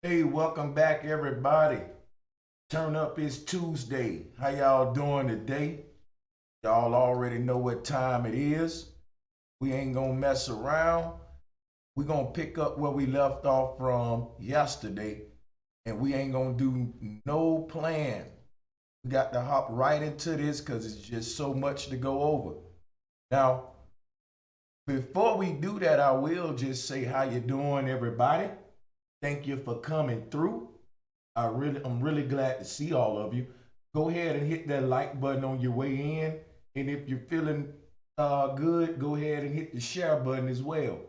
Hey, welcome back, everybody. Turn up, it's Tuesday. How y'all doing today? Y'all already know what time it is. We ain't gonna mess around. We gonna pick up where we left off from yesterday, and we ain't gonna do no plan. We got to hop right into this because it's just so much to go over. Now, before we do that, I will just say how you doing, everybody. Thank you for coming through. I'm really glad to see all of you. Go ahead and hit that like button on your way in, and if you're feeling good, go ahead and hit the share button as well.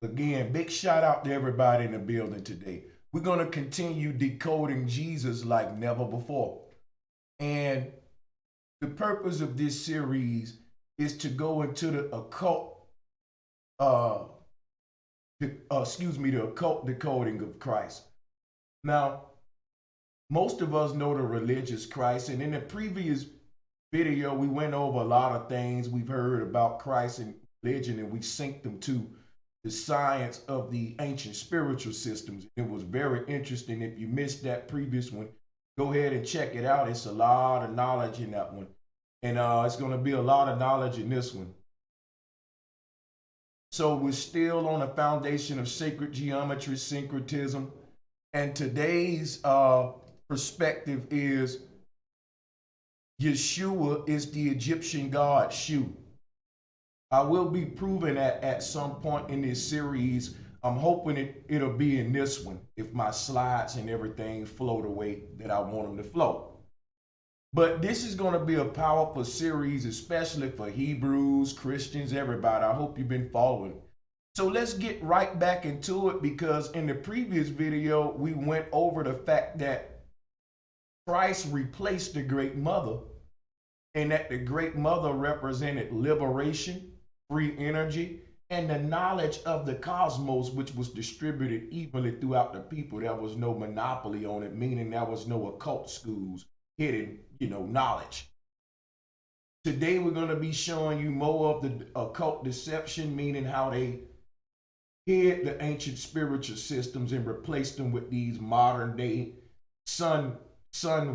Again, big shout out to everybody in the building today. We're gonna continue decoding Jesus like never before, and the purpose of this series is to go into the occult, uh, the occult decoding of Christ. Now, most of us know the religious Christ, and in the previous video, we went over a lot of things we've heard about Christ and religion, and we synced them to the science of the ancient spiritual systems. It was very interesting. If you missed that previous one, go ahead and check it out. It's a lot of knowledge in that one, and it's going to be a lot of knowledge in this one. So we're still on a foundation of sacred geometry, syncretism, and today's perspective is YeSHUa is the Egyptian god Shu. I will be proving that at some point in this series. I'm hoping it'll be in this one if my slides and everything flow the way that I want them to flow. But this is going to be a powerful series, especially for Hebrews, Christians, everybody. I hope you've been following. So let's get right back into it because in the previous video, we went over the fact that Christ replaced the Great Mother and that the Great Mother represented liberation, free energy, and the knowledge of the cosmos, which was distributed evenly throughout the people. There was no monopoly on it, meaning there was no occult schools hidden, knowledge. Today, we're going to be showing you more of the occult deception, meaning how they hid the ancient spiritual systems and replaced them with these modern day sun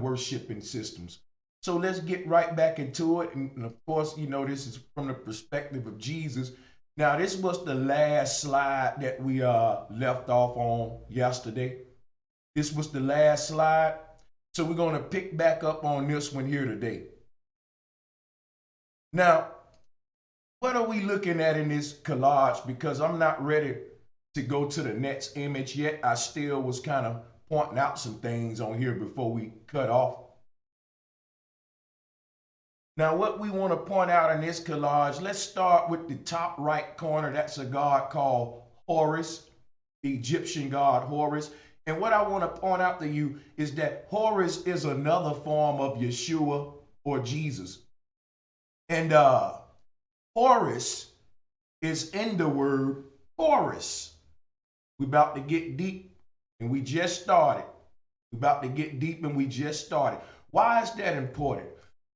worshiping systems. So let's get right back into it. And of course, this is from the perspective of Jesus. Now, this was the last slide that we left off on yesterday. This was the last slide. So we're going to pick back up on this one here today. Now, what are we looking at in this collage? Because I'm not ready to go to the next image yet. I still was kind of pointing out some things on here before we cut off. Now, what we want to point out in this collage, let's start with the top right corner. That's a god called Horus, the Egyptian god Horus. And what I want to point out to you is that Horus is another form of YeSHUa or Jesus. And Horus is in the word Horus. We're about to get deep, and we just started. We're about to get deep, and we just started. Why is that important?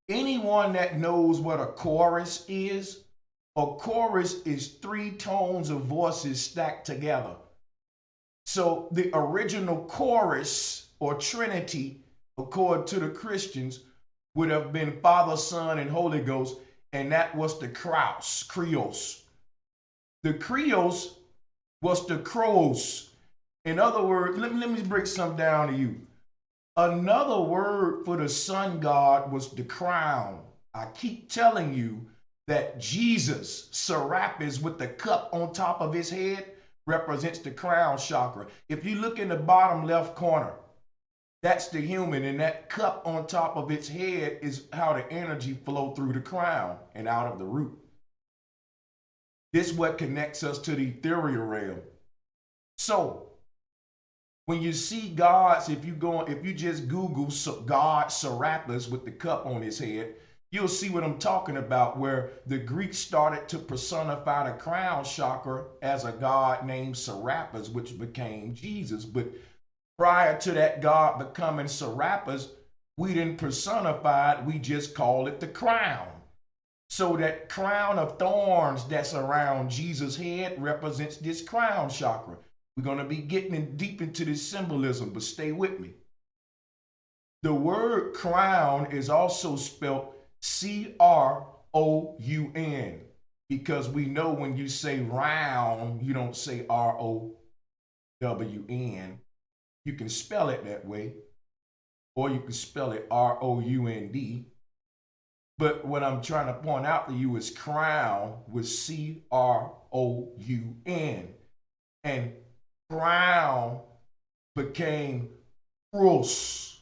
Anyone that knows what a chorus is, a chorus is three tones of voices stacked together. So the original chorus or Trinity, according to the Christians, would have been Father, Son, and Holy Ghost, and that was the Krios. The Krios was the crows. In other words, let me break something down to you. Another word for the sun god was the crown. I keep telling you that Jesus, Serapis, with the cup on top of his head, represents the crown chakra. If you look in the bottom left corner, that's the human, and that cup on top of its head is how the energy flow through the crown and out of the root. This is what connects us to the ethereal realm. So when you see gods, if you just Google God Serapis with the cup on his head, you'll see what I'm talking about, where the Greeks started to personify the crown chakra as a god named Serapis, which became Jesus. But prior to that god becoming Serapis, we didn't personify it, we just called it the crown. So that crown of thorns that's around Jesus' head represents this crown chakra. We're going to be getting in deep into this symbolism, but stay with me. The word crown is also spelled C-R-O-U-N, because we know when you say round, you don't say R-O-W-N. You can spell it that way, or you can spell it R-O-U-N-D. But what I'm trying to point out to you is crown with C-R-O-U-N. And crown became cross.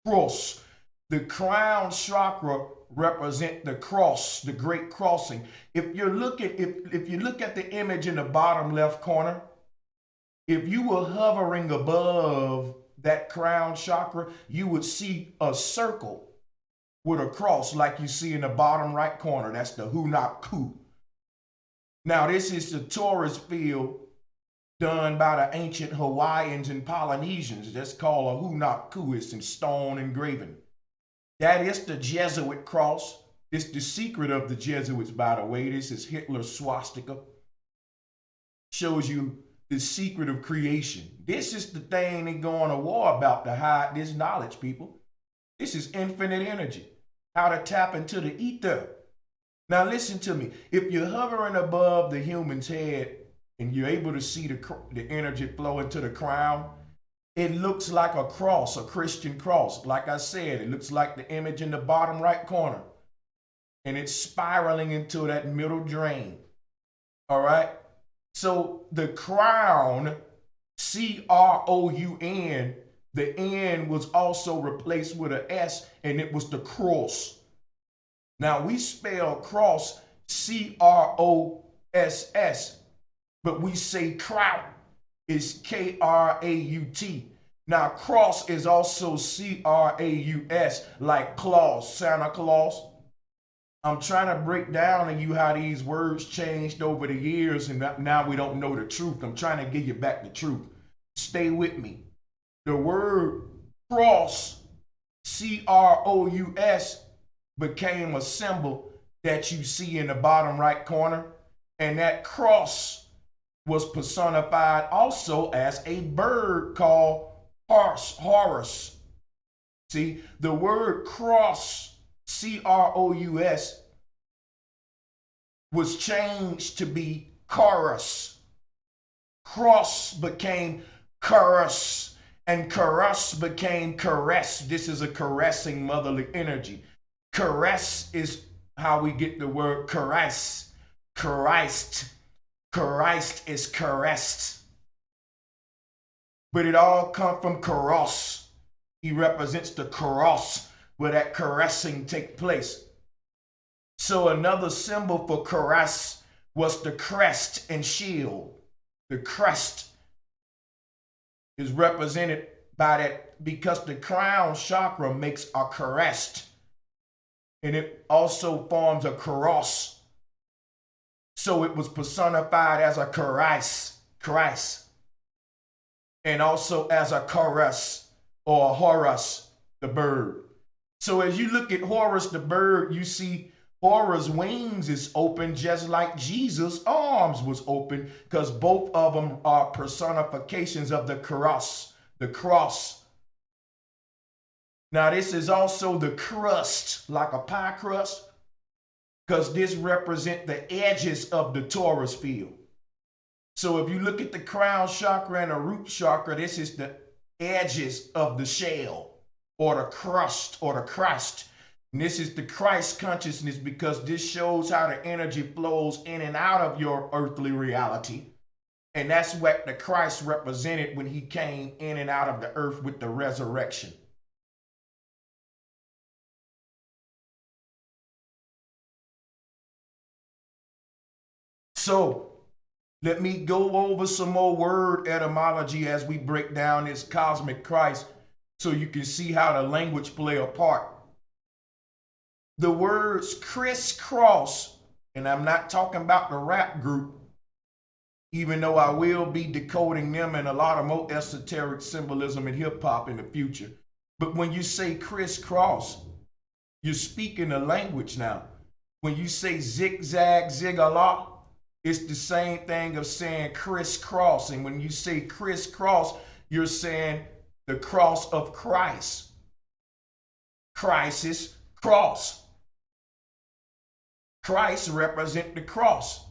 Cross. The crown chakra represent the cross, the great crossing. If you look at the image in the bottom left corner, if you were hovering above that crown chakra, you would see a circle with a cross like you see in the bottom right corner. That's the Hunapku. Now this is the Taurus field done by the ancient Hawaiians and Polynesians. That's called a Hunapku. It's in stone engraving. That is the Jesuit cross. It's the secret of the Jesuits, by the way. This is Hitler's swastika. Shows you the secret of creation. This is the thing they going to war about, to hide this knowledge, people. This is infinite energy. How to tap into the ether. Now listen to me. If you're hovering above the human's head and you're able to see the energy flow into the crown, it looks like a cross, a Christian cross. Like I said, it looks like the image in the bottom right corner. And it's spiraling into that middle drain. All right? So the crown, C-R-O-U-N, the N was also replaced with an S, and it was the cross. Now we spell cross C-R-O-S-S, but we say kraut is K-R-A-U-T. Now cross is also C-R-A-U-S, like Claus, Santa Claus. I'm trying to break down to you how these words changed over the years, and now we don't know the truth. I'm trying to give you back the truth. Stay with me. The word cross, C-R-O-U-S, became a symbol that you see in the bottom right corner. And that cross was personified also as a bird called Horus. See, the word cross, C-R-O-U-S, was changed to be chorus. Cross became chorus, and caress became caress. This is a caressing motherly energy. Caress is how we get the word caress. Christ. Christ is caressed. But it all comes from Karos. He represents the Karos, where that caressing take place. So another symbol for caress was the crest and shield. The crest is represented by that because the crown chakra makes a crest, and it also forms a cross. So it was personified as a Christ, and also as a chorus or a Horus, the bird. So as you look at Horus, the bird, you see Horus' wings is open just like Jesus' arms was open, because both of them are personifications of the cross, the cross. Now this is also the crust, like a pie crust, because this represents the edges of the Taurus field. So if you look at the crown chakra and the root chakra, this is the edges of the shell, or the crust, or the crust. And this is the Christ consciousness, because this shows how the energy flows in and out of your earthly reality. And that's what the Christ represented when he came in and out of the earth with the resurrection. So let me go over some more word etymology as we break down this cosmic Christ, so you can see how the language play a part. The words crisscross, and I'm not talking about the rap group, even though I will be decoding them and a lot of more esoteric symbolism in hip hop in the future. But when you say crisscross, you're speaking a language now. When you say zigzag, zigala, It's the same thing of saying crisscross. And when you say crisscross, you're saying the cross of Christ. Christ's cross. Christ represents the cross,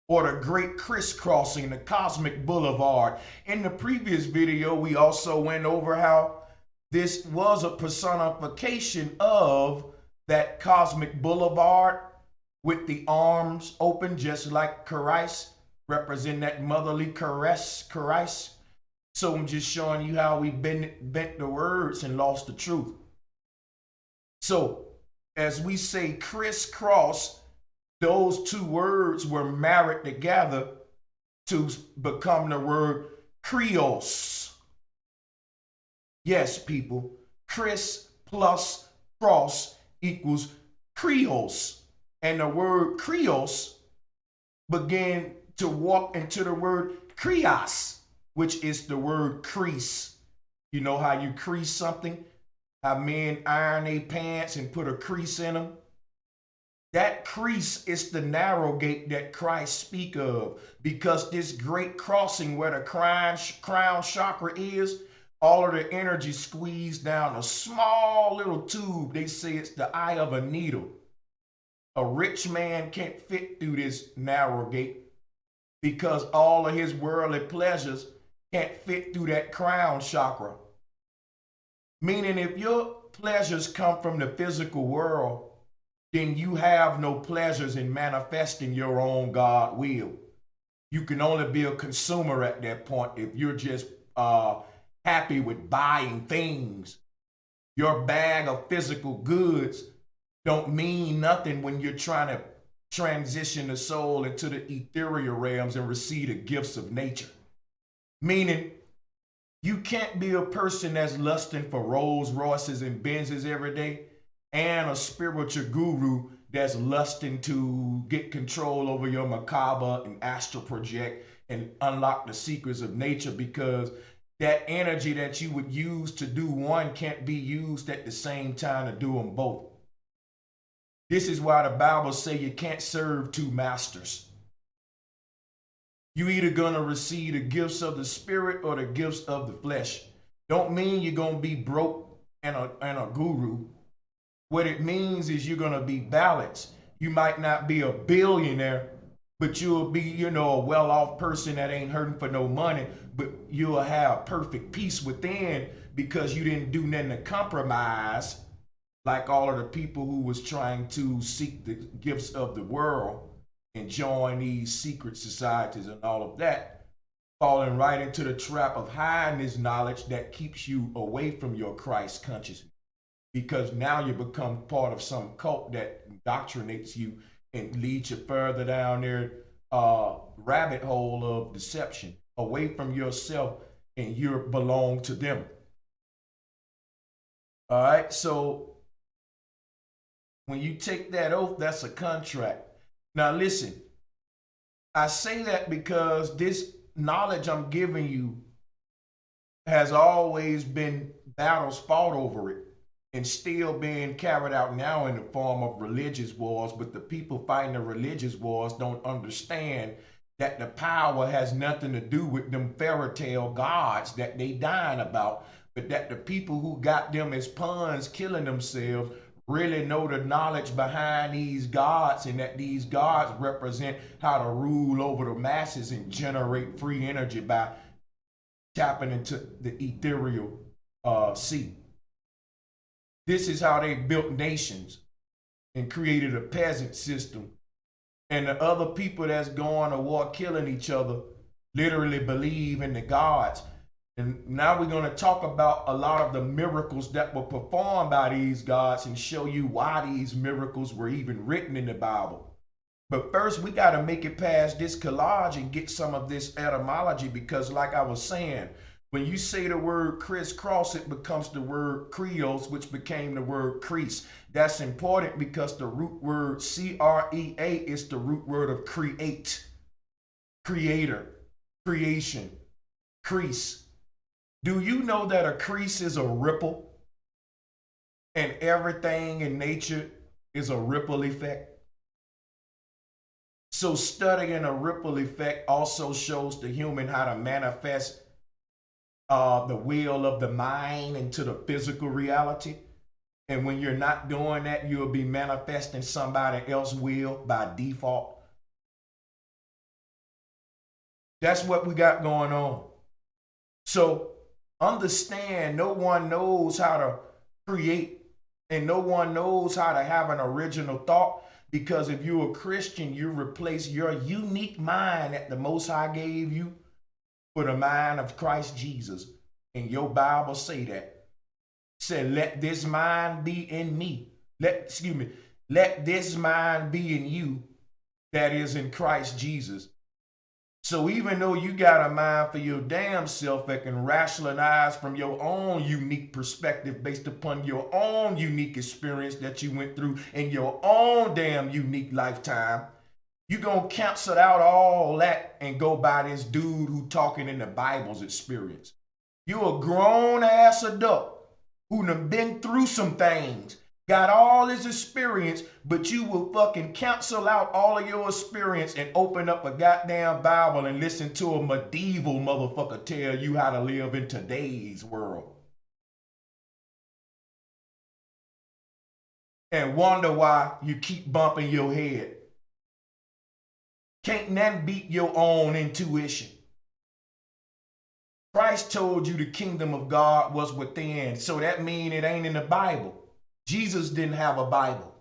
or the great crisscrossing, the cosmic boulevard. In the previous video, we also went over how this was a personification of that cosmic boulevard with the arms open, just like Christ, represent that motherly caress, Christ. So I'm just showing you how we bent the words and lost the truth. So as we say crisscross, those two words were married together to become the word krios. Yes, people, Chris plus cross equals krios. And the word krios began to walk into the word krios, which is the word crease. You know how you crease something? How men iron their pants and put a crease in them? That crease is the narrow gate that Christ speak of, because this great crossing where the crown chakra is, all of the energy squeezed down a small little tube. They say it's the eye of a needle. A rich man can't fit through this narrow gate because all of his worldly pleasures can't fit through that crown chakra. Meaning if your pleasures come from the physical world, then you have no pleasures in manifesting your own God will. You can only be a consumer at that point if you're just happy with buying things. Your bag of physical goods don't mean nothing when you're trying to transition the soul into the ethereal realms and receive the gifts of nature. Meaning, you can't be a person that's lusting for Rolls Royces and Benzes every day and a spiritual guru that's lusting to get control over your macabre and astral project and unlock the secrets of nature, because that energy that you would use to do one can't be used at the same time to do them both. This is why the Bible say you can't serve two masters. You either gonna receive the gifts of the spirit or the gifts of the flesh. Don't mean you're gonna be broke and a guru. What it means is you're gonna be balanced. You might not be a billionaire, but you'll be, a well-off person that ain't hurting for no money, but you'll have perfect peace within because you didn't do nothing to compromise, like all of the people who was trying to seek the gifts of the world and join these secret societies and all of that, falling right into the trap of hiding this knowledge that keeps you away from your Christ consciousness. Because now you become part of some cult that indoctrinates you and leads you further down their rabbit hole of deception, away from yourself, and you belong to them. All right, so when you take that oath, that's a contract. Now listen, I say that because this knowledge I'm giving you has always been battles fought over it, and still being carried out now in the form of religious wars. But the people fighting the religious wars don't understand that the power has nothing to do with them fairy tale gods that they dying about, but that the people who got them as pawns killing themselves really know the knowledge behind these gods, and that these gods represent how to rule over the masses and generate free energy by tapping into the ethereal sea. This is how they built nations and created a peasant system. And the other people that's going to war killing each other literally believe in the gods. And now we're going to talk about a lot of the miracles that were performed by these gods and show you why these miracles were even written in the Bible. But first, we got to make it past this collage and get some of this etymology, because like I was saying, when you say the word crisscross, it becomes the word krios, which became the word crease. That's important because the root word C-R-E-A is the root word of create, creator, creation, crease. Do you know that a crease is a ripple? And everything in nature is a ripple effect. So studying a ripple effect also shows the human how to manifest the will of the mind into the physical reality. And when you're not doing that, you'll be manifesting somebody else's will by default. That's what we got going on. So understand, no one knows how to create and no one knows how to have an original thought, because if you're a Christian, you replace your unique mind that the Most High gave you for the mind of Christ Jesus. And your Bible say that. Said, let this mind be in me. Let this mind be in you that is in Christ Jesus. So even though you got a mind for your damn self that can rationalize from your own unique perspective based upon your own unique experience that you went through in your own damn unique lifetime, you gonna cancel out all that and go by this dude who talking in the Bible's experience. You a grown ass adult who done been through some things, got all his experience, but you will fucking cancel out all of your experience and open up a goddamn Bible and listen to a medieval motherfucker tell you how to live in today's world. And wonder why you keep bumping your head. Can't nothing beat your own intuition. Christ told you the kingdom of God was within, so that means it ain't in the Bible. Jesus didn't have a Bible.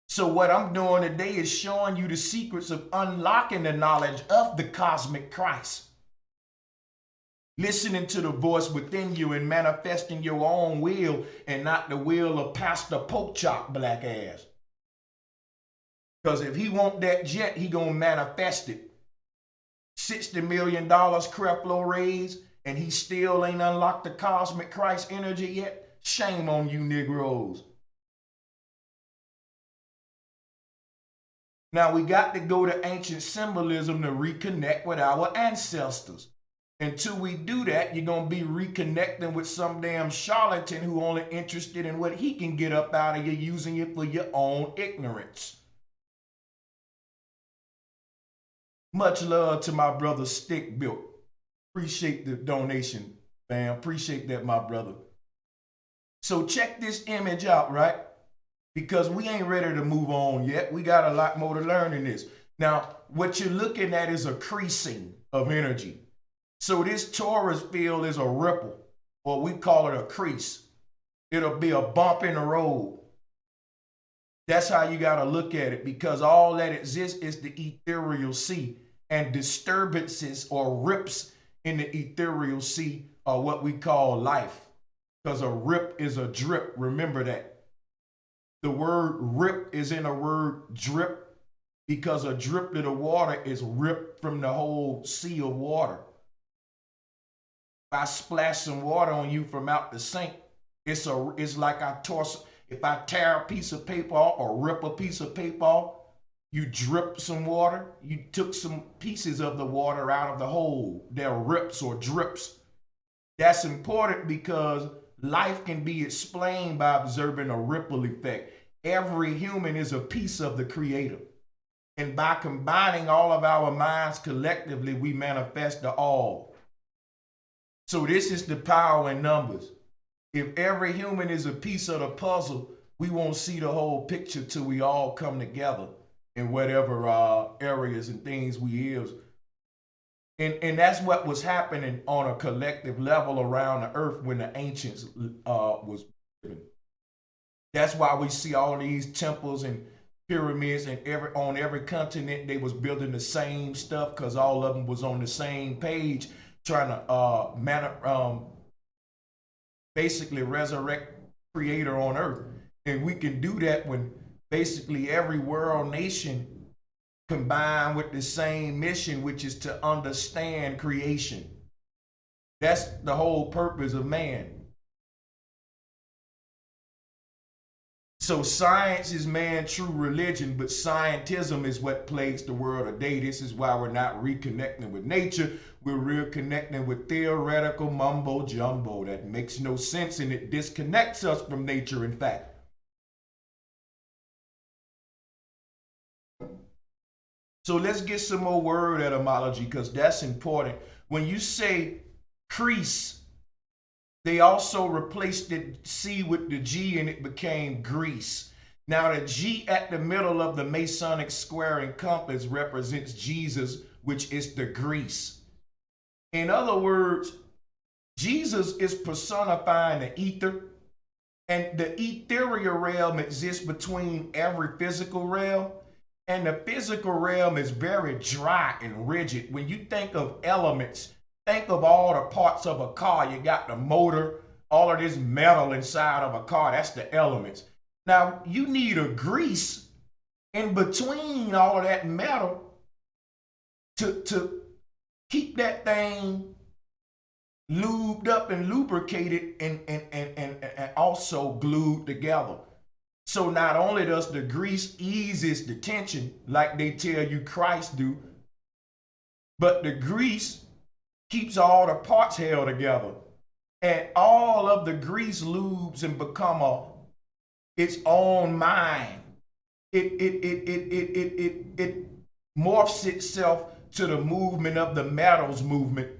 So what I'm doing today is showing you the secrets of unlocking the knowledge of the cosmic Christ. Listening to the voice within you and manifesting your own will and not the will of Pastor Pochop black ass. Because if he want that jet, he gonna manifest it. $60 million Creflo raised, and he still ain't unlocked the cosmic Christ energy yet. Shame on you Negroes. Now we got to go to ancient symbolism to reconnect with our ancestors. Until we do that, you're going to be reconnecting with some damn charlatan who only interested in what he can get up out of you, using it for your own ignorance. Much love to my brother Stick Built. Appreciate the donation, fam. Appreciate that, my brother. So check this image out, right? Because we ain't ready to move on yet. We got a lot more to learn in this. Now, what you're looking at is a creasing of energy. So this torus field is a ripple, or we call it a crease. It'll be a bump in the road. That's how you got to look at it, because all that exists is the ethereal sea, and disturbances or rips in the ethereal sea are what we call life. Because a rip is a drip. Remember that. The word rip is in a word drip, because a drip of the water is ripped from the whole sea of water. If I splash some water on you from out the sink, it's like I toss. If I tear a piece of paper off or rip a piece of paper off, you drip some water. You took some pieces of the water out of the hole. They're rips or drips. That's important because life can be explained by observing a ripple effect. Every human is a piece of the Creator. And by combining all of our minds collectively, we manifest the all. So this is the power in numbers. If every human is a piece of the puzzle, we won't see the whole picture till we all come together in whatever areas and things we is. And that's what was happening on a collective level around the earth when the ancients was living. That's why we see all these temples and pyramids, and on every continent they was building the same stuff, because all of them was on the same page trying to basically resurrect Creator on earth. And we can do that when basically every world nation combined with the same mission, which is to understand creation. That's the whole purpose of man. So science is man's true religion, but scientism is what plagues the world today. This is why we're not reconnecting with nature. We're reconnecting with theoretical mumbo jumbo that makes no sense, and it disconnects us from nature, in fact. So let's get some more word etymology because that's important. When you say crease, they also replaced the C with the G and it became grease. Now the G at the middle of the Masonic square and compass represents Jesus, which is the grease. In other words, Jesus is personifying the ether, and the ethereal realm exists between every physical realm. And the physical realm is very dry and rigid. When you think of elements, think of all the parts of a car. You got the motor, all of this metal inside of a car. That's the elements. Now, you need a grease in between all of that metal to keep that thing lubed up and lubricated and also glued together. So not only does the grease eases the tension like they tell you Christ do, but the grease keeps all the parts held together. And all of the grease lubes and become its own mind. It morphs itself to the movement of the metals movement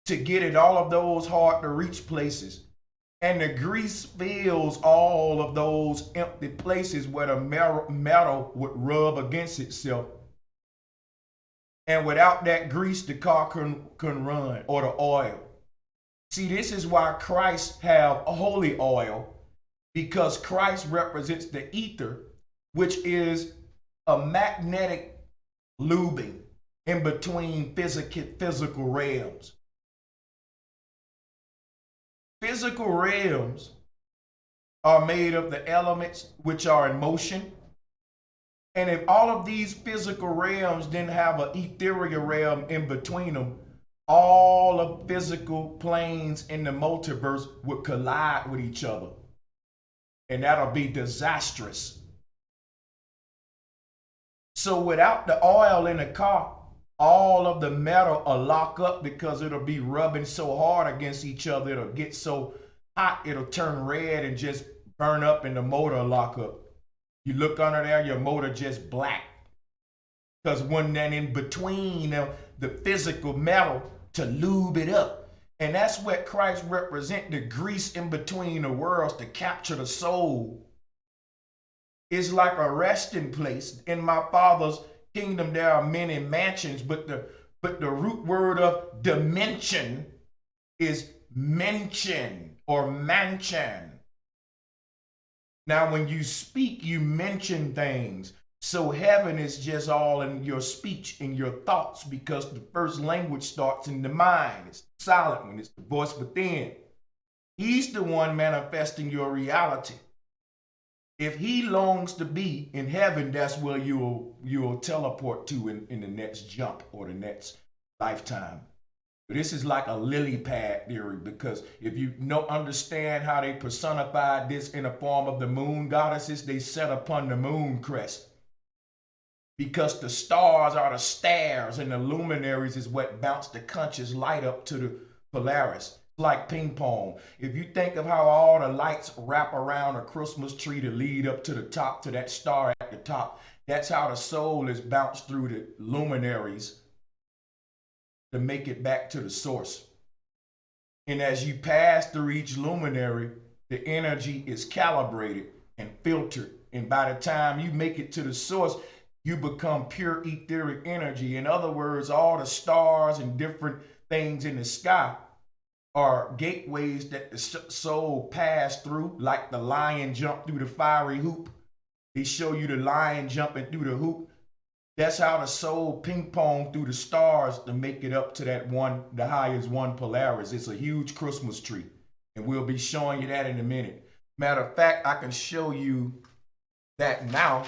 to get it all of those hard to reach places. And the grease fills all of those empty places where the metal would rub against itself. And without that grease, the car couldn't run, or the oil. See, this is why Christ have holy oil, because Christ represents the ether, which is a magnetic lubing in between physical realms. Physical realms are made of the elements which are in motion. And if all of these physical realms didn't have an ethereal realm in between them, all of physical planes in the multiverse would collide with each other. And that'll be disastrous. So without the oil in the car, all of the metal will lock up because it'll be rubbing so hard against each other. It'll get so hot, it'll turn red and just burn up and the motor will lock up. You look under there, your motor just black. Because when then in between the physical metal to lube it up. And that's what Christ represents, the grease in between the worlds to capture the soul. It's like a resting place. In my Father's kingdom there are many mansions, but the root word of dimension is mention or mansion. Now when you speak, you mention things. So heaven is just all in your speech, in your thoughts, because the first language starts in the mind. It's the silent one, it's the voice within. He's the one manifesting your reality. If he longs to be in heaven, that's where you'll teleport to in the next jump or the next lifetime. But this is like a lily pad theory, because if you understand how they personified this in the form of the moon goddesses, they set upon the moon crest. Because the stars are the stars and the luminaries is what bounce the conscious light up to the Polaris. Like ping pong. If you think of how all the lights wrap around a Christmas tree to lead up to the top, to that star at the top, that's how the soul is bounced through the luminaries to make it back to the source. And as you pass through each luminary, the energy is calibrated and filtered. And by the time you make it to the source, you become pure etheric energy. In other words, all the stars and different things in the sky are gateways that the soul passed through, like the lion jumped through the fiery hoop. They show you the lion jumping through the hoop. That's how the soul ping pong through the stars to make it up to that one, the highest one, Polaris. It's a huge Christmas tree, and we'll be showing you that in a minute. Matter of fact, I can show you that now.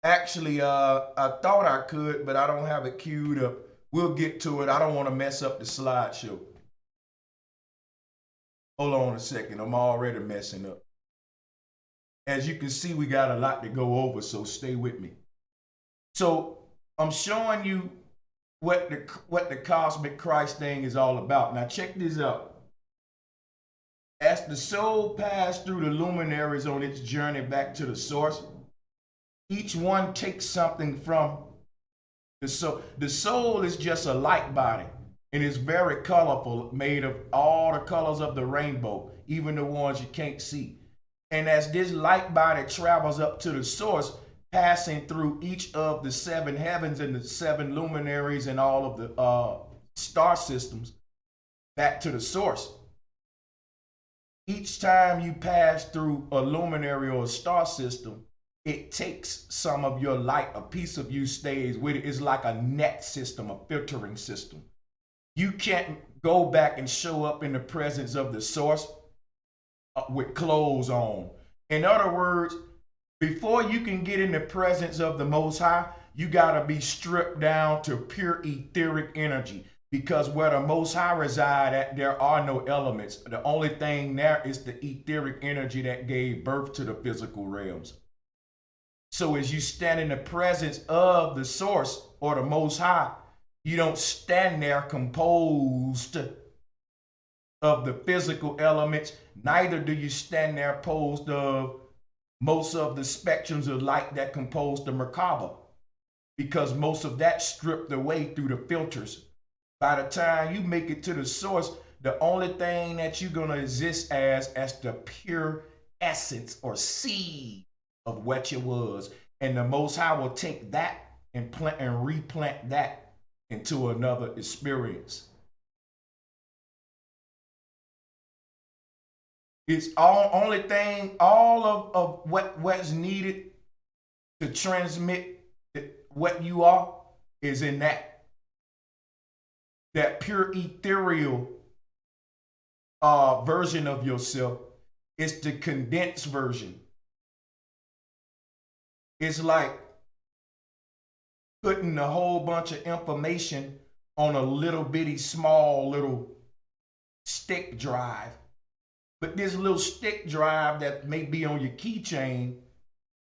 Actually, I thought I could, but I don't have it queued up. We'll get to it. I don't want to mess up the slideshow. Hold on a second. I'm already messing up. As you can see, we got a lot to go over, so stay with me. So I'm showing you what the cosmic Christ thing is all about. Now check this out. As the soul passed through the luminaries on its journey back to the source, Each one takes something from the soul. The soul is just a light body, and it's very colorful, made of all the colors of the rainbow, even the ones you can't see. And as this light body travels up to the source, passing through each of the seven heavens and the seven luminaries and all of the star systems back to the source. Each time you pass through a luminary or a star system, it takes some of your light, a piece of you stays with it. It's like a net system, a filtering system. You can't go back and show up in the presence of the source with clothes on. In other words, before you can get in the presence of the Most High, you got to be stripped down to pure etheric energy. Because where the Most High reside at, there are no elements. The only thing there is the etheric energy that gave birth to the physical realms. So as you stand in the presence of the source or the Most High, you don't stand there composed of the physical elements, neither do you stand there composed of most of the spectrums of light that compose the Merkaba, because most of that stripped away through the filters. By the time you make it to the source, the only thing that you're going to exist as the pure essence or seed of what you was. And the Most High will take that and plant and replant that into another experience. It's only thing, all of what's needed to transmit what you are is in that pure ethereal version of yourself. It's the condensed version. It's like putting a whole bunch of information on a little bitty small little stick drive. But this little stick drive that may be on your keychain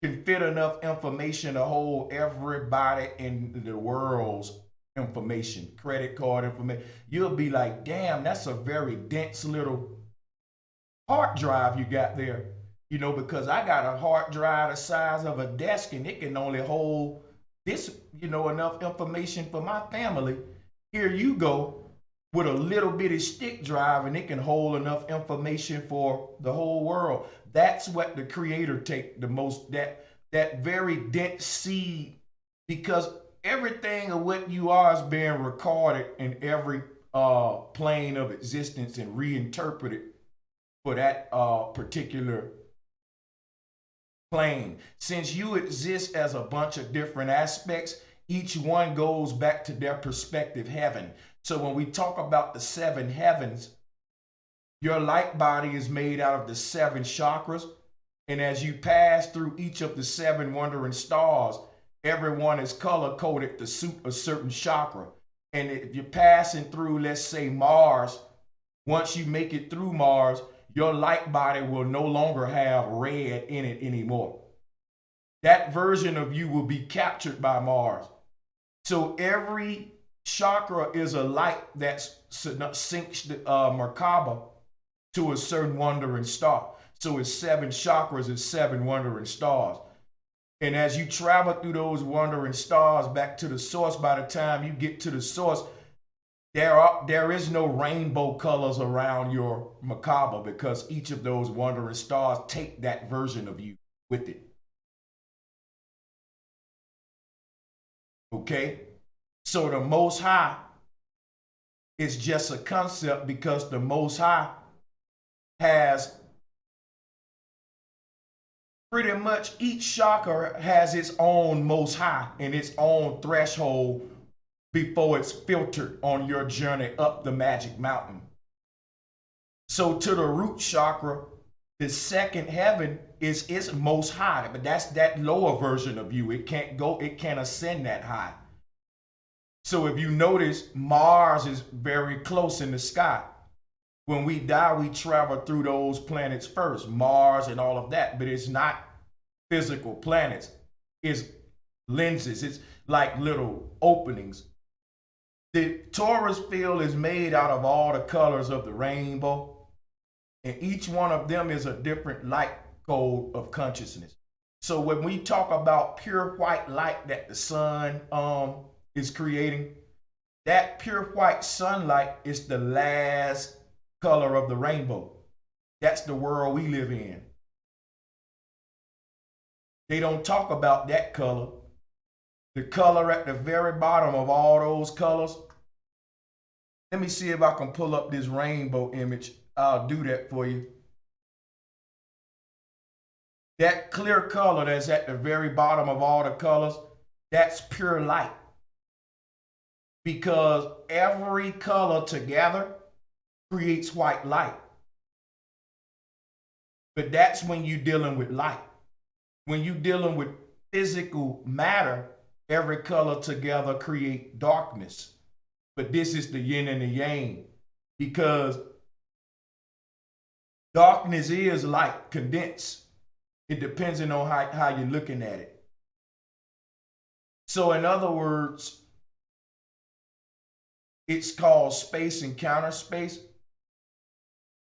can fit enough information to hold everybody in the world's information, credit card information. You'll be like, damn, that's a very dense little hard drive you got there. You know, because I got a hard drive the size of a desk and it can only hold this, you know, enough information for my family. Here you go with a little bitty stick drive and it can hold enough information for the whole world. That's what the Creator take the most, that very dense seed, because everything of what you are is being recorded in every plane of existence and reinterpreted for that particular plane. Since you exist as a bunch of different aspects, each one goes back to their perspective heaven. So when we talk about the seven heavens, your light body is made out of the seven chakras. And as you pass through each of the seven wandering stars, everyone is color coded to suit a certain chakra. And if you're passing through, let's say Mars, once you make it through Mars, your light body will no longer have red in it anymore. That version of you will be captured by Mars. So every chakra is a light that sinks the Merkaba to a certain wandering star. So it's seven chakras and seven wandering stars. And as you travel through those wandering stars back to the source, by the time you get to the source, there is no rainbow colors around your Merkaba, because each of those wandering stars take that version of you with it. Okay? So the Most High is just a concept, because the Most High has pretty much each chakra has its own Most High and its own threshold before it's filtered on your journey up the magic mountain. So to the root chakra, the second heaven is its Most High, but that's that lower version of you. It can't ascend that high. So if you notice, Mars is very close in the sky. When we die, we travel through those planets first, Mars and all of that, but it's not physical planets. It's lenses. It's like little openings. The Taurus field is made out of all the colors of the rainbow, and each one of them is a different light code of consciousness. So when we talk about pure white light that the sun is creating, that pure white sunlight is the last color of the rainbow. That's the world we live in. They don't talk about that color. The color at the very bottom of all those colors. Let me see if I can pull up this rainbow image. I'll do that for you. That clear color that's at the very bottom of all the colors, that's pure light. Because every color together creates white light. But that's when you're dealing with light. When you're dealing with physical matter, every color together create darkness. But this is the yin and the yang, because darkness is light condensed. It depends on how you're looking at it. So in other words, it's called space and counter space.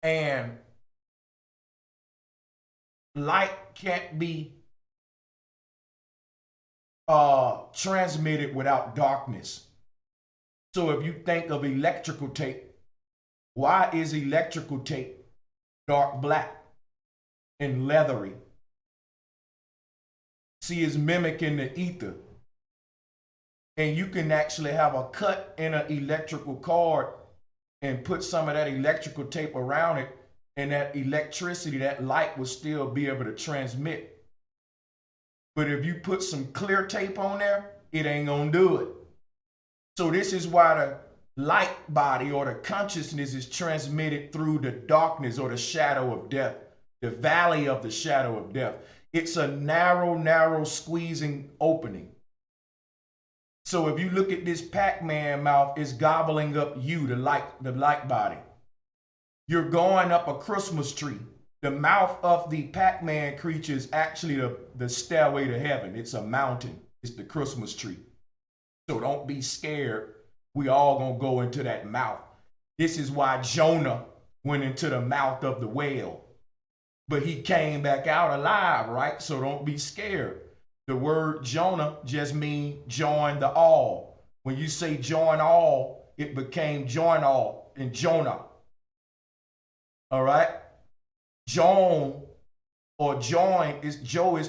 And light can't be transmitted without darkness. So if you think of electrical tape, why is electrical tape dark black and leathery? See, it's mimicking the ether. And you can actually have a cut in an electrical cord and put some of that electrical tape around it, and that electricity, that light will still be able to transmit. But if you put some clear tape on there, it ain't gonna do it. So this is why the light body or the consciousness is transmitted through the darkness or the shadow of death, the valley of the shadow of death. It's a narrow squeezing opening. So if you look at this Pac-Man mouth, it's gobbling up you, the light body. You're going up a Christmas tree. The mouth of the Pac-Man creature is actually the stairway to heaven. It's a mountain. It's the Christmas tree. So don't be scared. We all gonna go into that mouth. This is why Jonah went into the mouth of the whale. But he came back out alive, right? So don't be scared. The word Jonah just means join the all. When you say join all, it became join all in Jonah. All right? Join or join is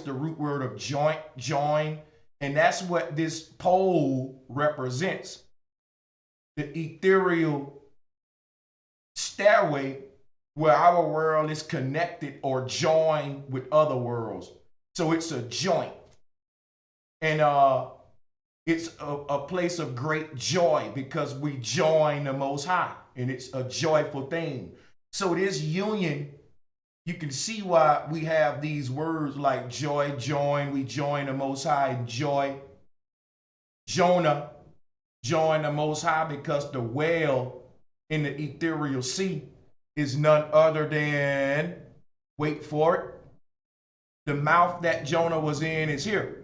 the root word of joint, join. And that's what this pole represents. The ethereal stairway where our world is connected or joined with other worlds. So it's a joint. And it's a place of great joy because we join the Most High, and it's a joyful thing. So this union, you can see why we have these words like joy, join, we join the Most High, and joy. Jonah joined the Most High because the whale in the ethereal sea is none other than, wait for it, the mouth that Jonah was in is here.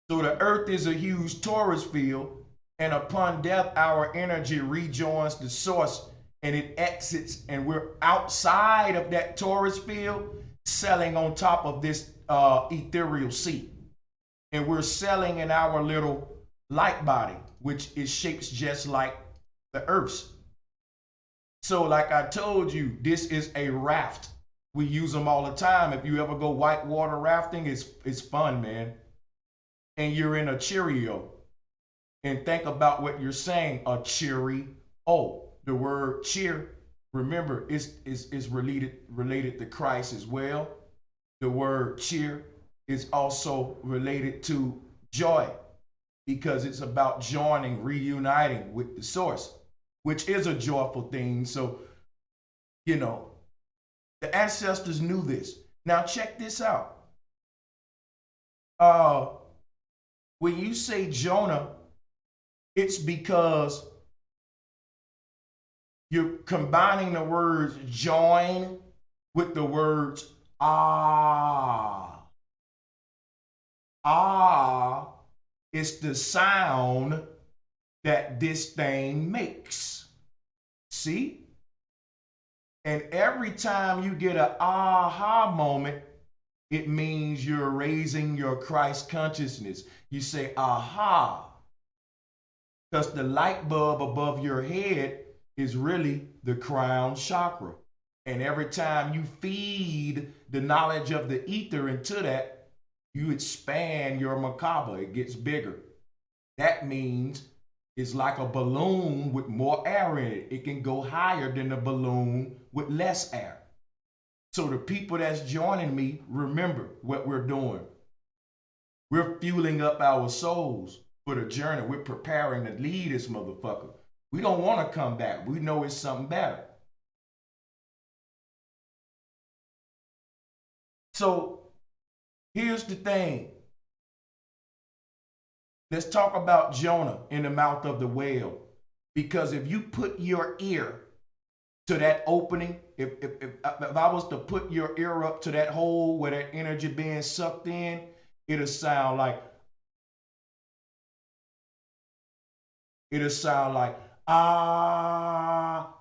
So the earth is a huge torus field, and upon death, our energy rejoins the source and it exits, and we're outside of that torus field, selling on top of this ethereal sea. And we're selling in our little light body, which is shaped just like the earth's. So like I told you, this is a raft. We use them all the time. If you ever go whitewater rafting, it's fun, man. And you're in a Cheerio. And think about what you're saying, a cheery. Oh, the word cheer, remember, is related to Christ as well. The word cheer is also related to joy because it's about joining, reuniting with the source, which is a joyful thing. So, you know, the ancestors knew this. Now check this out. When you say Jonah, it's because you're combining the words join with the words ah. Ah is the sound that this thing makes. See? And every time you get an aha moment, It means you're raising your Christ consciousness. You say, aha, because the light bulb above your head is really the crown chakra. And every time you feed the knowledge of the ether into that, you expand your macabre. It gets bigger. That means it's like a balloon with more air in it. It can go higher than a balloon with less air. So the people that's joining me, remember what we're doing. We're fueling up our souls for the journey. We're preparing to lead this motherfucker. We don't want to come back. We know it's something better. So here's the thing. Let's talk about Jonah in the mouth of the whale. Because if you put your ear to that opening, if I was to put your ear up to that hole where that energy being sucked in, it'll sound like ah,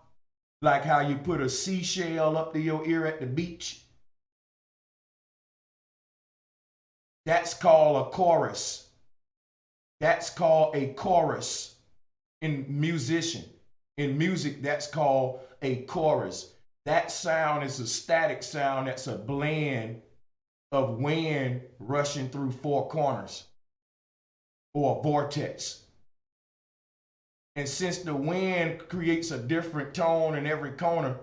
like how you put a seashell up to your ear at the beach. That's called a chorus. That's called a chorus in musician. In music, that's called a chorus. That sound is a static sound. That's a blend of wind rushing through four corners or a vortex. And since the wind creates a different tone in every corner,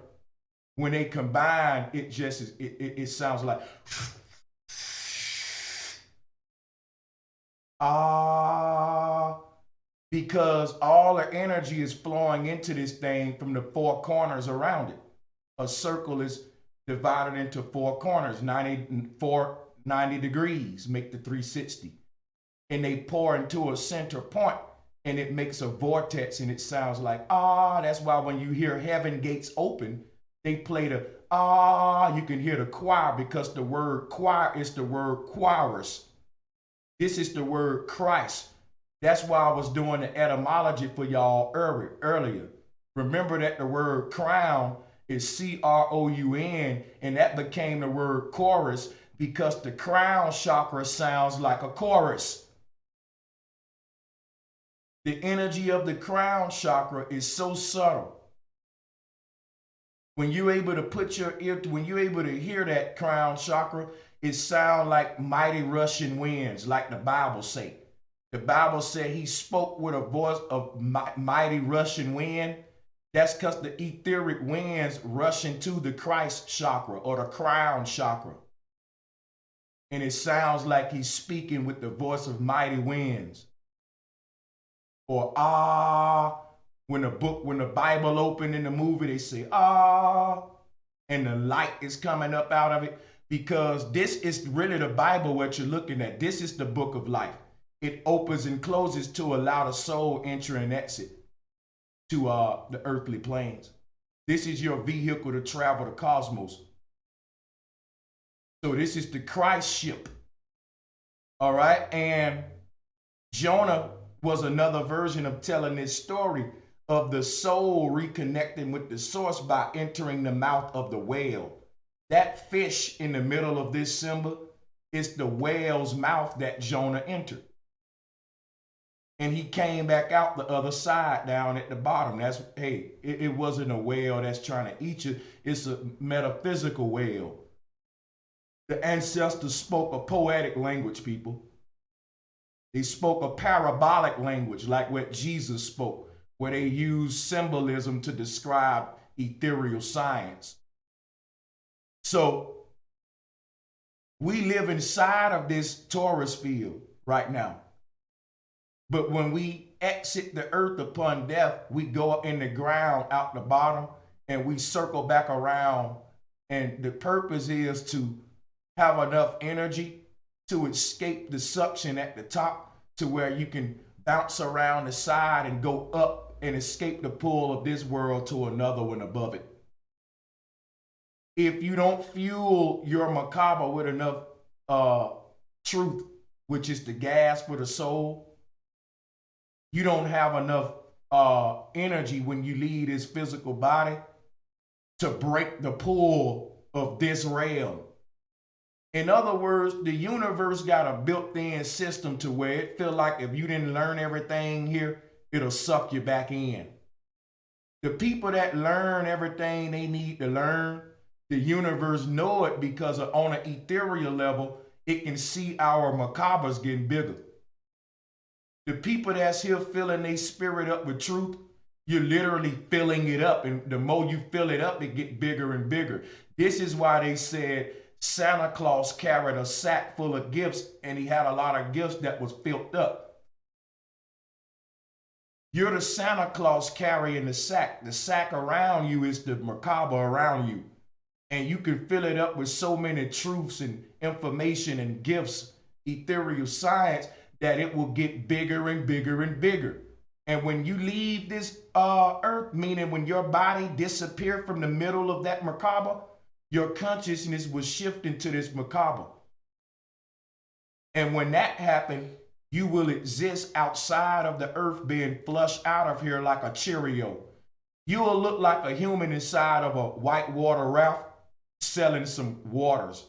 when they combine, it just is, it sounds like ah, because all the energy is flowing into this thing from the four corners around it. A circle is divided into four corners, 90 degrees, make the 360. And they pour into a center point and it makes a vortex and it sounds like, ah, that's why when you hear heaven gates open, they play the, ah, you can hear the choir because the word choir is the word choirus. This is the word Christ. That's why I was doing the etymology for y'all earlier. Remember that the word crown is C-R-O-U-N, and that became the word chorus because the crown chakra sounds like a chorus. The energy of the crown chakra is so subtle. When you're able to put your ear, when you're able to hear that crown chakra, it sounds like mighty rushing winds, like the Bible say. The Bible said he spoke with a voice of mighty rushing wind. That's because the etheric winds rush into the Christ chakra or the crown chakra. And it sounds like he's speaking with the voice of mighty winds. Or ah, when the Bible opened in the movie, they say ah, and the light is coming up out of it. Because this is really the Bible what you're looking at. This is the book of life. It opens and closes to allow the soul enter and exit to the earthly planes. This is your vehicle to travel the cosmos. So this is the Christ ship. All right. And Jonah was another version of telling this story of the soul reconnecting with the source by entering the mouth of the whale. That fish in the middle of this symbol is the whale's mouth that Jonah entered. And he came back out the other side down at the bottom. That's, hey, it wasn't a whale that's trying to eat you. It's a metaphysical whale. The ancestors spoke a poetic language, people. They spoke a parabolic language like what Jesus spoke, where they used symbolism to describe ethereal science. So we live inside of this Taurus field right now. But when we exit the earth upon death, we go up in the ground out the bottom and we circle back around. And the purpose is to have enough energy to escape the suction at the top to where you can bounce around the side and go up and escape the pull of this world to another one above it. If you don't fuel your macabre with enough truth, which is the gas for the soul, you don't have enough energy when you leave this physical body to break the pull of this realm In other words, the universe got a built-in system to where it feel like if you didn't learn everything here, it'll suck you back in. The people that learn everything they need to learn, the universe know it because on an ethereal level, it can see our macabres getting bigger. The people that's here filling their spirit up with truth, you're literally filling it up. And the more you fill it up, it get bigger and bigger. This is why they said Santa Claus carried a sack full of gifts, and he had a lot of gifts that was filled up. You're the Santa Claus carrying the sack. The sack around you is the macabre around you. And you can fill it up with so many truths and information and gifts, ethereal science, that it will get bigger and bigger and bigger. And when you leave this earth, meaning when your body disappears from the middle of that macabre, your consciousness will shift into this macabre. And when that happens, you will exist outside of the earth, being flushed out of here like a Cheerio. You will look like a human inside of a whitewater raft selling some waters.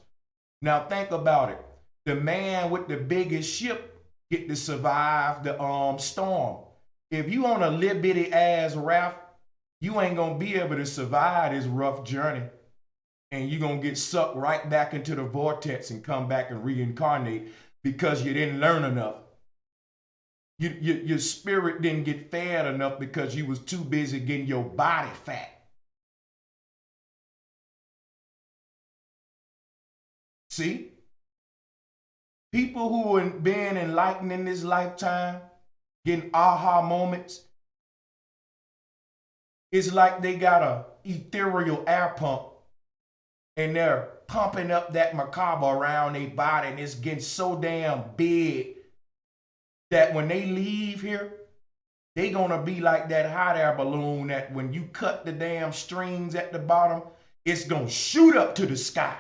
Now think about it. The man with the biggest ship get to survive the storm. If you on a little bitty ass raft, you ain't gonna be able to survive this rough journey. And you're gonna get sucked right back into the vortex and come back and reincarnate because you didn't learn enough. Your spirit didn't get fed enough because you was too busy getting your body fat. See? People who have been enlightened in this lifetime, getting aha moments, it's like they got a ethereal air pump and they're pumping up that macabre around their body, and it's getting so damn big that when they leave here, they gonna be like that hot air balloon that when you cut the damn strings at the bottom, it's gonna shoot up to the sky.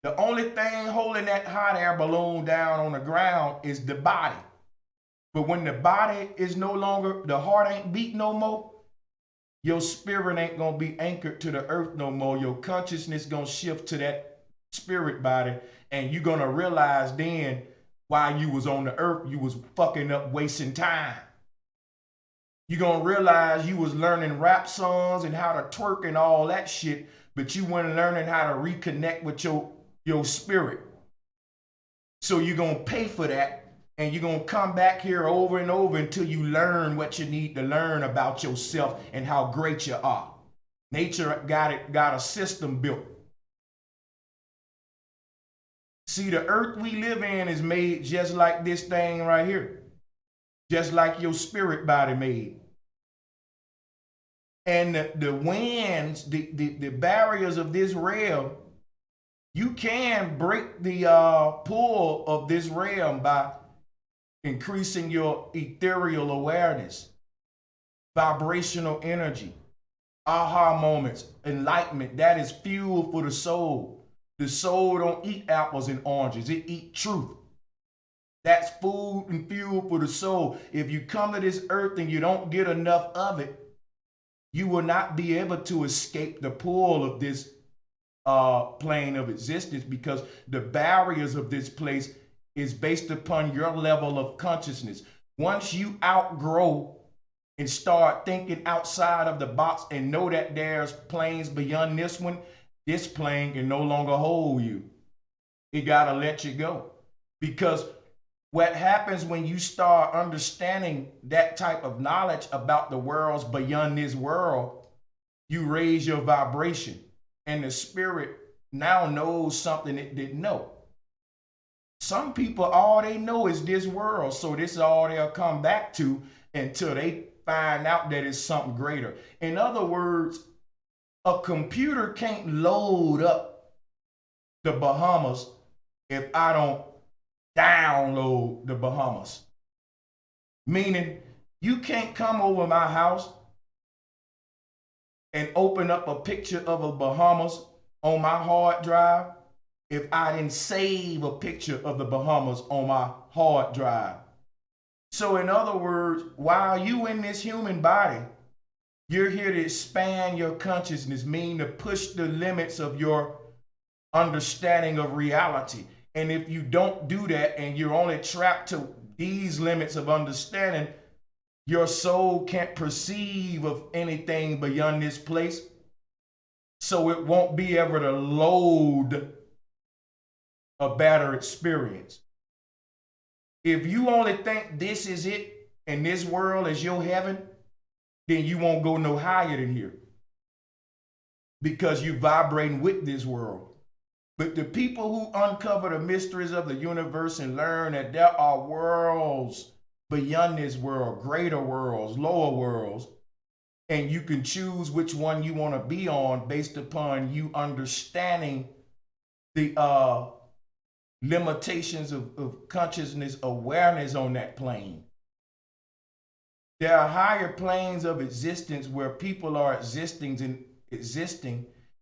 The only thing holding that hot air balloon down on the ground is the body. But when the body is no longer, the heart ain't beat no more, your spirit ain't gonna be anchored to the earth no more. Your consciousness gonna shift to that spirit body, and you're gonna realize then while you was on the earth, you was fucking up, wasting time. You're gonna realize you was learning rap songs and how to twerk and all that shit, but you weren't learning how to reconnect with your spirit. So you're gonna pay for that, and you're gonna come back here over and over until you learn what you need to learn about yourself and how great you are. Nature got a system built. See, the earth we live in is made just like this thing right here, just like your spirit body made. And the winds, the barriers of this realm, you can break the pull of this realm by increasing your ethereal awareness, vibrational energy, aha moments, enlightenment. That is fuel for the soul. The soul don't eat apples and oranges. It eat truth. That's food and fuel for the soul. If you come to this earth and you don't get enough of it, you will not be able to escape the pull of this plane of existence, because the barriers of this place is based upon your level of consciousness. Once you outgrow and start thinking outside of the box and know that there's planes beyond this one, this plane can no longer hold you. It gotta let you go. Because what happens when you start understanding that type of knowledge about the worlds beyond this world, you raise your vibration, and the spirit now knows something it didn't know. Some people, all they know is this world, so this is all they'll come back to until they find out that it's something greater. In other words, a computer can't load up the Bahamas if I don't download the Bahamas. Meaning, you can't come over my house and open up a picture of a Bahamas on my hard drive if I didn't save a picture of the Bahamas on my hard drive. So in other words, while you in this human body, you're here to expand your consciousness, meaning to push the limits of your understanding of reality. And if you don't do that and you're only trapped to these limits of understanding, your soul can't perceive of anything beyond this place. So it won't be able to load a better experience. If you only think this is it and this world is your heaven, then you won't go no higher than here because you're vibrating with this world. But the people who uncover the mysteries of the universe and learn that there are worlds beyond this world, greater worlds, lower worlds, and you can choose which one you want to be on based upon you understanding the limitations of consciousness awareness on that plane. There are higher planes of existence where people are existing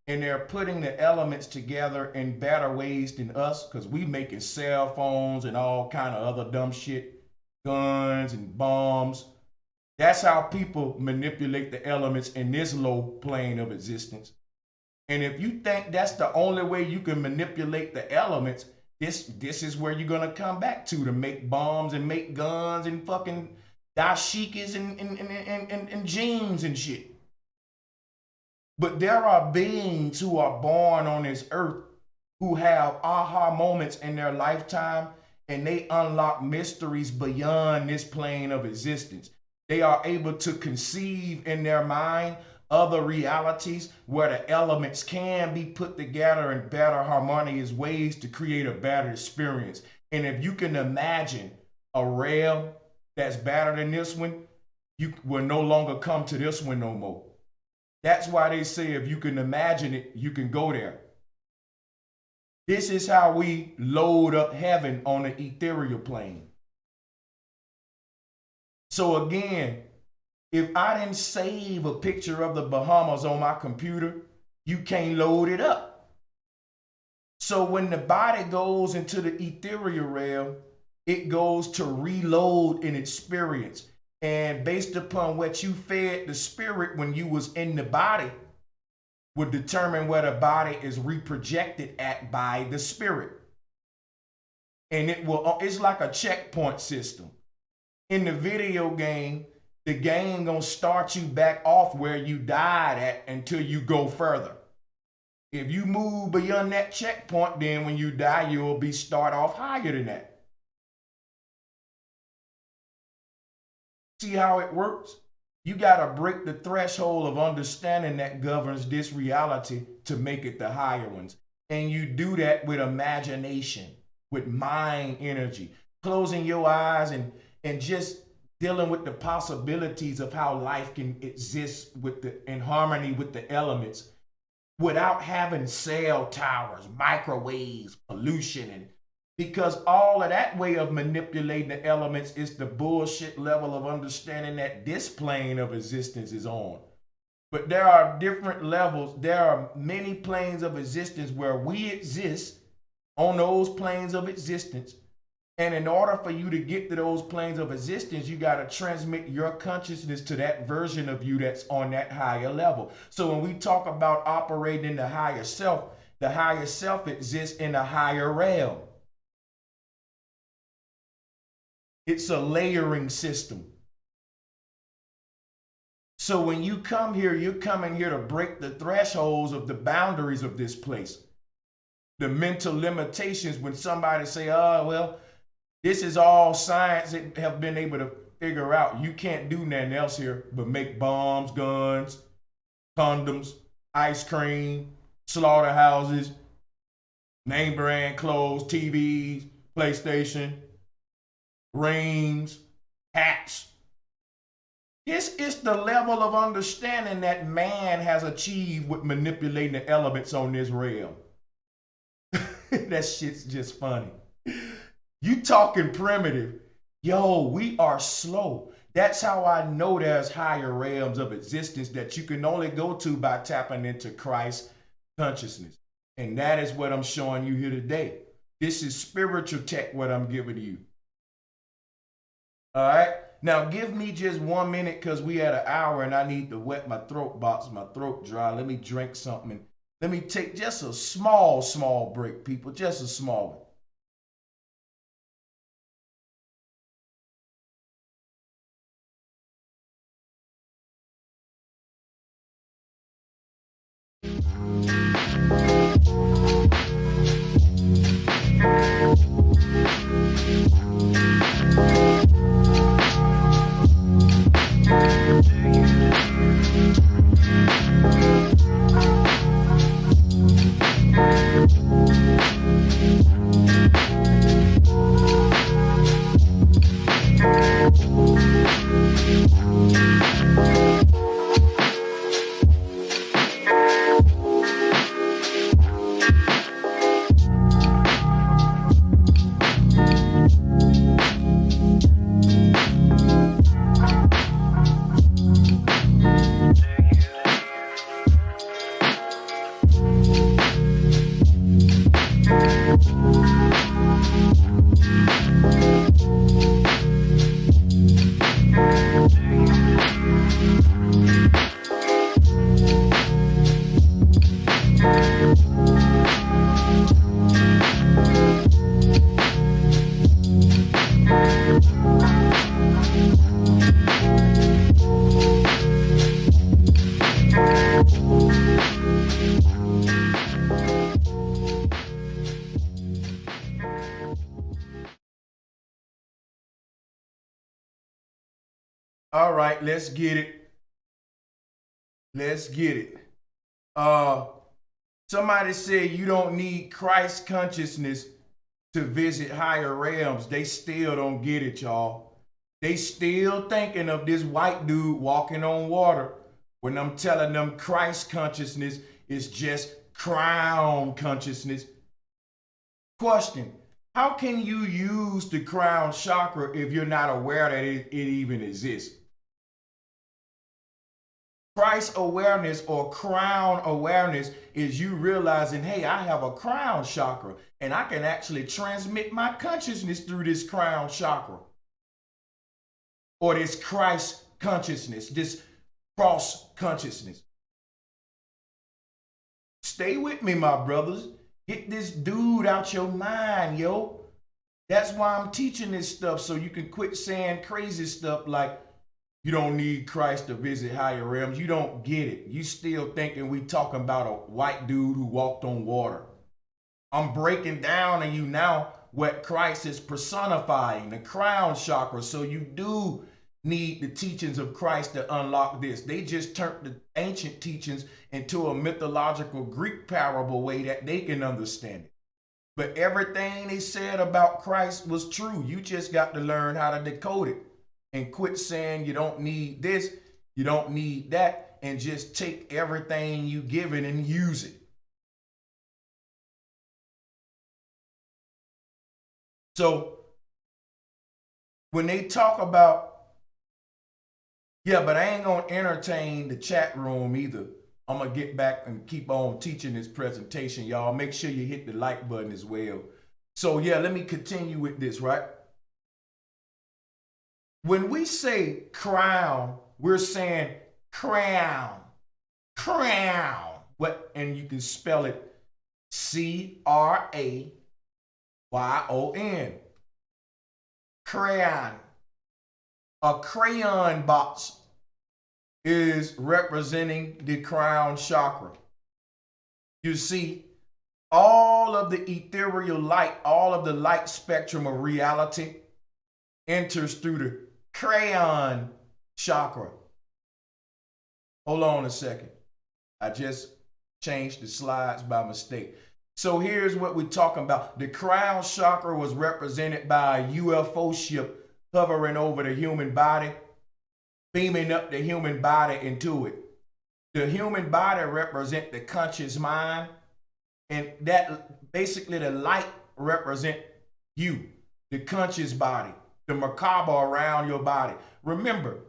and they're putting the elements together in better ways than us, because we making cell phones and all kind of other dumb shit, guns and bombs. That's how people manipulate the elements in this low plane of existence. And if you think that's the only way you can manipulate the elements, this is where you're gonna come back to make bombs and make guns and fucking dashikis and jeans and shit. But there are beings who are born on this earth who have aha moments in their lifetime, and they unlock mysteries beyond this plane of existence. They are able to conceive in their mind other realities where the elements can be put together in better harmonious ways to create a better experience. And if you can imagine a realm that's better than this one, you will no longer come to this one no more. That's why they say if you can imagine it, you can go there. This is how we load up heaven on the ethereal plane. So again, if I didn't save a picture of the Bahamas on my computer, you can't load it up. So when the body goes into the ethereal realm, it goes to reload an experience. And based upon what you fed the spirit when you was in the body, would determine where the body is reprojected at by the spirit. And it's like a checkpoint system. In the video game, the game gonna start you back off where you died at until you go further. If you move beyond that checkpoint, then when you die, you'll be start off higher than that. See how it works? You gotta break the threshold of understanding that governs this reality to make it the higher ones. And you do that with imagination, with mind energy, closing your eyes and just dealing with the possibilities of how life can exist in harmony with the elements without having cell towers, microwaves, pollution, because all of that way of manipulating the elements is the bullshit level of understanding that this plane of existence is on. But there are different levels. There are many planes of existence where we exist on those planes of existence. And in order for you to get to those planes of existence, you got to transmit your consciousness to that version of you that's on that higher level. So when we talk about operating in the higher self exists in a higher realm. It's a layering system. So when you come here, you're coming here to break the thresholds of the boundaries of this place. The mental limitations when somebody say, oh, well, this is all science that have been able to figure out. You can't do nothing else here but make bombs, guns, condoms, ice cream, slaughterhouses, name brand clothes, TVs, PlayStation, rings, hats. This is the level of understanding that man has achieved with manipulating the elements on this realm. That shit's just funny. You talking primitive. Yo, we are slow. That's how I know there's higher realms of existence that you can only go to by tapping into Christ consciousness. And that is what I'm showing you here today. This is spiritual tech, what I'm giving you. All right. Now give me just 1 minute because we had an hour and I need to wet my throat box, my throat dry. Let me drink something Let me take just a small break, people, just a small one. All right, let's get it. Let's get it. Uh, Somebody said you don't need Christ consciousness to visit higher realms. They still don't get it, y'all. They still thinking of this white dude walking on water when I'm telling them Christ consciousness is just crown consciousness. Question: how can you use the crown chakra if you're not aware that it even exists? Christ awareness or crown awareness is you realizing, hey, I have a crown chakra and I can actually transmit my consciousness through this crown chakra or this Christ consciousness, this cross consciousness. Stay with me, my brothers. Get this dude out your mind, yo. That's why I'm teaching this stuff, so you can quit saying crazy stuff like you don't need Christ to visit higher realms. You don't get it. You still thinking we talking about a white dude who walked on water. I'm breaking down in you now what Christ is personifying, the crown chakra. So you do need the teachings of Christ to unlock this. They just turned the ancient teachings into a mythological Greek parable way that they can understand it. But everything they said about Christ was true. You just got to learn how to decode it and quit saying you don't need this, you don't need that, and just take everything you given and use it. So when they talk about, yeah, but I ain't gonna entertain the chat room either. I'm gonna get back and keep on teaching this presentation, y'all. Make sure you hit the like button as well. So yeah, let me continue with this, right? When we say crown, we're saying crown, crown. What? And you can spell it Crayon. Crayon. A crayon box is representing the crown chakra. You see, all of the ethereal light, all of the light spectrum of reality enters through the crayon chakra. Hold on a second. I just changed the slides by mistake. So here's what we're talking about. The crown chakra was represented by a UFO ship hovering over the human body, beaming up the human body into it. The human body represents the conscious mind, and that basically the light represent you, the conscious body, the macabre around your body. Remember,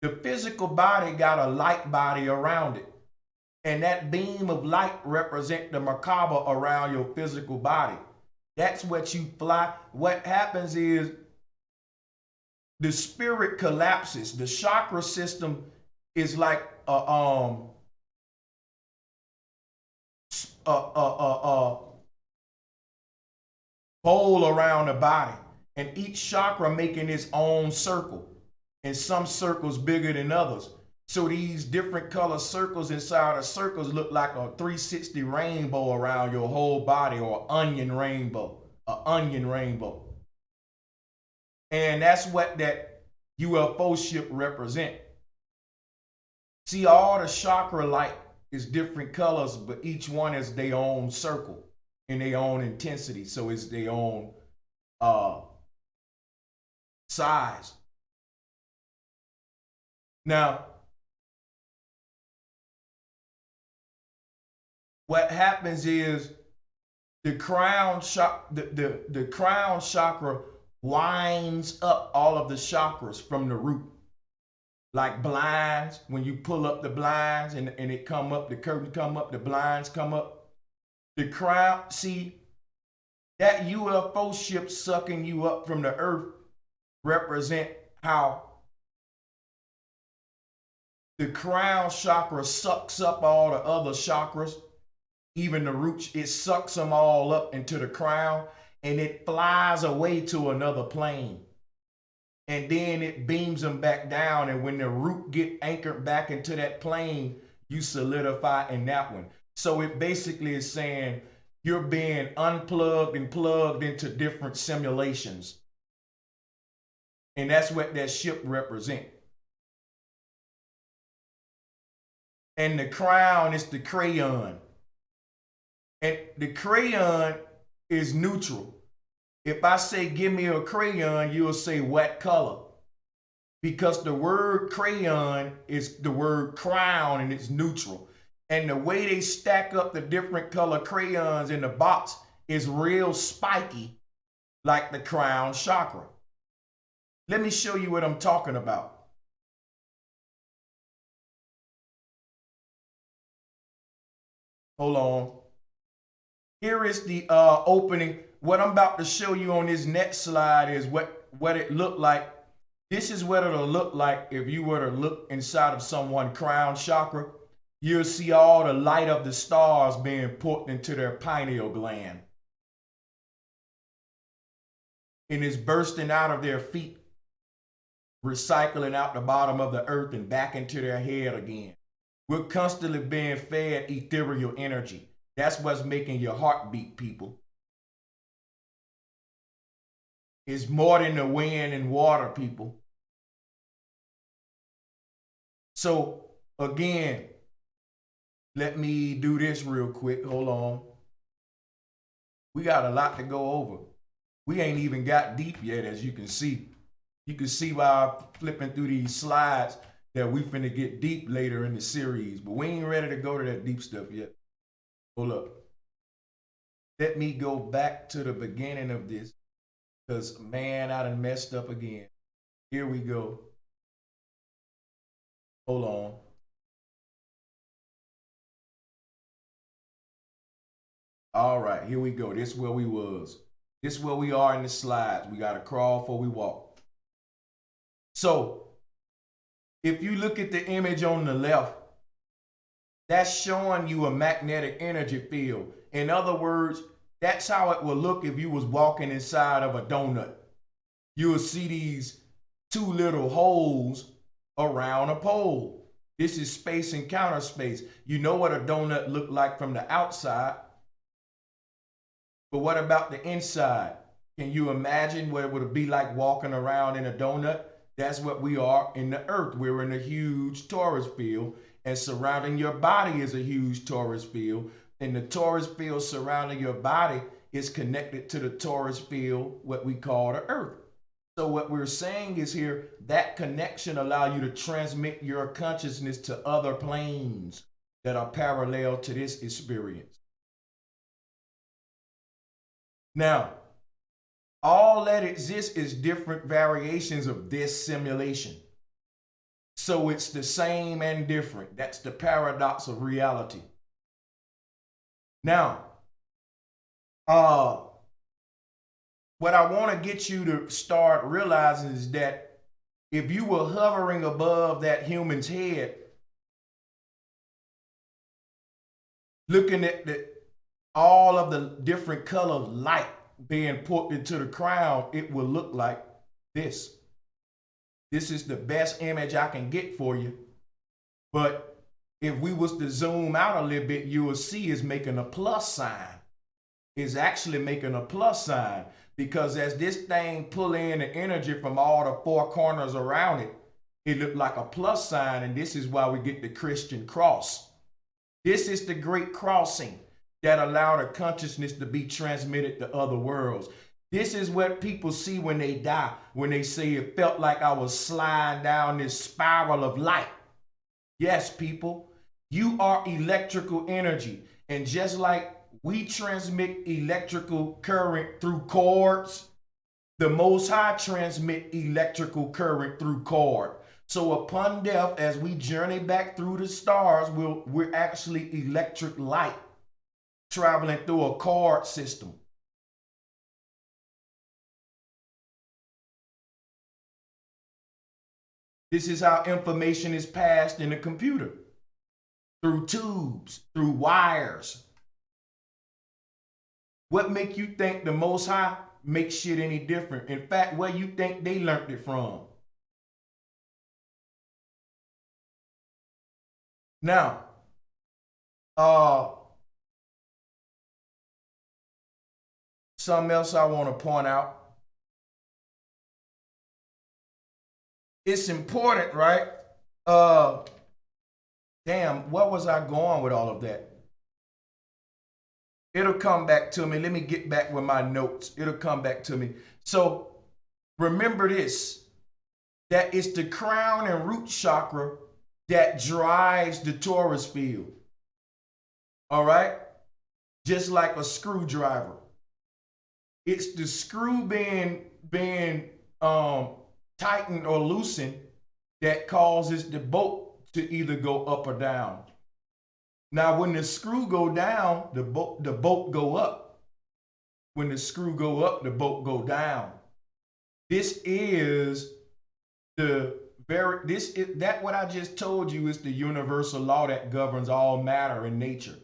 the physical body got a light body around it. And that beam of light represent the macabre around your physical body. That's what you fly. What happens is the spirit collapses. The chakra system is like a bowl around the body, and each chakra making its own circle, and some circles bigger than others. So these different color circles inside of circles look like a 360 rainbow around your whole body, or onion rainbow, an onion rainbow. And that's what that UFO ship represent. See, all the chakra light is different colors, but each one is their own circle and their own intensity. So it's their own size. Now, what happens is the crown chakra winds up all of the chakras from the root. Like blinds, when you pull up the blinds and it come up, the curtain come up, the blinds come up. The crown, see, that UFO ship sucking you up from the earth represent how the crown chakra sucks up all the other chakras, even the roots. It sucks them all up into the crown, and it flies away to another plane. And then it beams them back down, and when the root get anchored back into that plane, you solidify in that one. So it basically is saying you're being unplugged and plugged into different simulations. And that's what that ship represents. And the crown is the crayon. And the crayon is neutral. If I say, give me a crayon, you'll say what color? Because the word crayon is the word crown, and it's neutral. And the way they stack up the different color crayons in the box is real spiky, like the crown chakra. Let me show you what I'm talking about. Hold on. Here is the opening. What I'm about to show you on this next slide is what it looked like. This is what it'll look like if you were to look inside of someone's crown chakra. You'll see all the light of the stars being put into their pineal gland. And it's bursting out of their feet, recycling out the bottom of the earth and back into their head again. We're constantly being fed ethereal energy. That's what's making your heart beat, people. It's more than the wind and water, people. So again, let me do this real quick. Hold on. We got a lot to go over. We ain't even got deep yet, as you can see. You can see while I'm flipping through these slides that we finna get deep later in the series, but we ain't ready to go to that deep stuff yet. Hold up. Let me go back to the beginning of this, because man, I done messed up again. Here we go. Hold on. All right, here we go. This is where we was. This is where we are in the slides. We got to crawl before we walk. So if you look at the image on the left, that's showing you a magnetic energy field. In other words, that's how it will look if you was walking inside of a donut. You will see these two little holes around a pole. This is space and counter space. You know what a donut looked like from the outside. But what about the inside? Can you imagine what it would be like walking around in a donut? That's what we are in the earth. We're in a huge torus field, and surrounding your body is a huge torus field. And the torus field surrounding your body is connected to the torus field, what we call the earth. So what we're saying is here, that connection allows you to transmit your consciousness to other planes that are parallel to this experience. Now, all that exists is different variations of this simulation. So it's the same and different. That's the paradox of reality. Now, what I want to get you to start realizing is that if you were hovering above that human's head, looking at all of the different color light being put into the crown, it will look like this. This is the best image I can get for you. But if we was to zoom out a little bit, you will see it's making a plus sign. It's actually making a plus sign, because as this thing pull in the energy from all the four corners around it, it looked like a plus sign, and this is why we get the Christian cross. This is the great crossing that allowed a consciousness to be transmitted to other worlds. This is what people see when they die, when they say it felt like I was sliding down this spiral of light. Yes, people, you are electrical energy. And just like we transmit electrical current through cords, the Most High transmit electrical current through cord. So upon death, as we journey back through the stars, we're actually electric light traveling through a cord system. This is how information is passed in a computer, through tubes, through wires. What make you think the Most High makes shit any different? In fact, where you think they learned it from? Now, something else I want to point out. It's important, right? Damn, where was I going with all of that? It'll come back to me. Let me get back with my notes. It'll come back to me. So remember this, that it's the crown and root chakra that drives the torus field. All right? Just like a screwdriver. It's the screw being tightened or loosened that causes the bolt to either go up or down. Now, when the screw go down, the bolt go up. When the screw go up, the bolt go down. This is that what I just told you is the universal law that governs all matter in nature.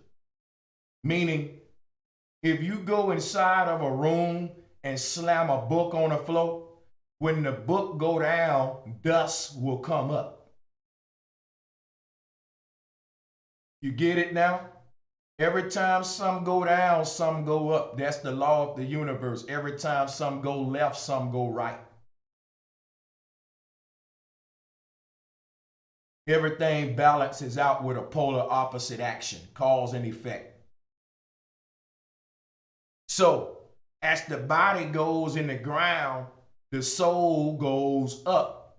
Meaning, if you go inside of a room and slam a book on the floor, when the book go down, dust will come up. You get it now? Every time some go down, some go up. That's the law of the universe. Every time some go left, some go right. Everything balances out with a polar opposite action, cause and effect. So, as the body goes in the ground, the soul goes up,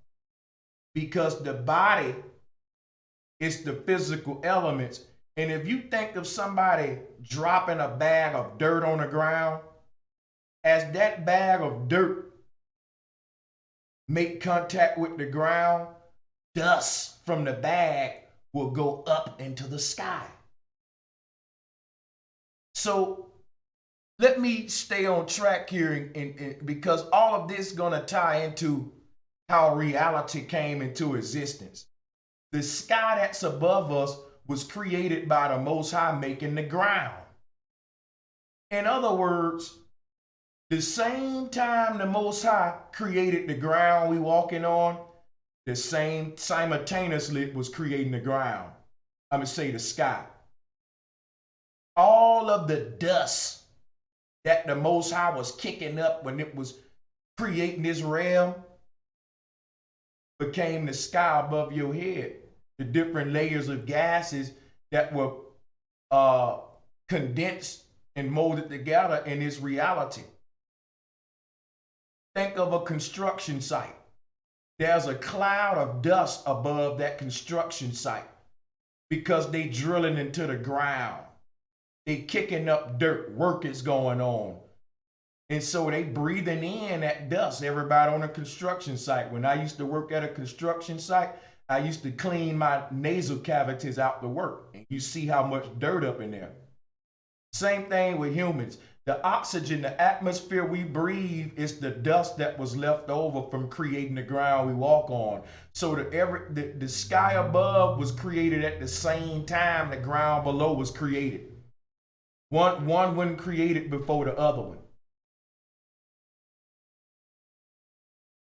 because the body is the physical elements. And if you think of somebody dropping a bag of dirt on the ground, as that bag of dirt make contact with the ground, dust from the bag will go up into the sky. So let me stay on track here, because all of this is going to tie into how reality came into existence. The sky that's above us was created by the Most High making the ground. In other words, the same time the Most High created the ground we walking on, the same simultaneously was creating the ground. I'm going to say the sky. All of the dust that the Most High was kicking up when it was creating this realm became the sky above your head. The different layers of gases that were condensed and molded together in this reality. Think of a construction site. There's a cloud of dust above that construction site because they drilling into the ground. They kicking up dirt, work is going on. And so they breathing in that dust, everybody on a construction site. When I used to work at a construction site, I used to clean my nasal cavities out to work. And you see how much dirt up in there. Same thing with humans. The oxygen, the atmosphere we breathe is the dust that was left over from creating the ground we walk on. So the sky above was created at the same time the ground below was created. One wasn't created before the other one.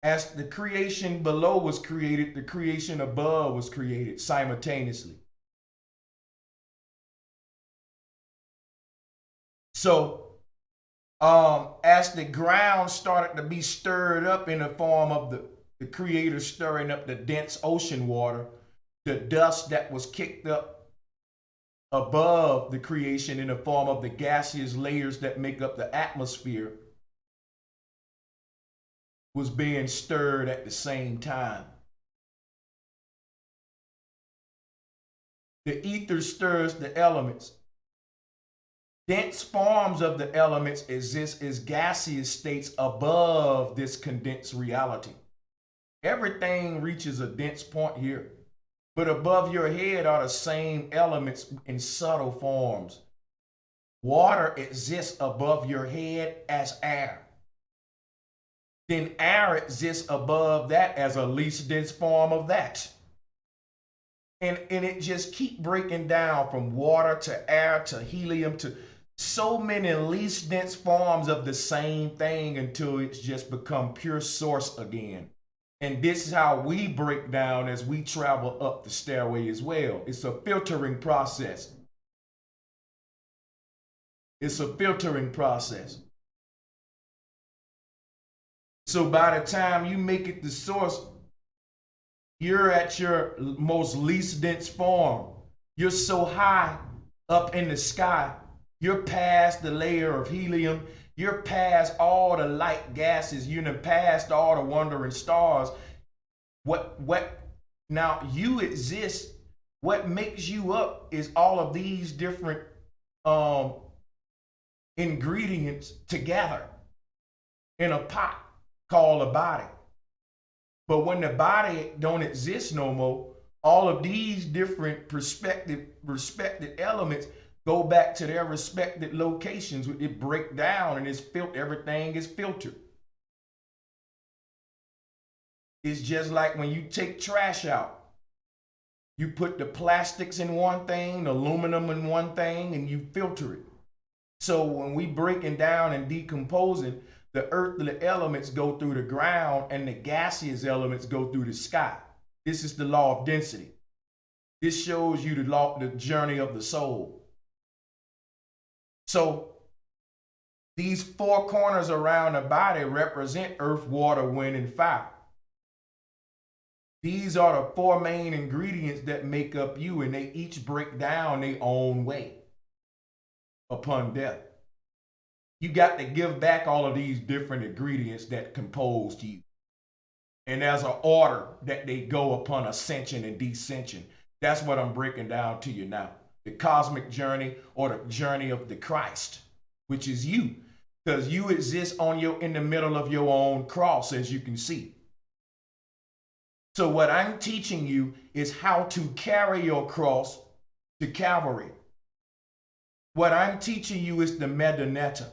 As the creation below was created, the creation above was created simultaneously. So, as the ground started to be stirred up in the form of the Creator stirring up the dense ocean water, the dust that was kicked up above the creation in the form of the gaseous layers that make up the atmosphere was being stirred at the same time. The ether stirs the elements. Dense forms of the elements exist as gaseous states above this condensed reality. Everything reaches a dense point here, but above your head are the same elements in subtle forms. Water exists above your head as air. Then air exists above that as a least dense form of that. And it just keep breaking down from water to air to helium to so many least dense forms of the same thing until it's just become pure source again. And this is how we break down as we travel up the stairway as well. It's a filtering process. It's a filtering process. So by the time you make it the source, you're at your most least dense form. You're so high up in the sky. You're past the layer of helium. You're past all the light gases. You're past all the wandering stars. Now you exist. What makes you up is all of these different ingredients together in a pot called a body. But when the body don't exist no more, all of these different respected elements go back to their respected locations. It break down and everything is filtered. It's just like when you take trash out. You put the plastics in one thing, the aluminum in one thing, and you filter it. So when we breaking down and decomposing, the earthly elements go through the ground and the gaseous elements go through the sky. This is the law of density. This shows you the journey of the soul. So these four corners around the body represent earth, water, wind, and fire. These are the four main ingredients that make up you, and they each break down their own way upon death. You got to give back all of these different ingredients that composed you. And there's an order that they go upon ascension and descension. That's what I'm breaking down to you now. The cosmic journey, or the journey of the Christ, which is you. Because you exist in the middle of your own cross, as you can see. So what I'm teaching you is how to carry your cross to Calvary. What I'm teaching you is the Medonetta,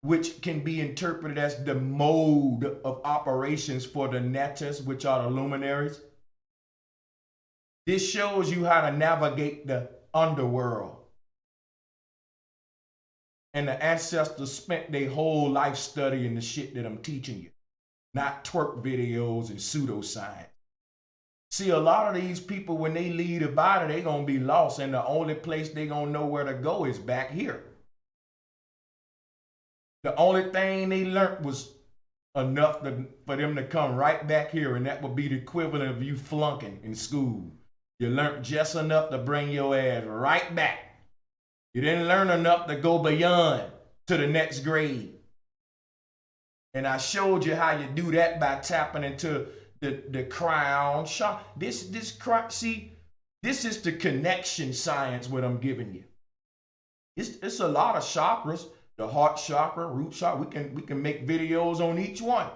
which can be interpreted as the mode of operations for the nettas, which are the luminaries. This shows you how to navigate the underworld. And the ancestors spent their whole life studying the shit that I'm teaching you, not twerk videos and pseudoscience. See, a lot of these people, when they leave the body, they're going to be lost, and the only place they're going to know where to go is back here. The only thing they learned was enough for them to come right back here, and that would be the equivalent of you flunking in school. You learned just enough to bring your ass right back. You didn't learn enough to go beyond to the next grade. And I showed you how you do that by tapping into the crown chakra. This is the connection science what I'm giving you. It's a lot of chakras. The heart chakra, root chakra. We can make videos on each one.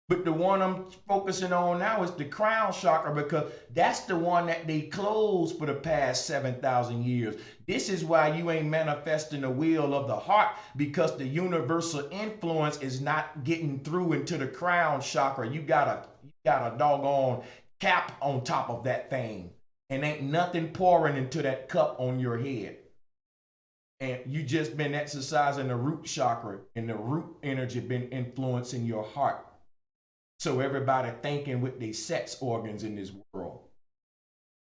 But the one I'm focusing on now is the crown chakra, because that's the one that they closed for the past 7,000 years. This is why you ain't manifesting the will of the heart, because the universal influence is not getting through into the crown chakra. You got a doggone cap on top of that thing, and ain't nothing pouring into that cup on your head. And you just been exercising the root chakra, and the root energy been influencing your heart. So everybody thinking with their sex organs in this world.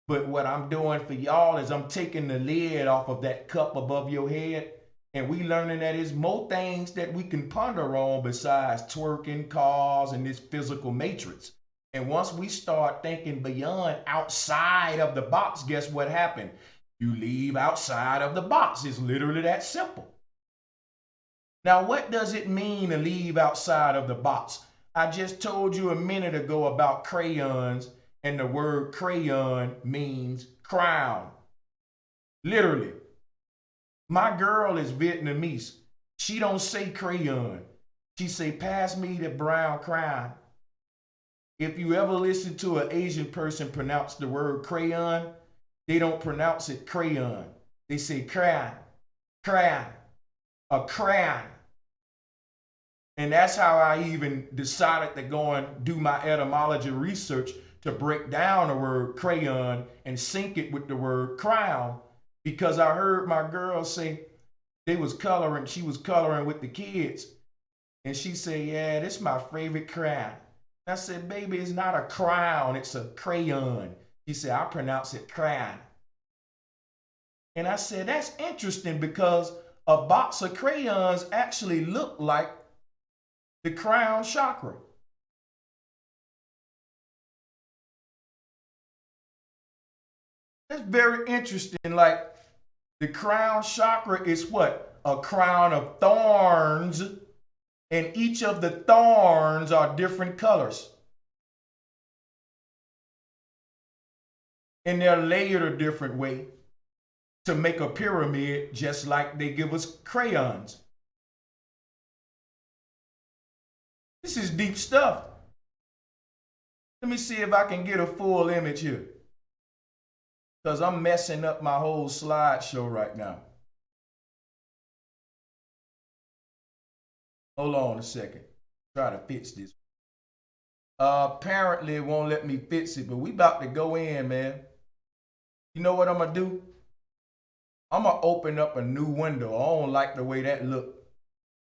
But what I'm doing for y'all is I'm taking the lid off of that cup above your head, and we learning that there's more things that we can ponder on besides twerking, cars, and this physical matrix. And once we start thinking beyond outside of the box, guess what happened? You leave outside of the box. It's literally that simple. Now, what does it mean to leave outside of the box? I just told you a minute ago about crayons, and the word crayon means crown. Literally. My girl is Vietnamese. She don't say crayon. She say, pass me the brown crown. If you ever listen to an Asian person pronounce the word crayon, they don't pronounce it crayon. They say crayon, crayon, a crayon. And that's how I even decided to go and do my etymology research to break down the word crayon and sync it with the word crown, because I heard my girl say they was coloring, she was coloring with the kids, and she said, yeah, this is my favorite crayon. I said, baby, it's not a crown, it's a crayon. She said, I pronounce it crayon. And I said, that's interesting, because a box of crayons actually look like the crown chakra. That's very interesting. Like, the crown chakra is what? A crown of thorns, and each of the thorns are different colors. And they're layered a different way to make a pyramid, just like they give us crayons. This is deep stuff. Let me see if I can get a full image here, because I'm messing up my whole slideshow right now. Hold on a second. Try to fix this. Apparently it won't let me fix it, but we about to go in, man. You know what I'm gonna do? I'm gonna open up a new window. I don't like the way that look.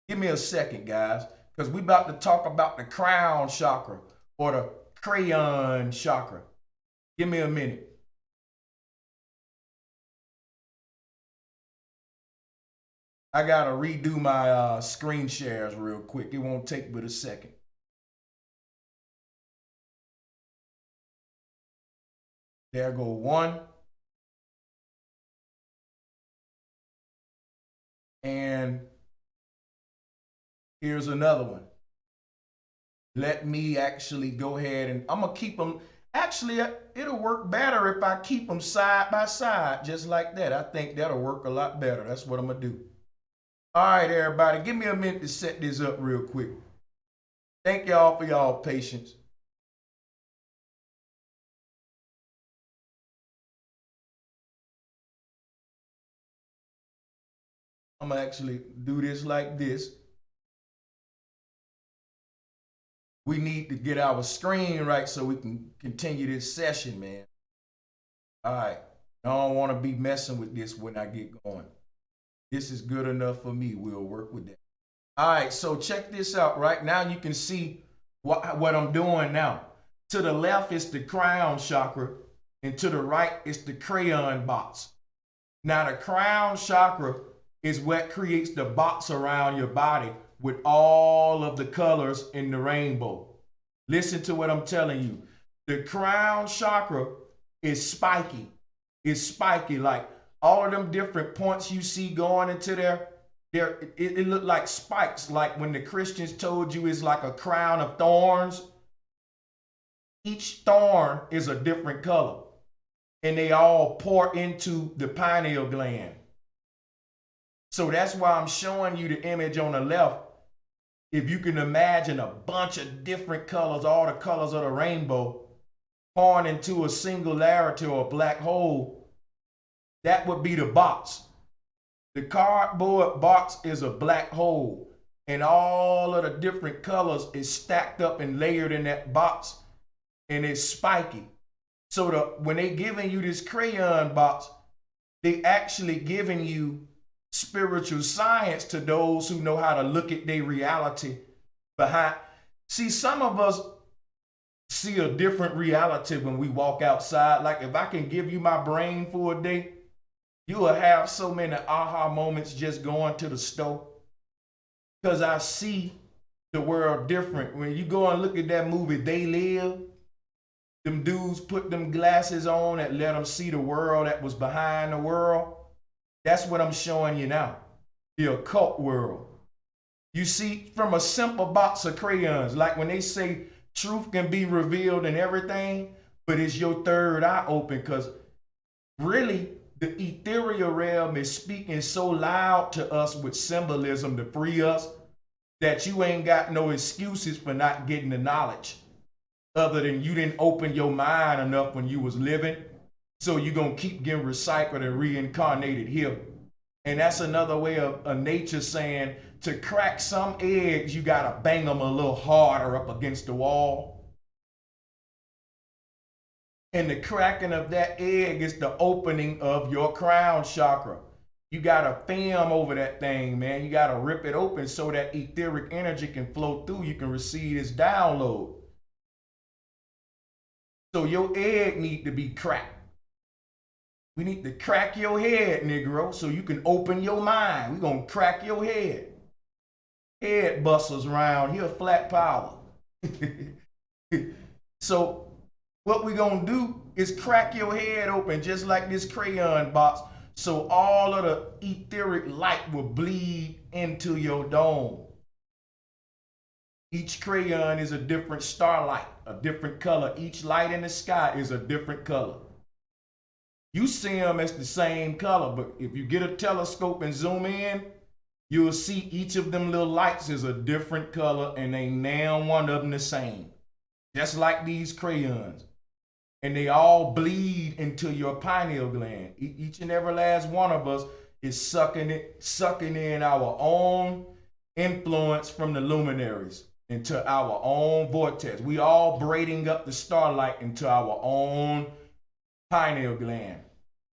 Give me a second, guys, because we about to talk about the crown chakra or the crayon chakra. Give me a minute. I gotta redo my screen shares real quick. It won't take but a second. There go one. And here's another one. Let me actually go ahead, and I'm gonna keep them. Actually, it'll work better if I keep them side by side, just like that. I think that'll work a lot better. That's what I'm gonna do. All right, everybody, give me a minute to set this up real quick. Thank y'all for y'all patience. I'm gonna actually do this like this. We need to get our screen right so we can continue this session, man. All right, I don't want to be messing with this when I get going. This is good enough for me. We'll work with that. All right, so check this out. Right now you can see what I'm doing now. To the left is the crown chakra, and to the right is the crayon box. Now the crown chakra is what creates the box around your body with all of the colors in the rainbow. Listen to what I'm telling you. The crown chakra is spiky. It's spiky, like all of them different points you see going into there. It looked like spikes, like when the Christians told you it's like a crown of thorns. Each thorn is a different color, and they all pour into the pineal gland. So that's why I'm showing you the image on the left. If you can imagine a bunch of different colors, all the colors of the rainbow, pouring into a singularity or a black hole, that would be the box. The cardboard box is a black hole, and all of the different colors is stacked up and layered in that box, and it's spiky. So when they giving you this crayon box, they actually giving you spiritual science to those who know how to look at their reality behind. See, some of us see a different reality when we walk outside. Like if I can give you my brain for a day, you will have so many aha moments just going to the store. Because I see the world different. When you go and look at that movie, They Live, them dudes put them glasses on that let them see the world that was behind the world. That's what I'm showing you now, the occult world. You see, from a simple box of crayons, like when they say truth can be revealed in everything, but it's your third eye open, because really the ethereal realm is speaking so loud to us with symbolism to free us that you ain't got no excuses for not getting the knowledge, other than you didn't open your mind enough when you was living. So you're going to keep getting recycled and reincarnated here. And that's another way of nature saying, to crack some eggs, you got to bang them a little harder up against the wall. And the cracking of that egg is the opening of your crown chakra. You got to film over that thing, man. You got to rip it open so that etheric energy can flow through. You can receive this download. So your egg need to be cracked. We need to crack your head, Negro, so you can open your mind. We're going to crack your head. Head busters around here, flat power. So what we're going to do is crack your head open just like this crayon box, so all of the etheric light will bleed into your dome. Each crayon is a different starlight, a different color. Each light in the sky is a different color. You see them as the same color, but if you get a telescope and zoom in, you'll see each of them little lights is a different color, and ain't now one of them the same. Just like these crayons. And they all bleed into your pineal gland. Each and every last one of us is sucking in our own influence from the luminaries into our own vortex. We all braiding up the starlight into our own pineal gland.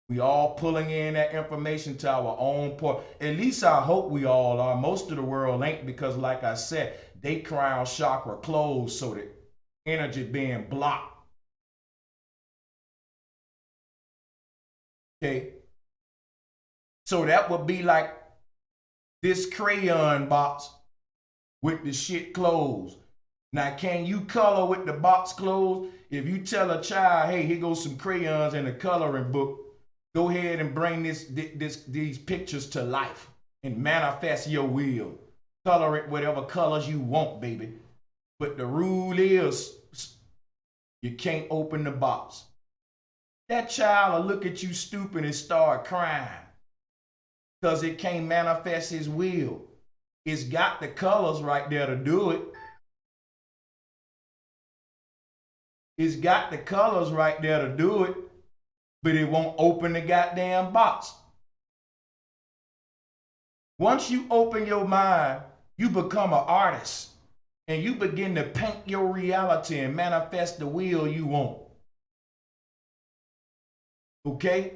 We all pulling in that information to our own part. At least I hope we all are. Most of the world ain't, because like I said, they crown chakra closed, so that energy being blocked. Okay. So that would be like this crayon box with the shit closed. Now, can you color with the box closed? If you tell a child, hey, here goes some crayons and a coloring book, go ahead and bring these pictures to life and manifest your will. Color it whatever colors you want, baby. But the rule is, you can't open the box. That child will look at you stupid and start crying because it can't manifest his will. It's got the colors right there to do it. It's got the colors right there to do it, but it won't open the goddamn box. Once you open your mind, you become an artist and you begin to paint your reality and manifest the will you want. Okay?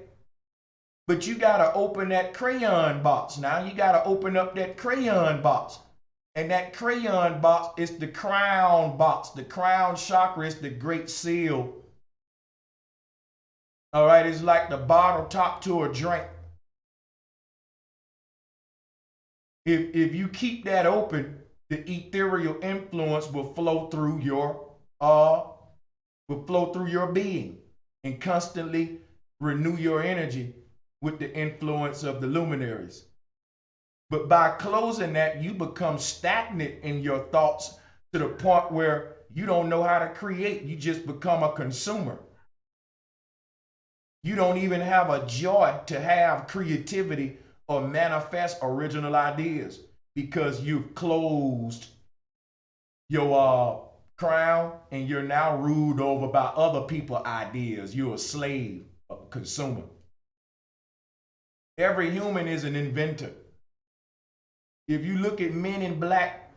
But you got to open that crayon box. Now you got to open up that crayon box. And that crayon box is the crown box. The crown chakra is the great seal. All right, it's like the bottle top to a drink. If you keep that open, the ethereal influence will flow through your being and constantly renew your energy with the influence of the luminaries. But by closing that, you become stagnant in your thoughts to the point where you don't know how to create. You just become a consumer. You don't even have a joy to have creativity or manifest original ideas because you've closed your crown and you're now ruled over by other people's ideas. You're a slave, a consumer. Every human is an inventor. If you look at Men in Black,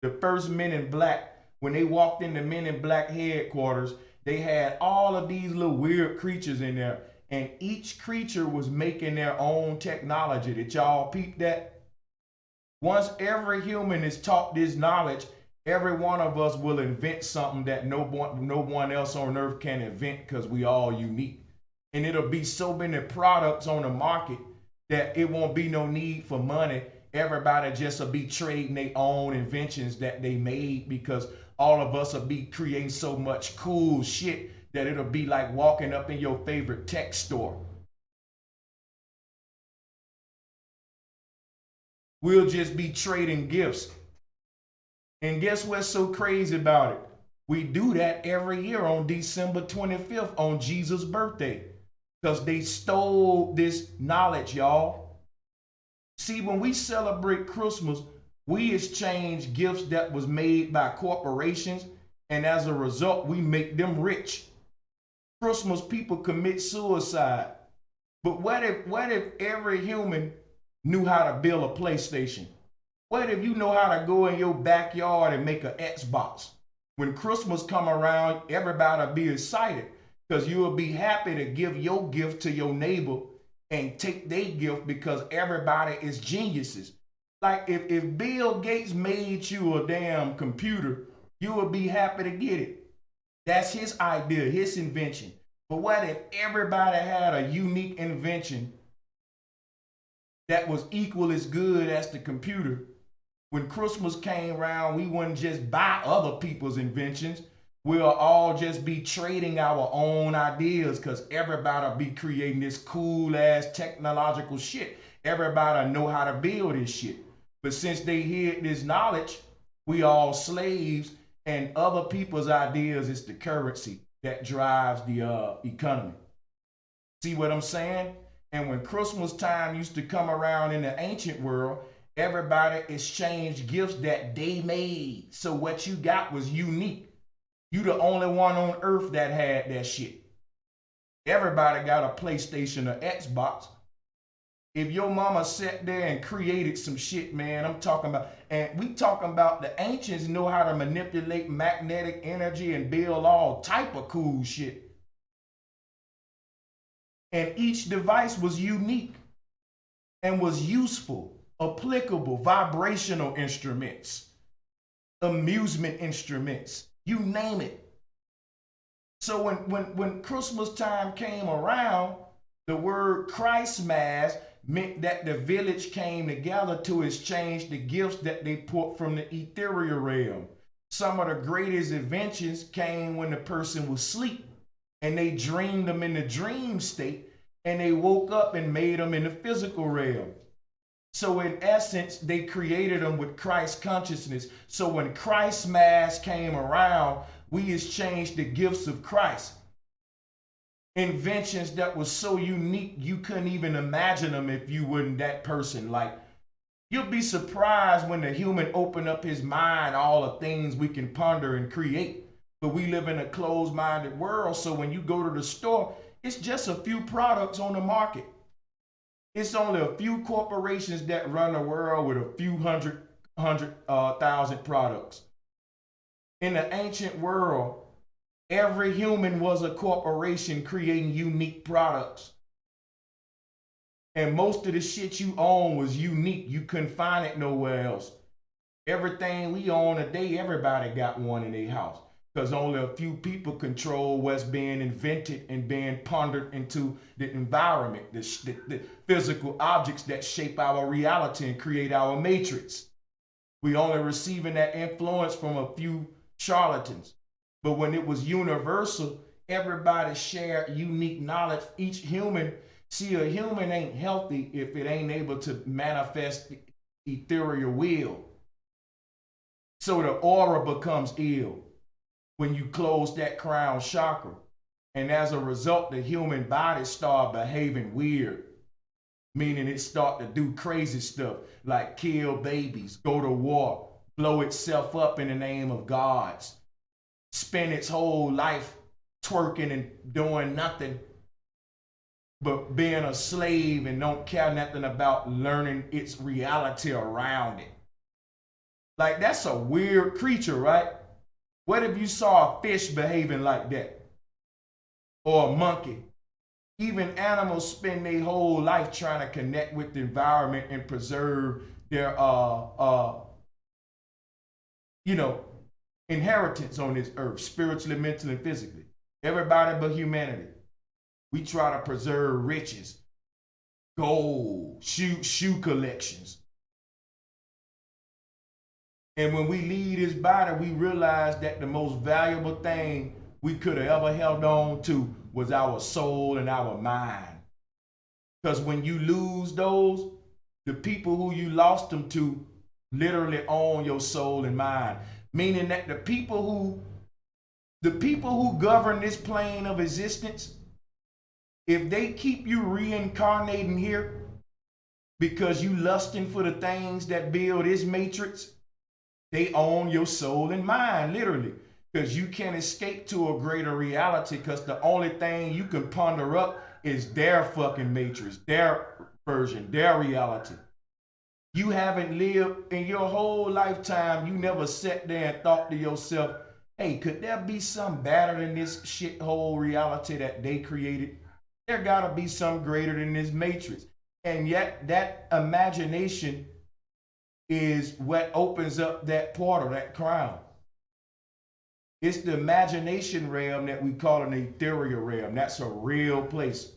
the first Men in Black, when they walked into Men in Black headquarters, they had all of these little weird creatures in there, And each creature was making their own technology. Did y'all peep that? Once every human is taught this knowledge, every one of us will invent something that no one else on earth can invent, because we all unique. And it'll be so many products on the market that it won't be no need for money. Everybody just will be trading their own inventions that they made, because all of us will be creating so much cool shit that it'll be like walking up in your favorite tech store. We'll just be trading gifts. And guess what's so crazy about it? We do that every year on December 25th, on Jesus' birthday, because they stole this knowledge, y'all. See, when we celebrate Christmas, we exchange gifts that was made by corporations, and as a result, we make them rich. Christmas people commit suicide. But what if every human knew how to build a PlayStation? What if you know how to go in your backyard and make an Xbox? When Christmas come around, everybody will be excited, because you will be happy to give your gift to your neighbor and take their gift, because everybody is geniuses. Like if Bill Gates made you a damn computer, you would be happy to get it. That's his idea, his invention. But what if everybody had a unique invention that was equal as good as the computer? When Christmas came around, we wouldn't just buy other people's inventions. We'll all just be trading our own ideas, because everybody will be creating this cool ass technological shit. Everybody know how to build this shit. But since they hid this knowledge, we all slaves, and other people's ideas is the currency that drives the economy. See what I'm saying? And when Christmas time used to come around in the ancient world, everybody exchanged gifts that they made. So what you got was unique. You the only one on earth that had that shit. Everybody got a PlayStation or Xbox. If your mama sat there and created some shit, man, I'm talking about, and we talking about the ancients know how to manipulate magnetic energy and build all type of cool shit. And each device was unique and was useful, applicable, vibrational instruments, amusement instruments, you name it. So when Christmas time came around, the word Christmas meant that the village came together to exchange the gifts that they put from the ethereal realm. Some of the greatest inventions came when the person was asleep, and they dreamed them in the dream state, and they woke up and made them in the physical realm. So in essence, they created them with Christ consciousness. So when Christmas came around, we exchanged the gifts of Christ. Inventions that was so unique, you couldn't even imagine them if you weren't that person. Like, you'll be surprised when the human open up his mind, all the things we can ponder and create. But we live in a closed-minded world, so when you go to the store, it's just a few products on the market. It's only a few corporations that run the world with a few thousand products. In the ancient world, every human was a corporation creating unique products. And most of the shit you own was unique. You couldn't find it nowhere else. Everything we own today, everybody got one in their house, because only a few people control what's being invented and being pondered into the environment, the physical objects that shape our reality and create our matrix. We only receiving that influence from a few charlatans. But when it was universal, everybody shared unique knowledge. Each human, see, a human ain't healthy if it ain't able to manifest the ethereal will. So the aura becomes ill when you close that crown chakra. And as a result, the human body start behaving weird, meaning it start to do crazy stuff like kill babies, go to war, blow itself up in the name of gods, spend its whole life twerking and doing nothing but being a slave, and don't care nothing about learning its reality around it. Like, that's a weird creature, right? What if you saw a fish behaving like that? Or a monkey? Even animals spend their whole life trying to connect with the environment and preserve their you know, inheritance on this earth, spiritually, mentally, and physically. Everybody but humanity. We try to preserve riches, gold, shoe collections. And when we leave this body, we realize that the most valuable thing we could have ever held on to was our soul and our mind. Because when you lose those, the people who you lost them to literally own your soul and mind. Meaning that the people who govern this plane of existence, if they keep you reincarnating here because you lusting for the things that build this matrix, they own your soul and mind, literally. Because you can't escape to a greater reality, because the only thing you can ponder up is their fucking matrix, their version, their reality. You haven't lived in your whole lifetime, you never sat there and thought to yourself, hey, could there be something better than this shithole reality that they created? There gotta be something greater than this matrix. And yet that imagination is what opens up that portal, that crown. It's the imagination realm that we call an ethereal realm. That's a real place.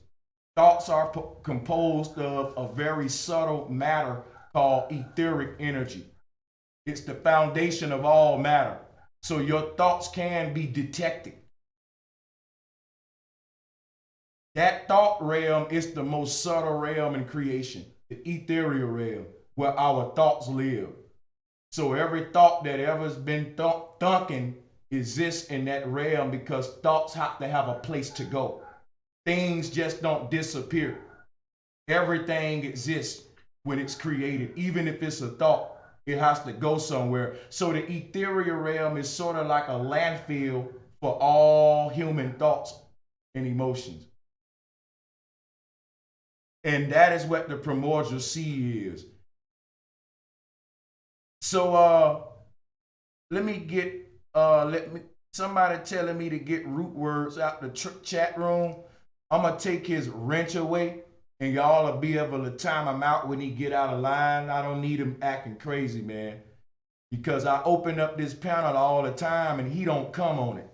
Thoughts are composed of a very subtle matter called etheric energy. It's the foundation of all matter. So your thoughts can be detected. That thought realm is the most subtle realm in creation, the ethereal realm, where our thoughts live. So every thought that ever's been thinking exists in that realm, because thoughts have to have a place to go. Things just don't disappear. Everything exists when it's created. Even if it's a thought, it has to go somewhere. So the ethereal realm is sort of like a landfill for all human thoughts and emotions. And that is what the primordial sea is. So let me get somebody telling me to get root words out the chat room. I'm gonna take his wrench away, and y'all will be able to time him out when he get out of line. I don't need him acting crazy, man, because I open up this panel all the time and he don't come on it.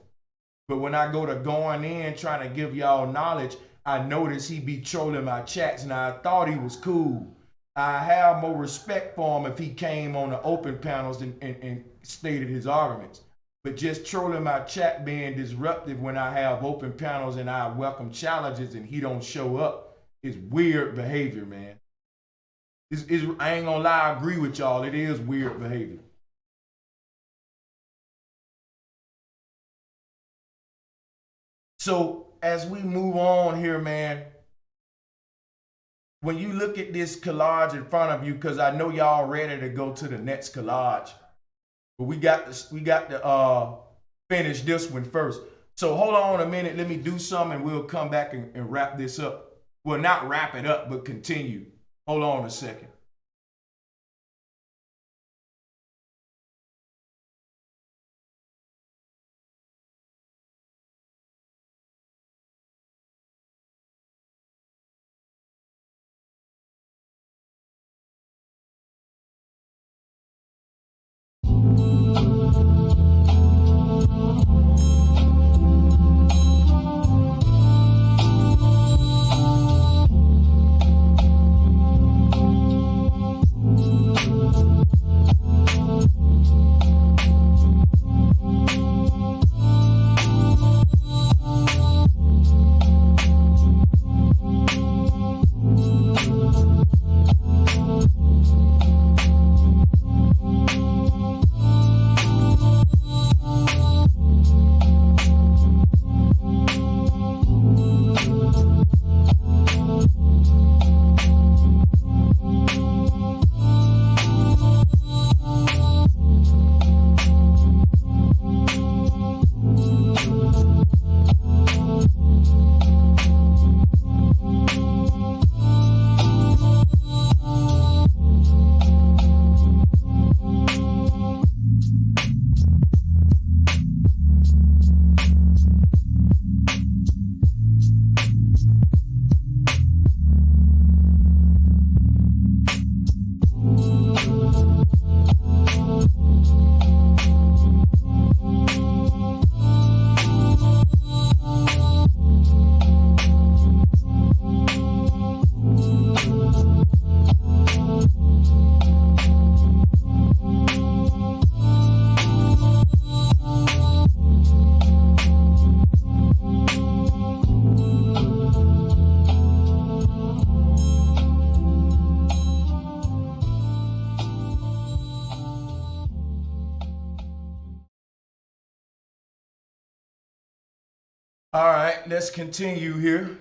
But when I go to going in trying to give y'all knowledge, I notice he be trolling my chats. Now, I thought he was cool. I have more respect for him if he came on the open panels and stated his arguments. But just trolling my chat, being disruptive when I have open panels and I welcome challenges and he don't show up, is weird behavior, man. I ain't gonna lie, I agree with y'all. It is weird behavior. So as we move on here, man, when you look at this collage in front of you, because I know y'all ready to go to the next collage, but we got to finish this one first. So hold on a minute, let me do something and we'll come back and wrap this up. Well, not wrap it up, but continue. Hold on a second. All right, let's continue here.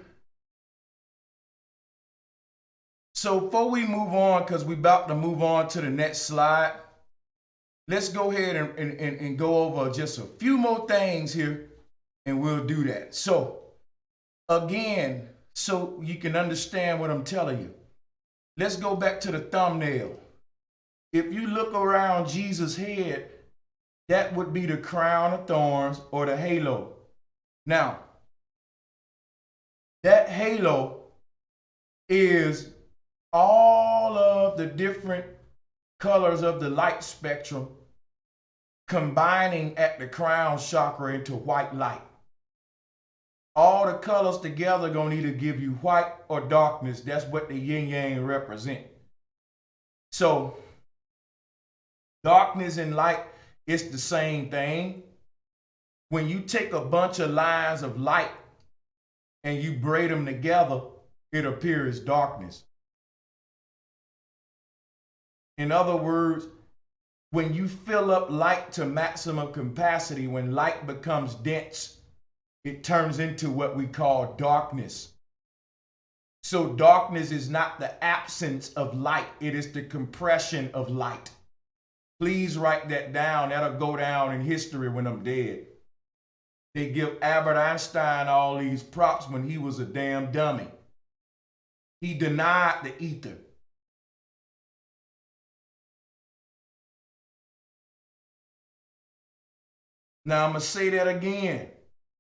So before we move on, because we're about to move on to the next slide, let's go ahead and go over just a few more things here, and we'll do that. So again, so you can understand what I'm telling you, let's go back to the thumbnail. If you look around Jesus' head, that would be the crown of thorns or the halo. Now, that halo is all of the different colors of the light spectrum combining at the crown chakra into white light. All the colors together gonna either give you white or darkness. That's what the yin yang represent. So darkness and light, it's the same thing. When you take a bunch of lines of light and you braid them together, it appears darkness. In other words, when you fill up light to maximum capacity, when light becomes dense, it turns into what we call darkness. So darkness is not the absence of light, it is the compression of light. Please write that down. That'll go down in history when I'm dead. They give Albert Einstein all these props when he was a damn dummy. He denied the ether. Now I'm going to say that again.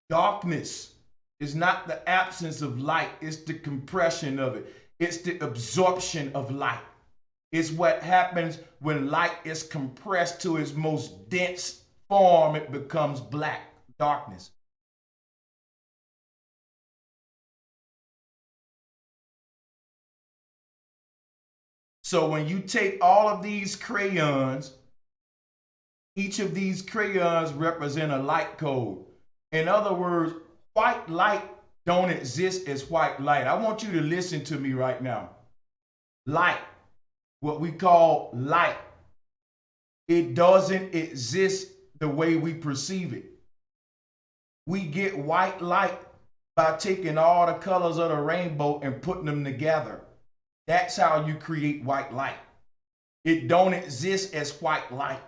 Darkness is not the absence of light. It's the compression of it. It's the absorption of light. It's what happens when light is compressed to its most dense form. It becomes black, darkness. So when you take all of these crayons, each of these crayons represent a light code. In other words, white light don't exist as white light. I want you to listen to me right now. Light, what we call light, it doesn't exist the way we perceive it. We get white light by taking all the colors of the rainbow and putting them together. That's how you create white light. It don't exist as white light.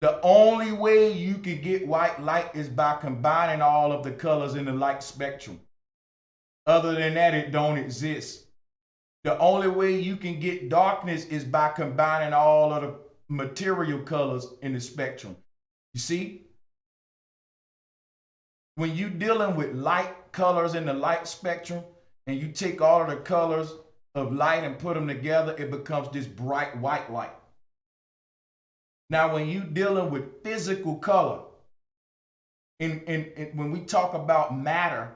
The only way you can get white light is by combining all of the colors in the light spectrum. Other than that, it don't exist. The only way you can get darkness is by combining all of the material colors in the spectrum. You see? When you're dealing with light colors in the light spectrum, and you take all of the colors of light and put them together, it becomes this bright white light. Now, when you're dealing with physical color, when we talk about matter,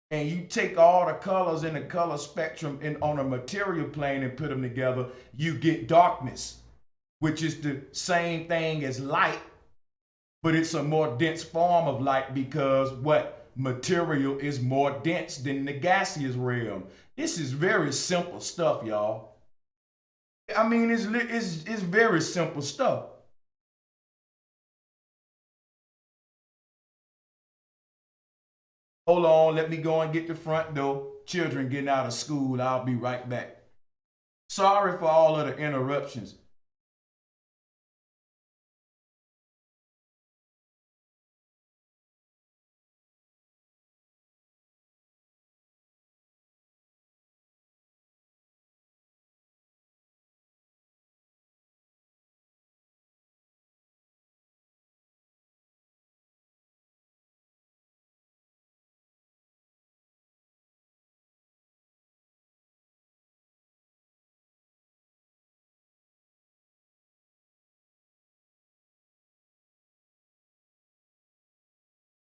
and you take all the colors in the color spectrum on a material plane and put them together, you get darkness, which is the same thing as light, but it's a more dense form of light because what? Material is more dense than the gaseous realm. This is very simple stuff, y'all. I mean, it's very simple stuff. Hold on, let me go and get the front door. Children getting out of school. I'll be right back. Sorry for all of the interruptions.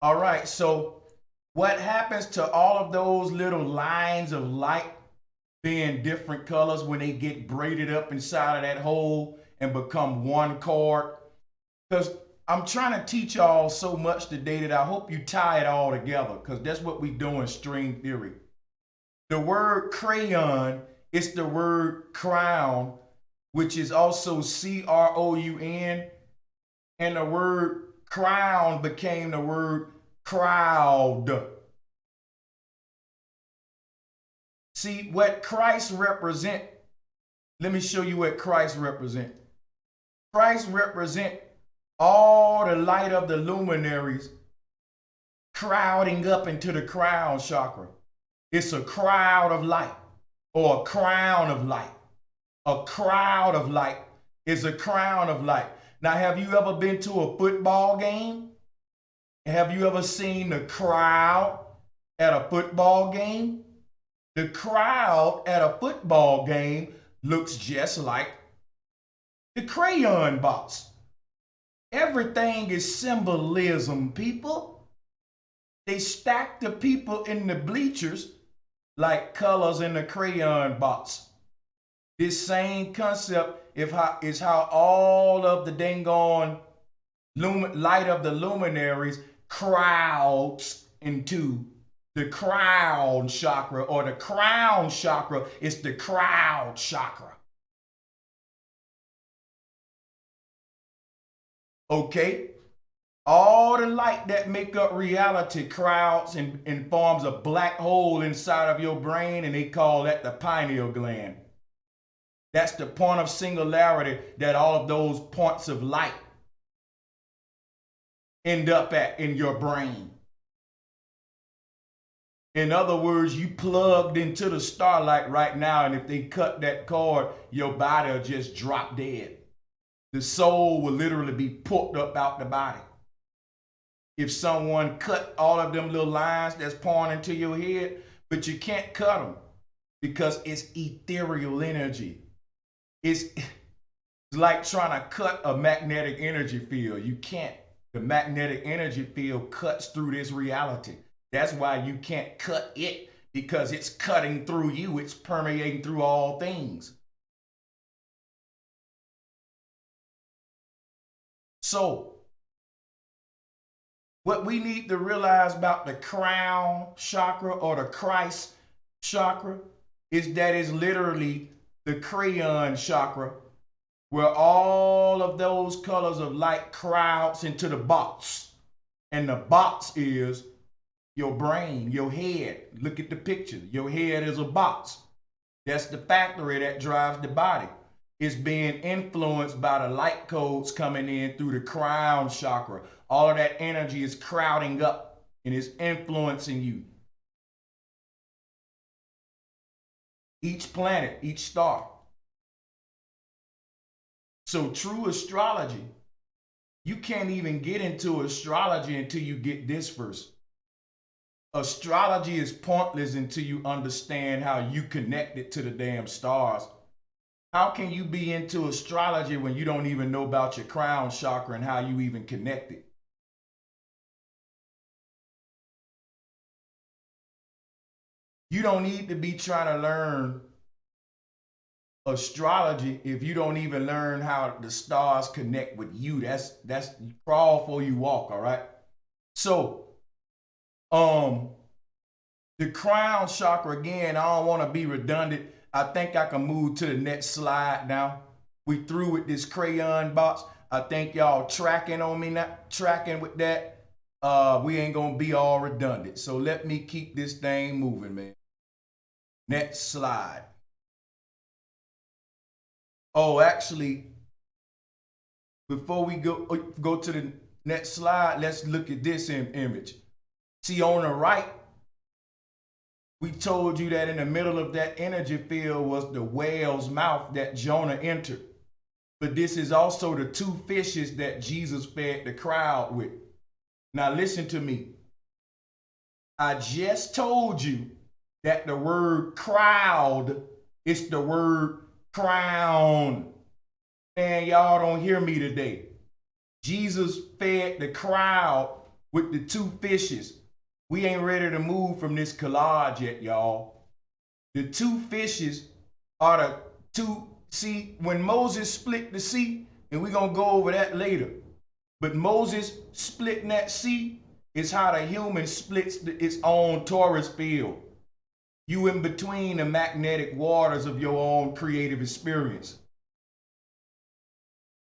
All right, so what happens to all of those little lines of light being different colors when they get braided up inside of that hole and become one cord? Because I'm trying to teach y'all so much today that I hope you tie it all together, because that's what we do in string theory. The word crayon is the word crown, which is also C-R-O-U-N, and the word crown became the word crowd. See, what Christ represent, let me show you what Christ represent. Christ represent all the light of the luminaries crowding up into the crown chakra. It's a crowd of light or a crown of light. A crowd of light is a crown of light. Now, have you ever been to a football game? Have you ever seen the crowd at a football game? The crowd at a football game looks just like the crayon box. Everything is symbolism, people. They stack the people in the bleachers like colors in the crayon box. This same concept is how all of the dang on light of the luminaries crowds into the crown chakra, or the crown chakra is the crowd chakra. Okay? All the light that make up reality crowds and forms a black hole inside of your brain, and they call that the pineal gland. That's the point of singularity that all of those points of light end up at in your brain. In other words, you plugged into the starlight right now, and if they cut that cord, your body will just drop dead. The soul will literally be pulled up out the body. If someone cut all of them little lines that's pouring into your head, but you can't cut them because it's ethereal energy. It's like trying to cut a magnetic energy field. You can't. The magnetic energy field cuts through this reality. That's why you can't cut it, because it's cutting through you. It's permeating through all things. So, what we need to realize about the crown chakra or the Christ chakra is that it's literally the crayon chakra, where all of those colors of light crowds into the box. And the box is your brain, your head. Look at the picture. Your head is a box. That's the factory that drives the body. It's being influenced by the light codes coming in through the crown chakra. All of that energy is crowding up and is influencing you. Each planet, each star. So true astrology, you can't even get into astrology until you get this first. Astrology is pointless until you understand how you connected to the damn stars. How can you be into astrology when you don't even know about your crown chakra and how you even connected? You don't need to be trying to learn astrology if you don't even learn how the stars connect with you. That's you crawl before you walk, all right? So, the crown chakra, again, I don't want to be redundant. I think I can move to the next slide now. We through with this crayon box. I think y'all tracking on me now, tracking with that. We ain't gonna be all redundant. So let me keep this thing moving, man. Next slide. Oh, actually, before we go to the next slide, let's look at this image. See, on the right, we told you that in the middle of that energy field was the whale's mouth that Jonah entered. But this is also the two fishes that Jesus fed the crowd with. Now listen to me. I just told you that the word crowd is the word crown. Man, y'all don't hear me today. Jesus fed the crowd with the two fishes. We ain't ready to move from this collage yet, y'all. The two fishes are the two. See, when Moses split the sea, and we're going to go over that later, but Moses splitting that sea is how the human splits its own torus field. You in between the magnetic waters of your own creative experience.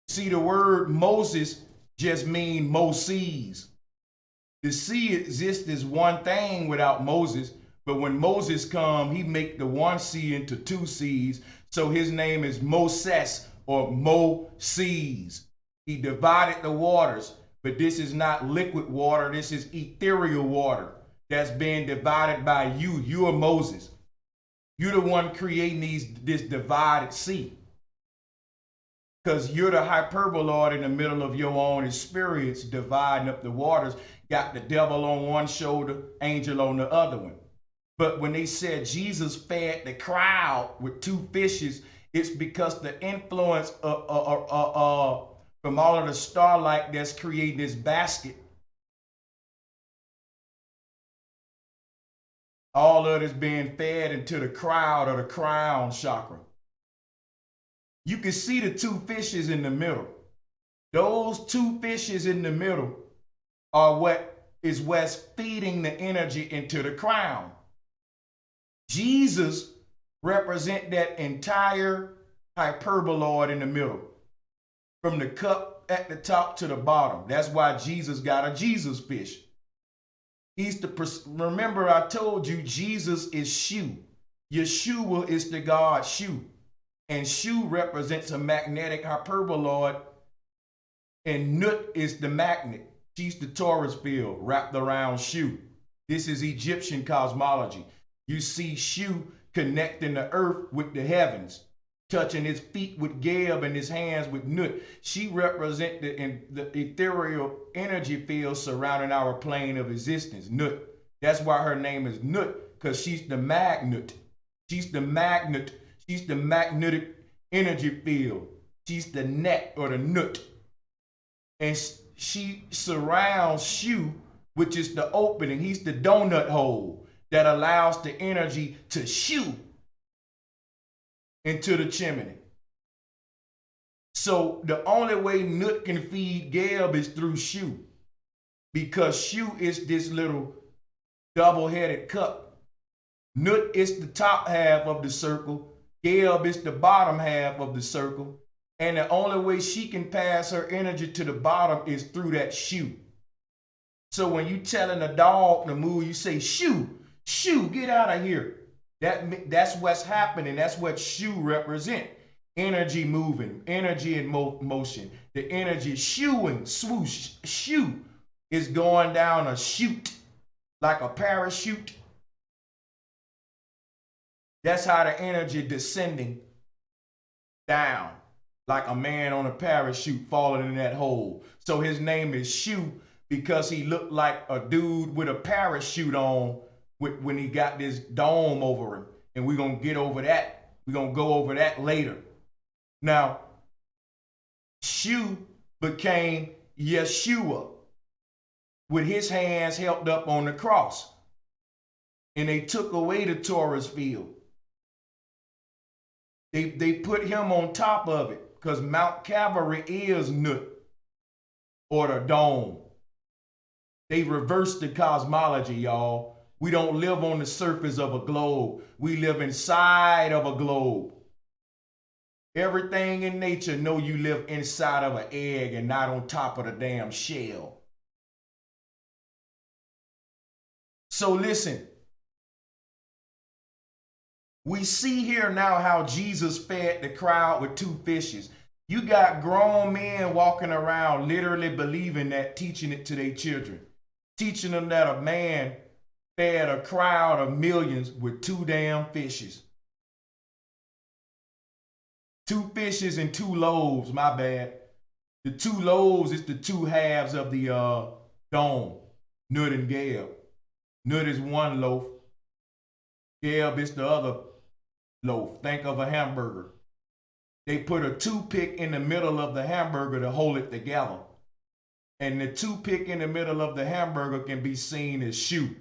See, the word Moses just mean Moses. The sea exists as one thing without Moses, but when Moses come, he make the one sea into two seas. So his name is Moses or Moses. He divided the waters, but this is not liquid water. This is ethereal water that's being divided by you. You are Moses. You're the one creating this divided sea. Because you're the hyperboloid in the middle of your own experience, dividing up the waters. Got the devil on one shoulder, angel on the other one. But when they said Jesus fed the crowd with 2 fishes, it's because the influence from all of the starlight that's creating this basket, all of it is being fed into the crowd or the crown chakra. You can see the 2 fishes in the middle. Those 2 fishes in the middle are what's feeding the energy into the crown. Jesus represents that entire hyperboloid in the middle, from the cup at the top to the bottom. That's why Jesus got a Jesus fish. Remember I told you Jesus is YeSHUa. YeSHUa is the God YeSHUa. And YeSHUa represents a magnetic hyperboloid, and Nut is the magnet. She's the Taurus field wrapped around YeSHUa. This is Egyptian cosmology. You see YeSHUa connecting the earth with the heavens, touching his feet with Geb and his hands with Nut. She represents the ethereal energy field surrounding our plane of existence, Nut. That's why her name is Nut, because she's the magnet. She's the magnet. She's the magnetic energy field. She's the net or the Nut. And she surrounds YeSHUa, which is the opening. He's the donut hole that allows the energy to shoot into the chimney. So the only way Nut can feed Geb is through YeSHUa, because YeSHUa is this little double-headed cup. Nut is the top half of the circle. Geb is the bottom half of the circle. And the only way she can pass her energy to the bottom is through that YeSHUa. So when you telling a dog to move, you say, shoo, shoo, get out of here. That's what's happening. That's what YeSHUa represent. Energy moving, energy in motion. The energy shooing, swoosh, shoo is going down a chute, like a parachute. That's how the energy descending down, like a man on a parachute falling in that hole. So his name is YeSHUa because he looked like a dude with a parachute on when he got this dome over him. And we're going to get over that. We're going to go over that later. Now, YeSHUa became YeSHUa with his hands held up on the cross. And they took away the Taurus field. They put him on top of it because Mount Calvary is Nut or the dome. They reversed the cosmology, y'all. We don't live on the surface of a globe. We live inside of a globe. Everything in nature know you live inside of an egg and not on top of the damn shell. So listen. We see here now how Jesus fed the crowd with 2 fishes. You got grown men walking around literally believing that, teaching it to their children. Teaching them that a man fed a crowd of millions with 2 damn fishes. 2 fishes and 2 loaves, my bad. The 2 loaves is the 2 halves of the dome, Nut and Geb. Nut is 1 loaf. Geb is the other loaf. Think of a hamburger. They put a toothpick in the middle of the hamburger to hold it together. And the toothpick in the middle of the hamburger can be seen as YeSHUa.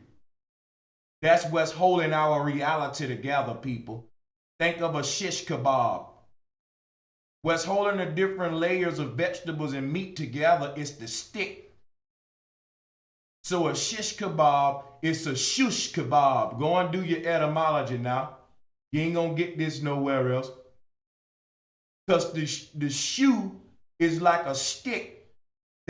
That's what's holding our reality together, people. Think of a shish kebab. What's holding the different layers of vegetables and meat together is the stick. So a shish kebab is a shush kebab. Go and do your etymology now. You ain't gonna get this nowhere else. Because the YeSHUa is like a stick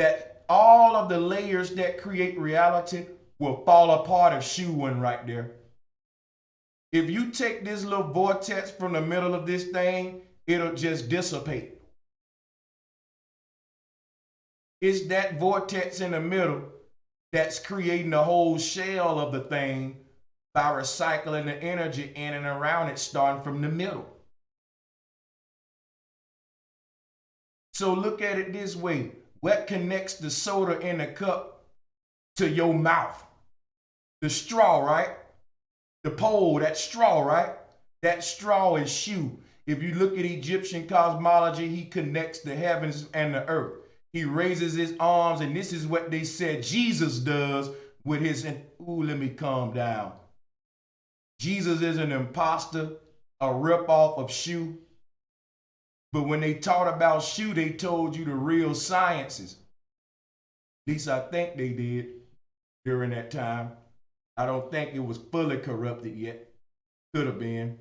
that all of the layers that create reality will fall apart if YeSHUa went right there. If you take this little vortex from the middle of this thing, it'll just dissipate. It's that vortex in the middle that's creating the whole shell of the thing by recycling the energy in and around it, starting from the middle. So look at it this way. What connects the soda in the cup to your mouth? The straw, right? The pole, that straw, right? That straw is YeSHUa. If you look at Egyptian cosmology, he connects the heavens and the earth. He raises his arms, and this is what they said Jesus does with his, ooh, let me calm down. Jesus is an imposter, a ripoff of YeSHUa. But when they taught about YeSHUa, they told you the real sciences. At least I think they did during that time. I don't think it was fully corrupted yet. Could have been.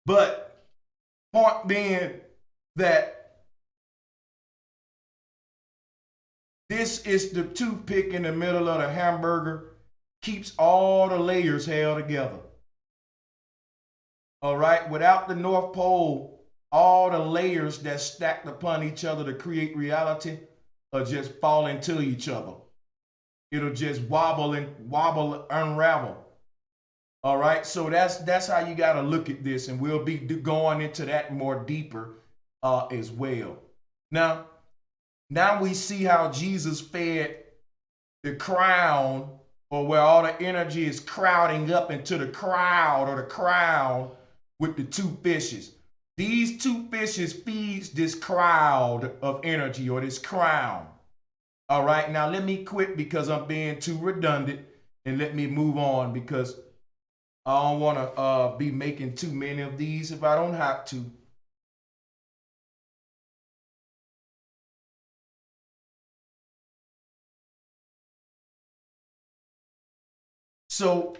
But point being that this is the toothpick in the middle of the hamburger, keeps all the layers held together. All right, without the North Pole, all the layers that stacked upon each other to create reality are just fall into each other. It'll just wobble and unravel. All right, so that's how you got to look at this, and we'll be going into that more deeper as well. Now we see how Jesus fed the crown, or where all the energy is crowding up into the crowd or the crown with the two fishes. These two fishes feeds this crowd of energy or this crown. All right, now let me quit because I'm being too redundant, and let me move on because I don't want to be making too many of these if I don't have to. So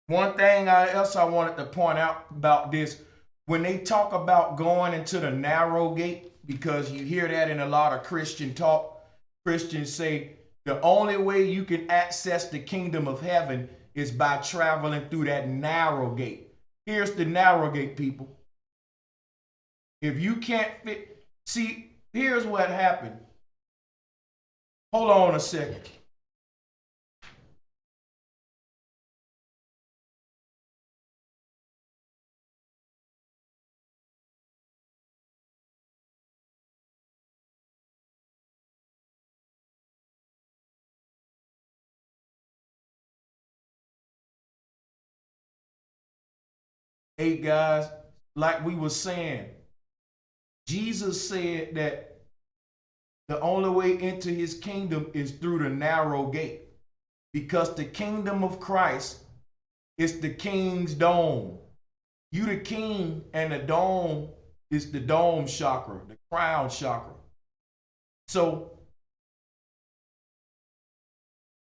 one thing else I wanted to point out about this, when they talk about going into the narrow gate, because you hear that in a lot of Christian talk, Christians say the only way you can access the kingdom of heaven is by traveling through that narrow gate. Here's the narrow gate, people. If you can't fit, see, here's what happened. Hold on a second. Hey guys, like we were saying, Jesus said that the only way into his kingdom is through the narrow gate, because the kingdom of Christ is the king's dome. You the king, and the dome is the dome chakra, the crown chakra. So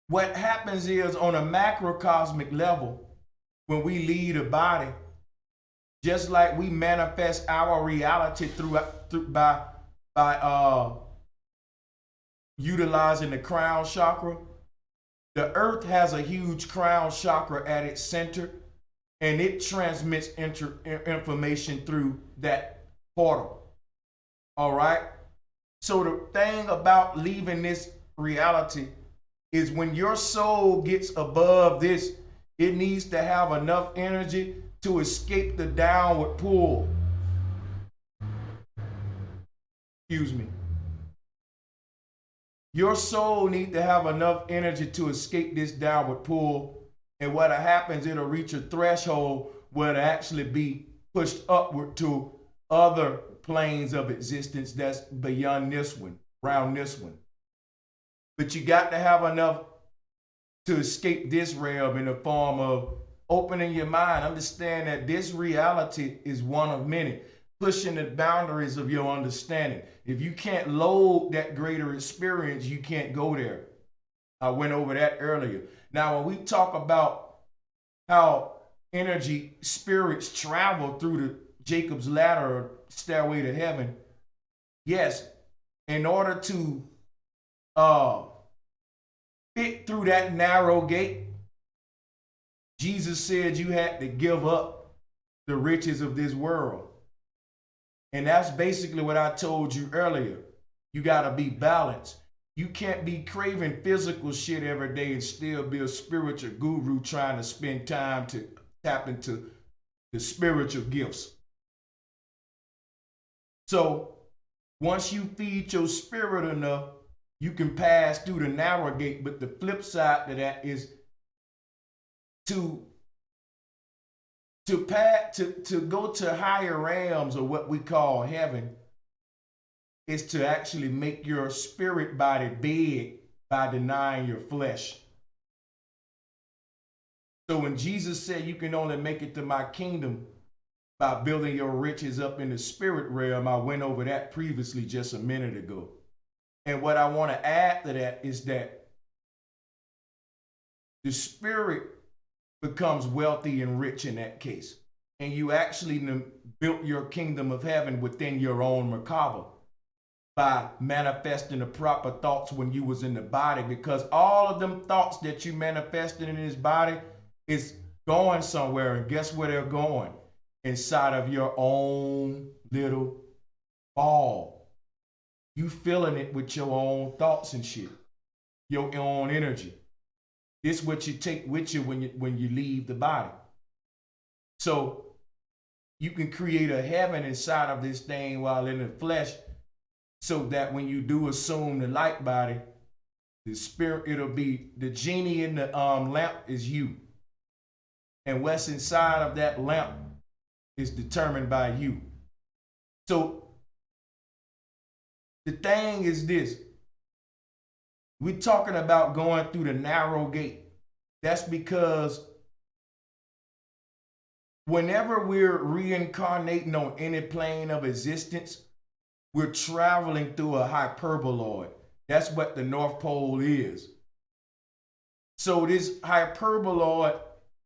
what happens is, on a macrocosmic level, when we lead a body, just like we manifest our reality by utilizing the crown chakra, the earth has a huge crown chakra at its center, and it transmits information through that portal. All right. So the thing about leaving this reality is, when your soul gets above this, it needs to have enough energy to escape the downward pull. Excuse me. Your soul needs to have enough energy to escape this downward pull. And what happens, it'll reach a threshold where it'll actually be pushed upward to other planes of existence that's beyond this one, around this one. But you got to have enough to escape this realm in the form of opening your mind. Understand that this reality is one of many, pushing the boundaries of your understanding. If you can't load that greater experience, you can't go there. I went over that earlier. Now, when we talk about how energy spirits travel through the Jacob's ladder or stairway to heaven, yes, in order to uh, fit through that narrow gate, Jesus said you had to give up the riches of this world. And that's basically what I told you earlier. You got to be balanced. You can't be craving physical shit every day and still be a spiritual guru trying to spend time to tap into the spiritual gifts. So once you feed your spirit enough, you can pass through the narrow gate. But the flip side to that is to go to higher realms, or what we call heaven, is to actually make your spirit body big by denying your flesh. So when Jesus said you can only make it to my kingdom by building your riches up in the spirit realm, I went over that previously just a minute ago. And what I want to add to that is that the spirit becomes wealthy and rich in that case. And you actually built your kingdom of heaven within your own Merkaba by manifesting the proper thoughts when you was in the body, because all of them thoughts that you manifested in this body is going somewhere. And guess where they're going? Inside of your own little ball. You filling it with your own thoughts and shit, your own energy. This is what you take with you when you leave the body. So you can create a heaven inside of this thing while in the flesh, so that when you do assume the light body, the spirit, it'll be the genie in the lamp is you. And what's inside of that lamp is determined by you. So the thing is this. We're talking about going through the narrow gate. That's because whenever we're reincarnating on any plane of existence, we're traveling through a hyperboloid. That's what the North Pole is. So this hyperboloid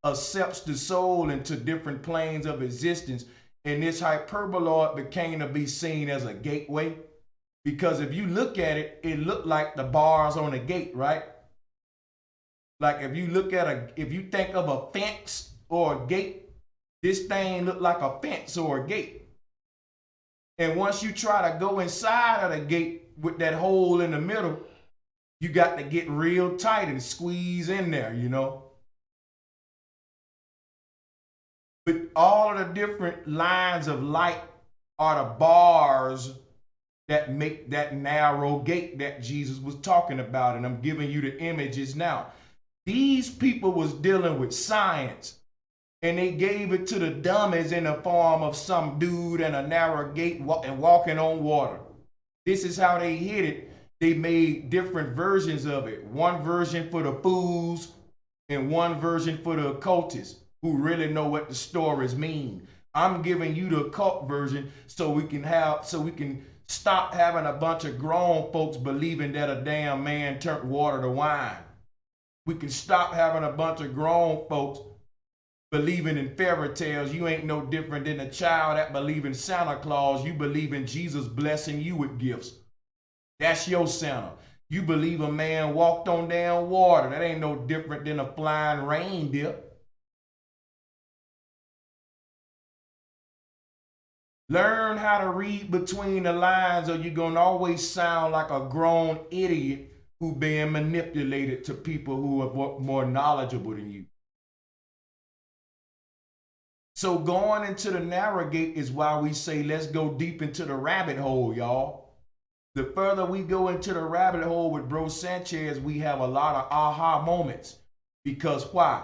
accepts the soul into different planes of existence, and this hyperboloid became to be seen as a gateway. Because if you look at it, it looked like the bars on a gate, right? Like if you look at if you think of a fence or a gate, this thing looked like a fence or a gate. And once you try to go inside of the gate with that hole in the middle, you got to get real tight and squeeze in there, you know. But all of the different lines of light are the bars that make that narrow gate that Jesus was talking about. And I'm giving you the images now. These people was dealing with science, and they gave it to the dummies in the form of some dude in a narrow gate and walking on water. This is how they hid it. They made different versions of it. One version for the fools and one version for the occultists who really know what the stories mean. I'm giving you the occult version so we can stop having a bunch of grown folks believing that a damn man turned water to wine. We can stop having a bunch of grown folks believing in fairy tales. You ain't no different than a child that believe in Santa Claus. You believe in Jesus blessing you with gifts. That's your Santa. You believe a man walked on down water. That ain't no different than a flying reindeer. Learn how to read between the lines, or you're going to always sound like a grown idiot who being manipulated to people who are more knowledgeable than you. So going into the narrow gate is why we say let's go deep into the rabbit hole, y'all. The further we go into the rabbit hole with Bro Sanchez, we have a lot of aha moments. Because why?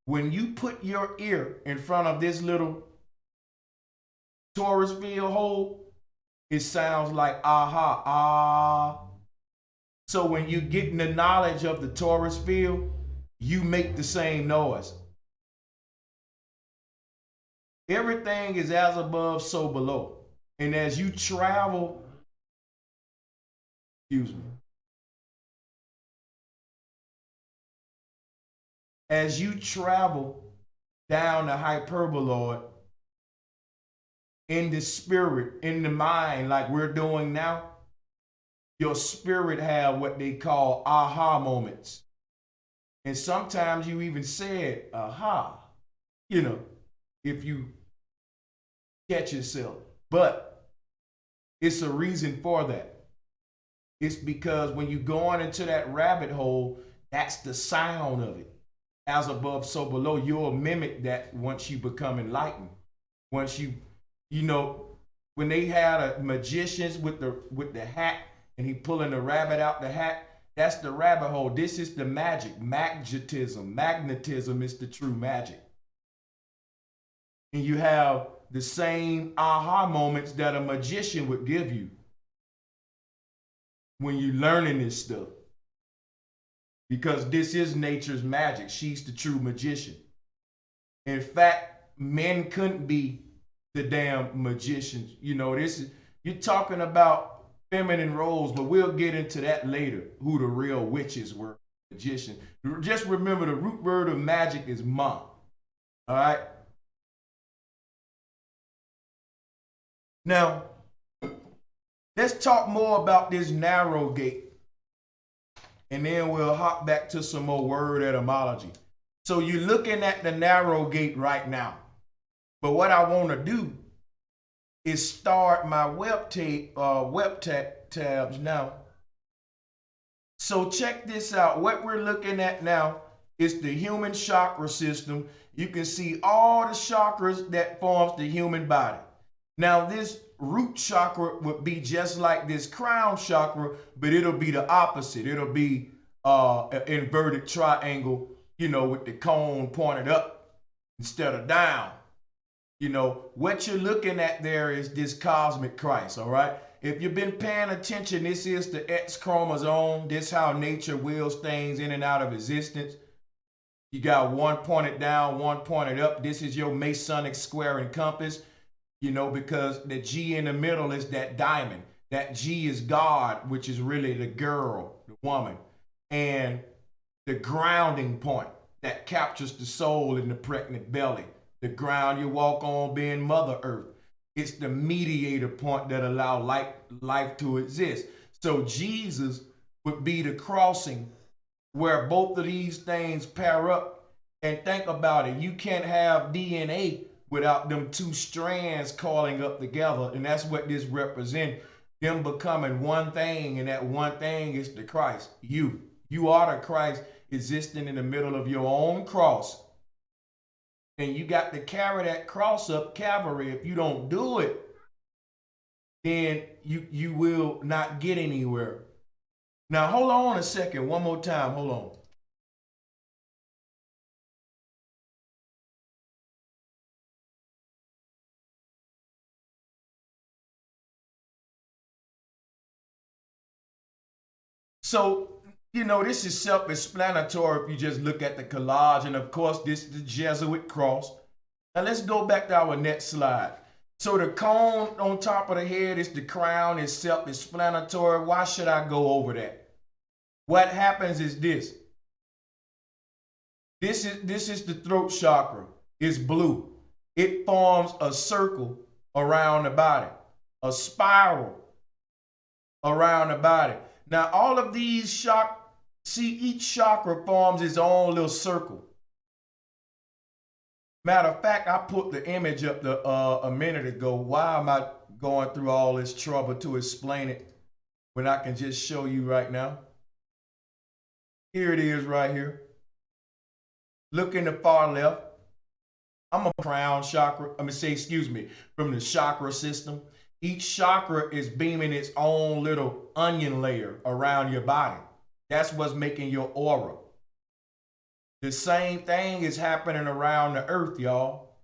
When you put your ear in front of this little Taurus field hole, it sounds like aha, ah. So when you're getting the knowledge of the Taurus field, you make the same noise. Everything is as above, so below. And as you travel, as you travel down the hyperboloid in the spirit, in the mind, like we're doing now, your spirit have what they call aha moments. And sometimes you even said, aha, you know, if you catch yourself. But it's a reason for that. It's because when you going into that rabbit hole, that's the sound of it. As above, so below. You'll mimic that once you become enlightened. Once you know, when they had a magicians with the hat and he pulling the rabbit out the hat, that's the rabbit hole. This is the magic. Magnetism is the true magic. And you have the same aha moments that a magician would give you when you're learning this stuff. Because this is nature's magic. She's the true magician. In fact, men couldn't be the damn magicians. You know, this is, you're talking about feminine roles, but we'll get into that later, who the real witches were, magicians. Just remember the root word of magic is ma. All right? Now, let's talk more about this narrow gate. And then we'll hop back to some more word etymology. So you're looking at the narrow gate right now. But what I want to do is start my web tabs now. So check this out. What we're looking at now is the human chakra system. You can see all the chakras that forms the human body. Now this root chakra would be just like this crown chakra, but it'll be the opposite. It'll be an inverted triangle, you know, with the cone pointed up instead of down. You know, what you're looking at there is this cosmic Christ, all right? If you've been paying attention, this is the X chromosome. This is how nature wills things in and out of existence. You got one pointed down, one pointed up. This is your Masonic square and compass. You know, because the G in the middle is that diamond. That G is God, which is really the girl, the woman. And the grounding point that captures the soul in the pregnant belly. The ground you walk on being Mother Earth. It's the mediator point that allows life to exist. So Jesus would be the crossing where both of these things pair up. And think about it. You can't have DNA without them two strands calling up together. And that's what this represents, them becoming one thing, and that one thing is the Christ. You are the Christ existing in the middle of your own cross. And you got to carry that cross up Calvary. If you don't do it, then you will not get anywhere. Now, hold on a second. One more time. Hold on. So, you know, this is self-explanatory if you just look at the collage. And of course, this is the Jesuit cross. Now let's go back to our next slide. So the cone on top of the head is the crown. It's self-explanatory. Why should I go over that? What happens is this. This is the throat chakra. It's blue. It forms a circle around the body, a spiral around the body. Now, all of these chakras, see, each chakra forms its own little circle. Matter of fact, I put the image up a minute ago. Why am I going through all this trouble to explain it when I can just show you right now? Here it is right here. Look in the far left. I'm a crown chakra. From the chakra system. Each chakra is beaming its own little onion layer around your body. That's what's making your aura. The same thing is happening around the earth, y'all.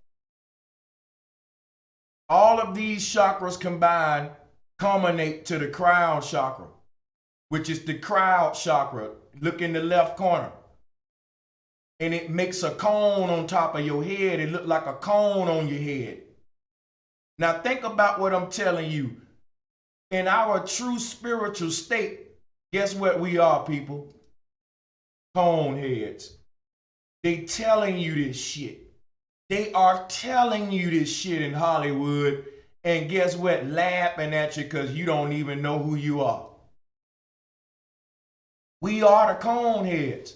All of these chakras combined culminate to the crown chakra, which is the crowd chakra. Look in the left corner. And it makes a cone on top of your head. It looks like a cone on your head. Now think about what I'm telling you. In our true spiritual state, guess what we are, people? Cone heads. They telling you this shit. They are telling you this shit in Hollywood. And guess what? Laughing at you because you don't even know who you are. We are the cone heads.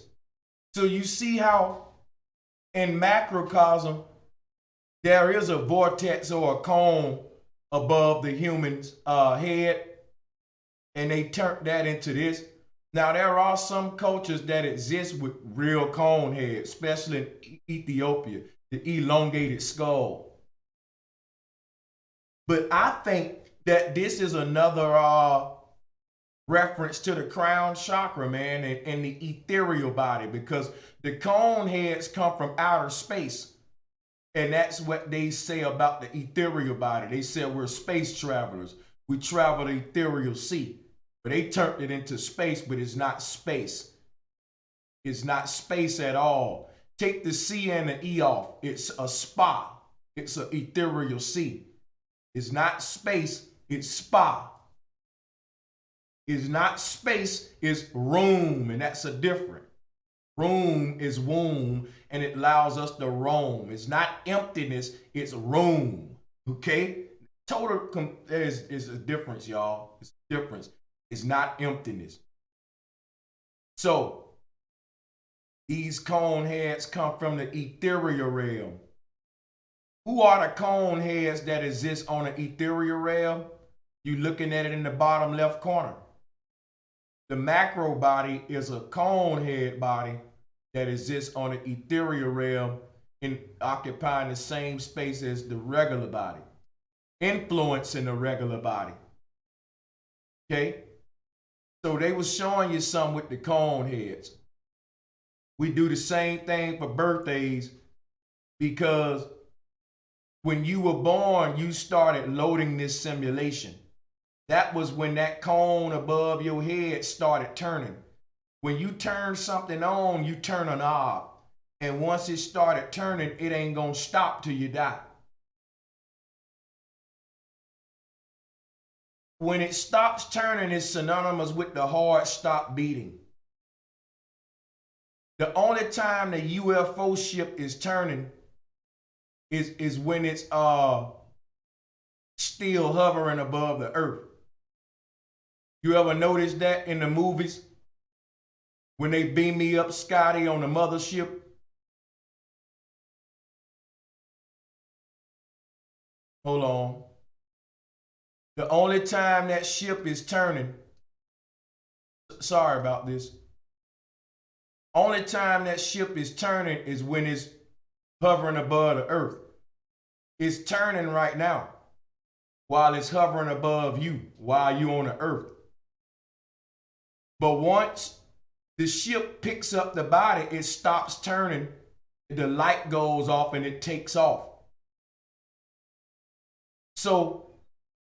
So you see how in macrocosm, there is a vortex or a cone above the human's head, and they turned that into this. Now, there are some cultures that exist with real cone heads, especially in Ethiopia, the elongated skull. But I think that this is another reference to the crown chakra, man, and the ethereal body, because the cone heads come from outer space. And that's what they say about the ethereal body. They said we're space travelers. We travel the ethereal sea. But they turned it into space, but it's not space. It's not space at all. Take the C and the E off. It's a spa. It's an ethereal sea. It's not space, it's spa. It's not space, it's room, and that's a difference. Room is womb, and it allows us to roam. It's not emptiness, it's room. Okay? Total is a difference, y'all. It's a difference. It's not emptiness. So, these cone heads come from the ethereal realm. Who are the cone heads that exist on the ethereal realm? You're looking at it in the bottom left corner. The macro body is a cone head body that exists on the ethereal realm and occupying the same space as the regular body, influencing the regular body. Okay? So they was showing you some with the cone heads. We do the same thing for birthdays because when you were born, you started loading this simulation. That was when that cone above your head started turning. When you turn something on, you turn a knob. And once it started turning, it ain't gonna stop till you die. When it stops turning, it's synonymous with the heart stop beating. The only time the UFO ship is turning is when it's still hovering above the earth. You ever notice that in the movies? When they beam me up Scotty on the mothership? Hold on. The only time that ship is turning, sorry about this. Only time that ship is turning is when it's hovering above the earth. It's turning right now while it's hovering above you, while you're on the earth. But once the ship picks up the body, it stops turning, the light goes off and it takes off. So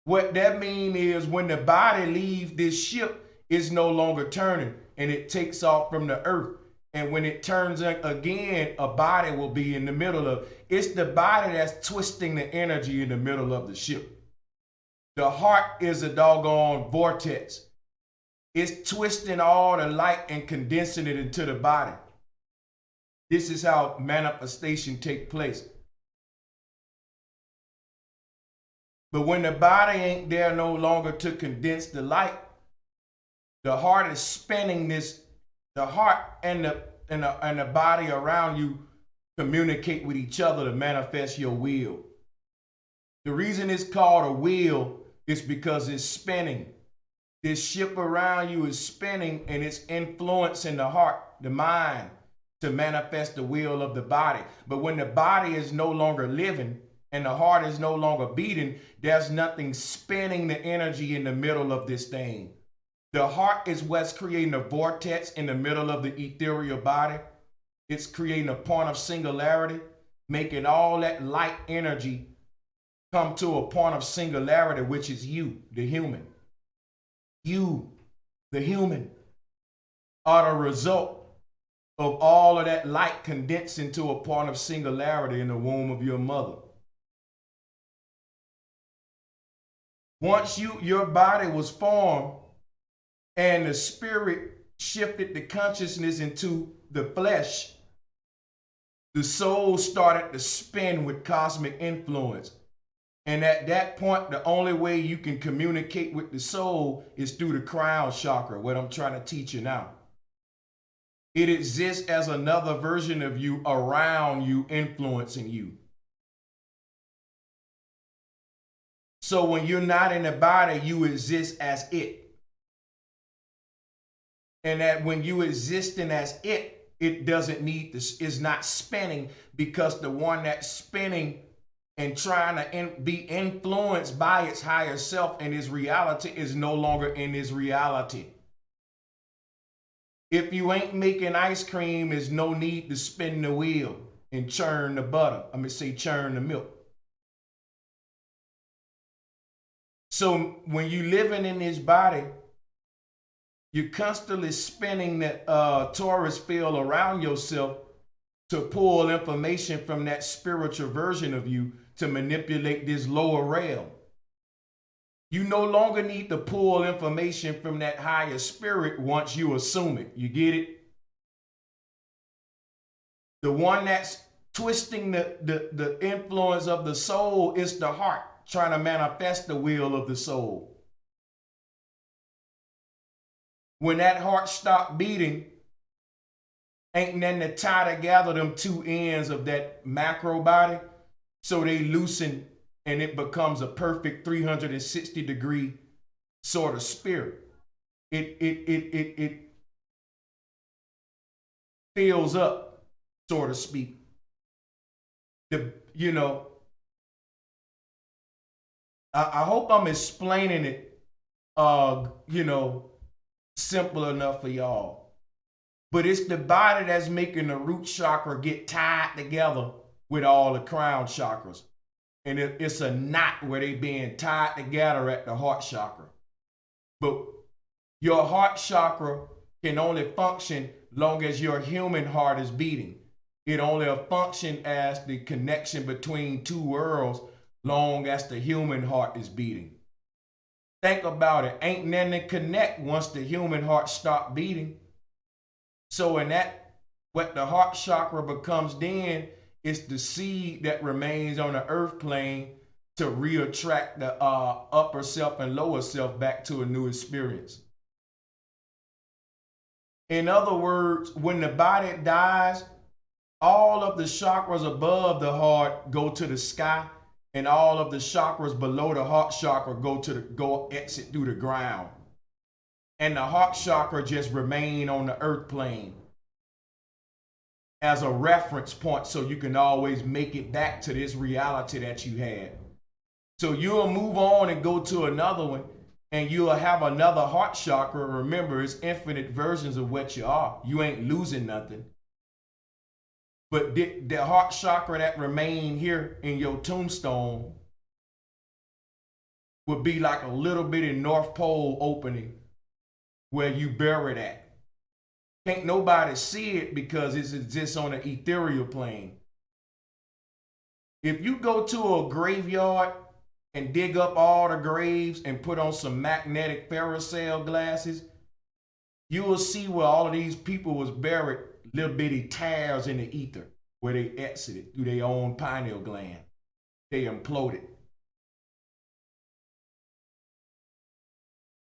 what that means is when the body leaves this ship, it's no longer turning and it takes off from the earth. And when it turns again, a body will be in the middle of it. It's the body that's twisting the energy in the middle of the ship. The heart is a doggone vortex. It's twisting all the light and condensing it into the body. This is how manifestation takes place. But when the body ain't there no longer to condense the light, the heart is spinning this. The heart and the body around you communicate with each other to manifest your will. The reason it's called a wheel is because it's spinning. This ship around you is spinning and it's influencing the heart, the mind, to manifest the will of the body. But when the body is no longer living and the heart is no longer beating, there's nothing spinning the energy in the middle of this thing. The heart is what's creating a vortex in the middle of the ethereal body. It's creating a point of singularity, making all that light energy come to a point of singularity, which is you, the human. You, the human, are the result of all of that light condensing to a point of singularity in the womb of your mother. Once your body was formed and the spirit shifted the consciousness into the flesh, the soul started to spin with cosmic influence. And at that point, the only way you can communicate with the soul is through the crown chakra, what I'm trying to teach you now. It exists as another version of you around you, influencing you. So when you're not in the body, you exist as it. And that when you existing as it, it doesn't need this, is not spinning, because the one that's spinning and trying to be influenced by its higher self and its reality is no longer in its reality. If you ain't making ice cream, there's no need to spin the wheel and churn the butter. Churn the milk. So when you living in this body, you're constantly spinning that torus field around yourself to pull information from that spiritual version of you to manipulate this lower realm. You no longer need to pull information from that higher spirit once you assume it. You get it? The one that's twisting the influence of the soul is the heart, trying to manifest the will of the soul. When that heart stops beating, ain't nothing to tie together them two ends of that macro body, so they loosen and it becomes a perfect 360-degree sort of spirit. It fills up, so to speak. I hope I'm explaining it, simple enough for y'all. But it's the body that's making the root chakra get tied together with all the crown chakras. And it's a knot where they being tied together at the heart chakra. But your heart chakra can only function long as your human heart is beating. It only function as the connection between two worlds long as the human heart is beating. Think about it. Ain't nothing to connect once the human heart stop beating. So in that, what the heart chakra becomes then, it's the seed that remains on the earth plane to reattract the upper self and lower self back to a new experience. In other words, when the body dies, all of the chakras above the heart go to the sky, and all of the chakras below the heart chakra go exit through the ground. And the heart chakra just remain on the earth plane as a reference point, so you can always make it back to this reality that you had. So you'll move on and go to another one, and you'll have another heart chakra. Remember, it's infinite versions of what you are. You ain't losing nothing. But the heart chakra that remain here in your tombstone would be like a little bitty North Pole opening where you bury that. Can't nobody see it because it exists on an ethereal plane. If you go to a graveyard and dig up all the graves and put on some magnetic ferrocell glasses, you will see where all of these people was buried, little bitty tears in the ether, where they exited through their own pineal gland. They imploded.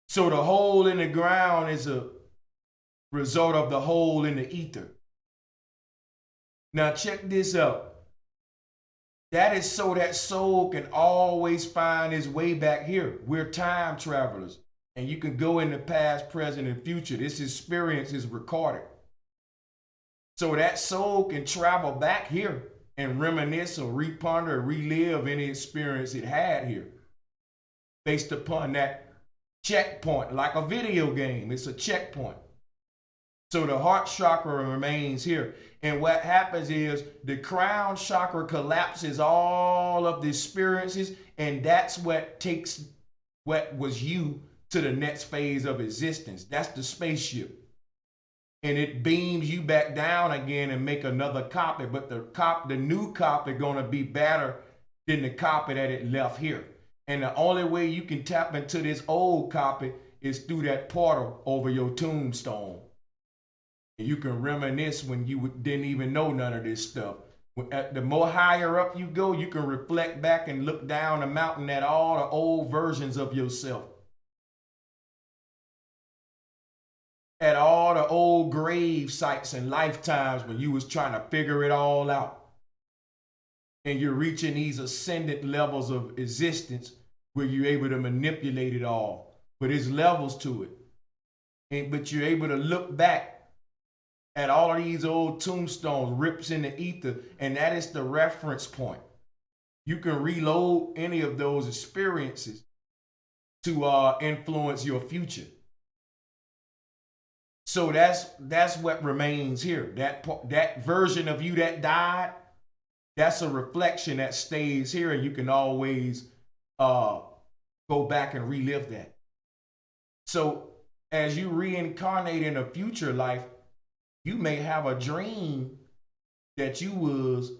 So the hole in the ground is a result of the hole in the ether. Now check this out. That is so that soul can always find its way back here. We're time travelers, and you can go in the past, present, and future. This experience is recorded. So that soul can travel back here and reminisce or reponder or relive any experience it had here based upon that checkpoint, like a video game. It's a checkpoint. So the heart chakra remains here. And what happens is the crown chakra collapses all of the experiences, and that's what takes what was you to the next phase of existence. That's the spaceship. And it beams you back down again and make another copy, but the new copy gonna be better than the copy that it left here. And the only way you can tap into this old copy is through that portal over your tombstone. You can reminisce when you didn't even know none of this stuff. The more higher up you go, you can reflect back and look down the mountain at all the old versions of yourself. at all the old grave sites and lifetimes when you was trying to figure it all out. And you're reaching these ascendant levels of existence where you're able to manipulate it all. But there's levels to it. But you're able to look back at all of these old tombstones, rips in the ether, and that is the reference point. You can reload any of those experiences to influence your future. So that's what remains here. That version of you that died, that's a reflection that stays here, and you can always go back and relive that. So as you reincarnate in a future life, you may have a dream that you was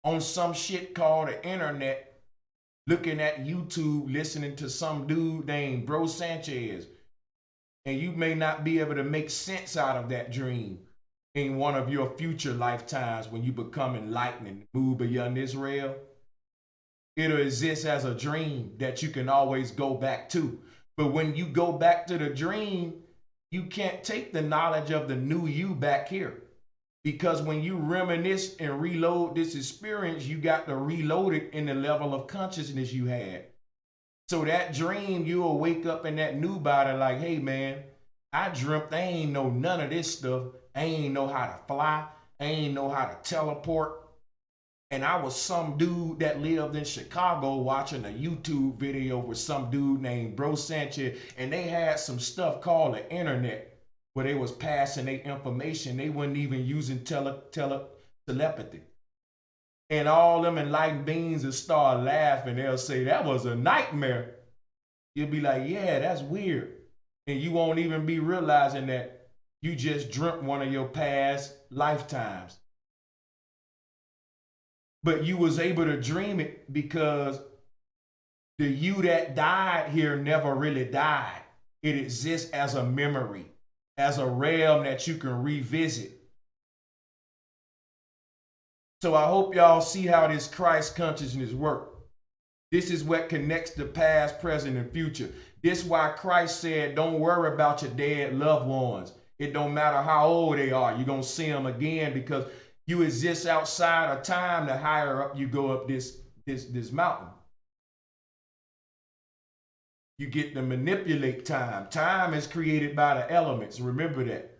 on some shit called the internet, looking at YouTube, listening to some dude named Bro Sanchez. And you may not be able to make sense out of that dream in one of your future lifetimes when you become enlightened and move beyond this realm. It'll exist as a dream that you can always go back to. But when you go back to the dream, you can't take the knowledge of the new you back here. Because when you reminisce and reload this experience, you got to reload it in the level of consciousness you had. So that dream, you'll wake up in that new body like, hey man, I dreamt I ain't know none of this stuff. I ain't know how to fly. I ain't know how to teleport. And I was some dude that lived in Chicago watching a YouTube video with some dude named Bro Sanchez. And they had some stuff called the internet where they was passing their information. They wasn't even using telepathy. And all them enlightened beings will start laughing. They'll say, that was a nightmare. You'll be like, yeah, that's weird. And you won't even be realizing that you just dreamt one of your past lifetimes. But you was able to dream it because the you that died here never really died. It exists as a memory, as a realm that you can revisit. So I hope y'all see how this Christ consciousness works. This is what connects the past, present, and future. This is why Christ said, don't worry about your dead loved ones. It don't matter how old they are. You're going to see them again because you exist outside of time. The higher up you go up this mountain, you get to manipulate time. Time is created by the elements. Remember that.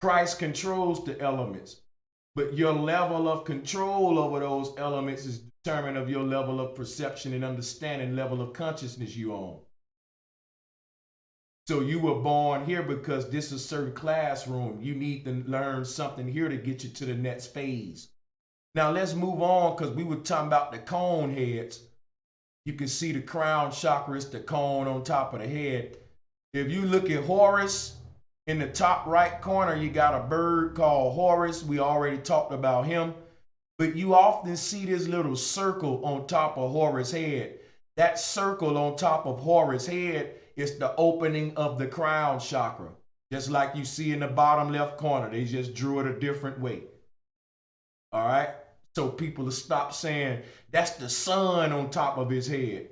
Christ controls the elements. But your level of control over those elements is determined of your level of perception and understanding, level of consciousness you own. So you were born here because this is a certain classroom. You need to learn something here to get you to the next phase. Now let's move on because we were talking about the cone heads. You can see the crown chakra, it's the cone on top of the head. If you look at Horus, in the top right corner, you got a bird called Horus. We already talked about him. But you often see this little circle on top of Horus' head. That circle on top of Horus' head is the opening of the crown chakra. Just like you see in the bottom left corner. They just drew it a different way. All right? So people will stop saying, that's the sun on top of his head.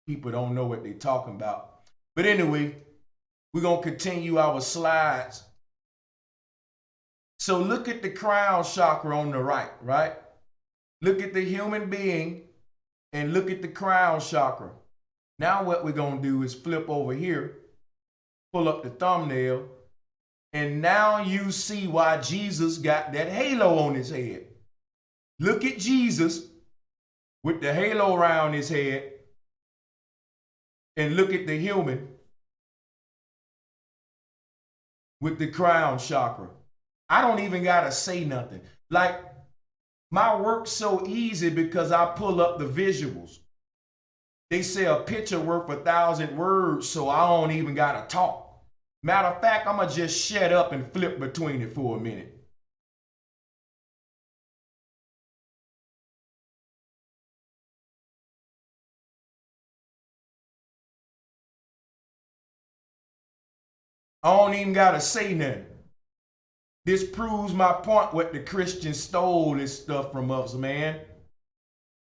People don't know what they're talking about. But anyway, we're going to continue our slides. So look at the crown chakra on the right, right? Look at the human being and look at the crown chakra. Now what we're going to do is flip over here, pull up the thumbnail, and now you see why Jesus got that halo on his head. Look at Jesus with the halo around his head and look at the human with the crown chakra. I don't even gotta say nothing. Like, my work's so easy because I pull up the visuals. They say a picture worth 1,000 words, so I don't even gotta talk. Matter of fact, I'm gonna just shut up and flip between it for a minute. I don't even gotta say nothing. This proves my point what the Christians stole this stuff from us, man.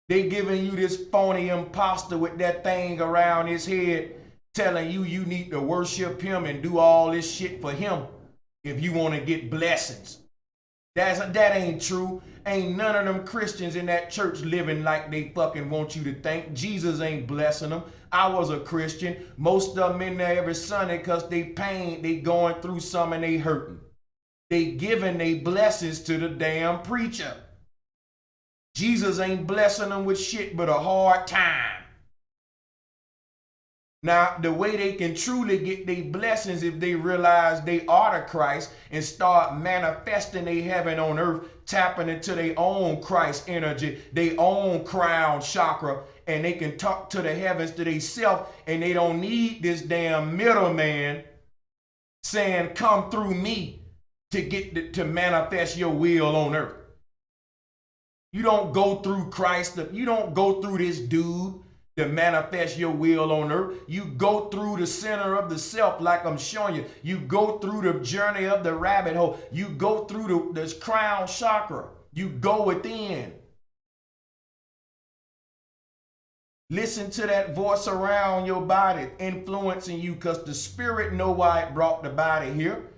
They giving you this phony imposter with that thing around his head, telling you you need to worship him and do all this shit for him if you want to get blessings. That ain't true. Ain't none of them Christians in that church living like they fucking want you to think. Jesus ain't blessing them. I was a Christian. Most of them in there every Sunday because they pain, they going through some and they hurting. They giving they blessings to the damn preacher. Jesus ain't blessing them with shit but a hard time. Now, the way they can truly get their blessings if they realize they are the Christ and start manifesting their heaven on earth, tapping into their own Christ energy, their own crown chakra, and they can talk to the heavens to themselves, and they don't need this damn middleman saying, come through me to get to manifest your will on earth. You don't go through Christ. You don't go through this dude to manifest your will on earth. You go through the center of the self like I'm showing you. You go through the journey of the rabbit hole. You go through this crown chakra. You go within. Listen to that voice around your body influencing you, because the spirit know why it brought the body here.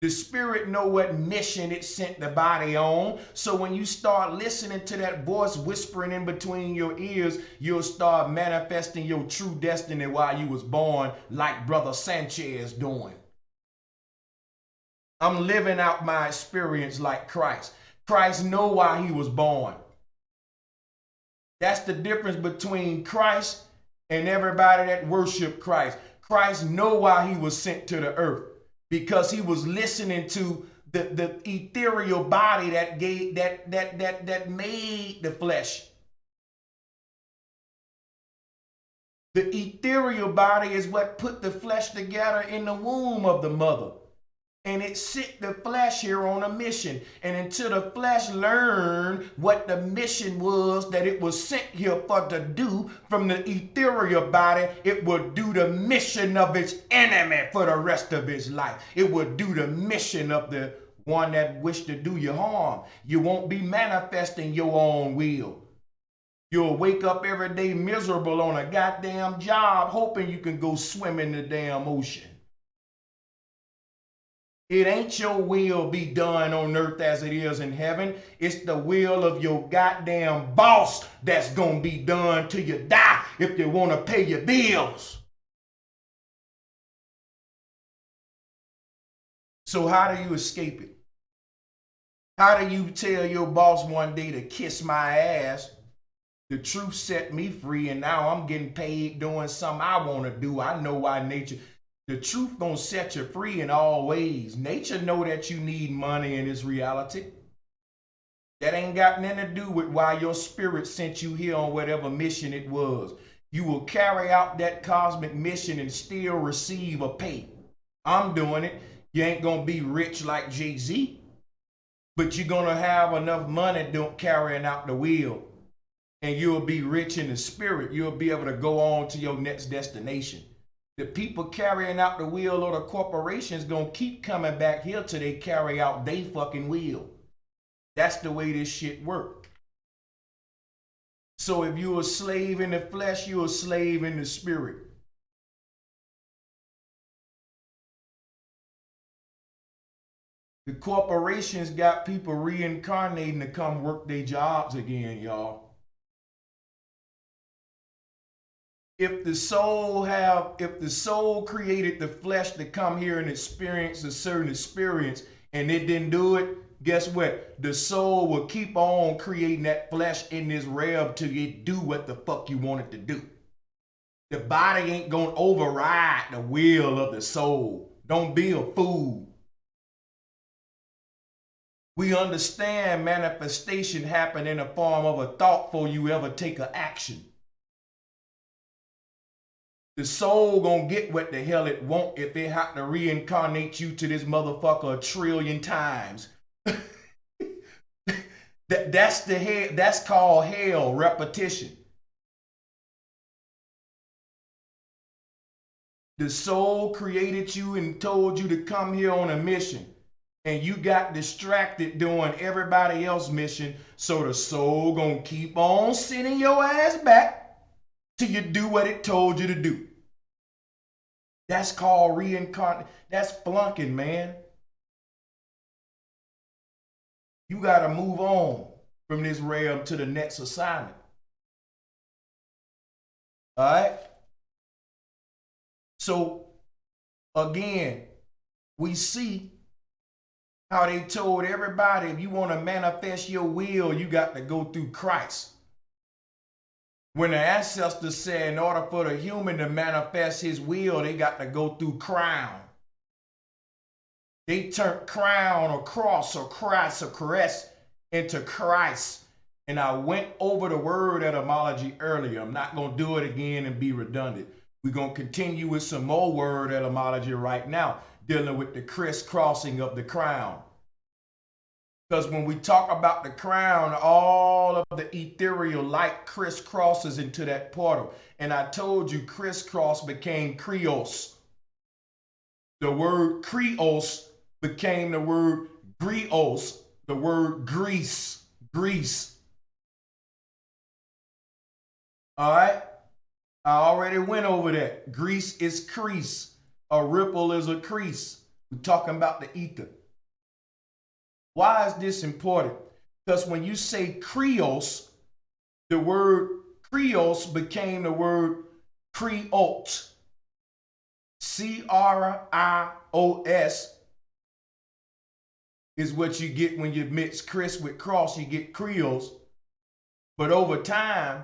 The spirit know what mission it sent the body on. So when you start listening to that voice whispering in between your ears, you'll start manifesting your true destiny while you was born, like Brother Sanchez doing. I'm living out my experience like Christ. Christ know why he was born. That's the difference between Christ and everybody that worship Christ. Christ know why he was sent to the earth. Because he was listening to the ethereal body that gave that made the flesh. The ethereal body is what put the flesh together in the womb of the mother. And it sent the flesh here on a mission. And until the flesh learned what the mission was that it was sent here for to do from the ethereal body, it would do the mission of its enemy for the rest of its life. It would do the mission of the one that wished to do you harm. You won't be manifesting your own will. You'll wake up every day miserable on a goddamn job hoping you can go swim in the damn ocean. It ain't your will be done on earth as it is in heaven. It's the will of your goddamn boss that's gonna be done till you die if you want to pay your bills. So how do you escape it? How do you tell your boss one day to kiss my ass? The truth set me free and now I'm getting paid doing something I want to do. I know why nature... The truth gonna set you free in all ways. Nature know that you need money in this reality. That ain't got nothing to do with why your spirit sent you here on whatever mission it was. You will carry out that cosmic mission and still receive a pay. I'm doing it. You ain't gonna be rich like Jay-Z, but you're gonna have enough money carrying out the will. And you'll be rich in the spirit. You'll be able to go on to your next destination. The people carrying out the will or the corporations gonna keep coming back here till they carry out they fucking will. That's the way this shit work. So if you're a slave in the flesh, you're a slave in the spirit. The corporations got people reincarnating to come work their jobs again, y'all. If the soul created the flesh to come here and experience a certain experience and it didn't do it, guess what? The soul will keep on creating that flesh in this realm till it do what the fuck you want it to do. The body ain't gonna override the will of the soul. Don't be a fool. We understand manifestation happen in the form of a thought before you ever take an action. The soul gonna get what the hell it want if it have to reincarnate you to this motherfucker 1 trillion times. That's called hell, repetition. The soul created you and told you to come here on a mission. And you got distracted doing everybody else's mission. So the soul gonna keep on sending your ass back till you do what it told you to do. That's called reincarnation. That's flunking, man. You got to move on from this realm to the next assignment. All right? So, again, we see how they told everybody if you want to manifest your will, you got to go through Christ. When the ancestors said in order for the human to manifest his will, they got to go through crown. They turned crown or cross or Christ or caress into Christ. And I went over the word etymology earlier. I'm not going to do it again and be redundant. We're going to continue with some more word etymology right now, dealing with the crisscrossing of the crown. Because when we talk about the crown, all of the ethereal light crisscrosses into that portal. And I told you crisscross became krios. The word krios became the word grios, the word Greece, Greece. All right? I already went over that. Greece is crease. A ripple is a crease. We're talking about the ether. Why is this important? Because when you say krios, the word krios became the word krios. C-R-I-O-S is what you get when you mix Chris with cross, you get Creoles. But over time,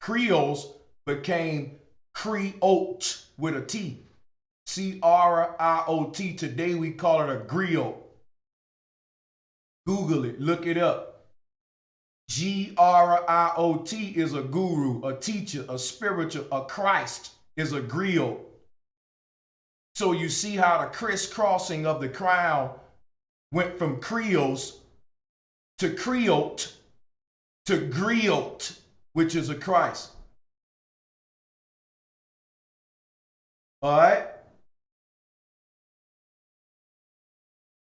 Creoles became Creote with a T. C-R-I-O-T. Today we call it a griot. Google it, look it up. G-R-I-O-T is a guru, a teacher, a spiritual, a Christ is a griot. So you see how the crisscrossing of the crown went from Creoles to Creote to Griot, which is a Christ. All right?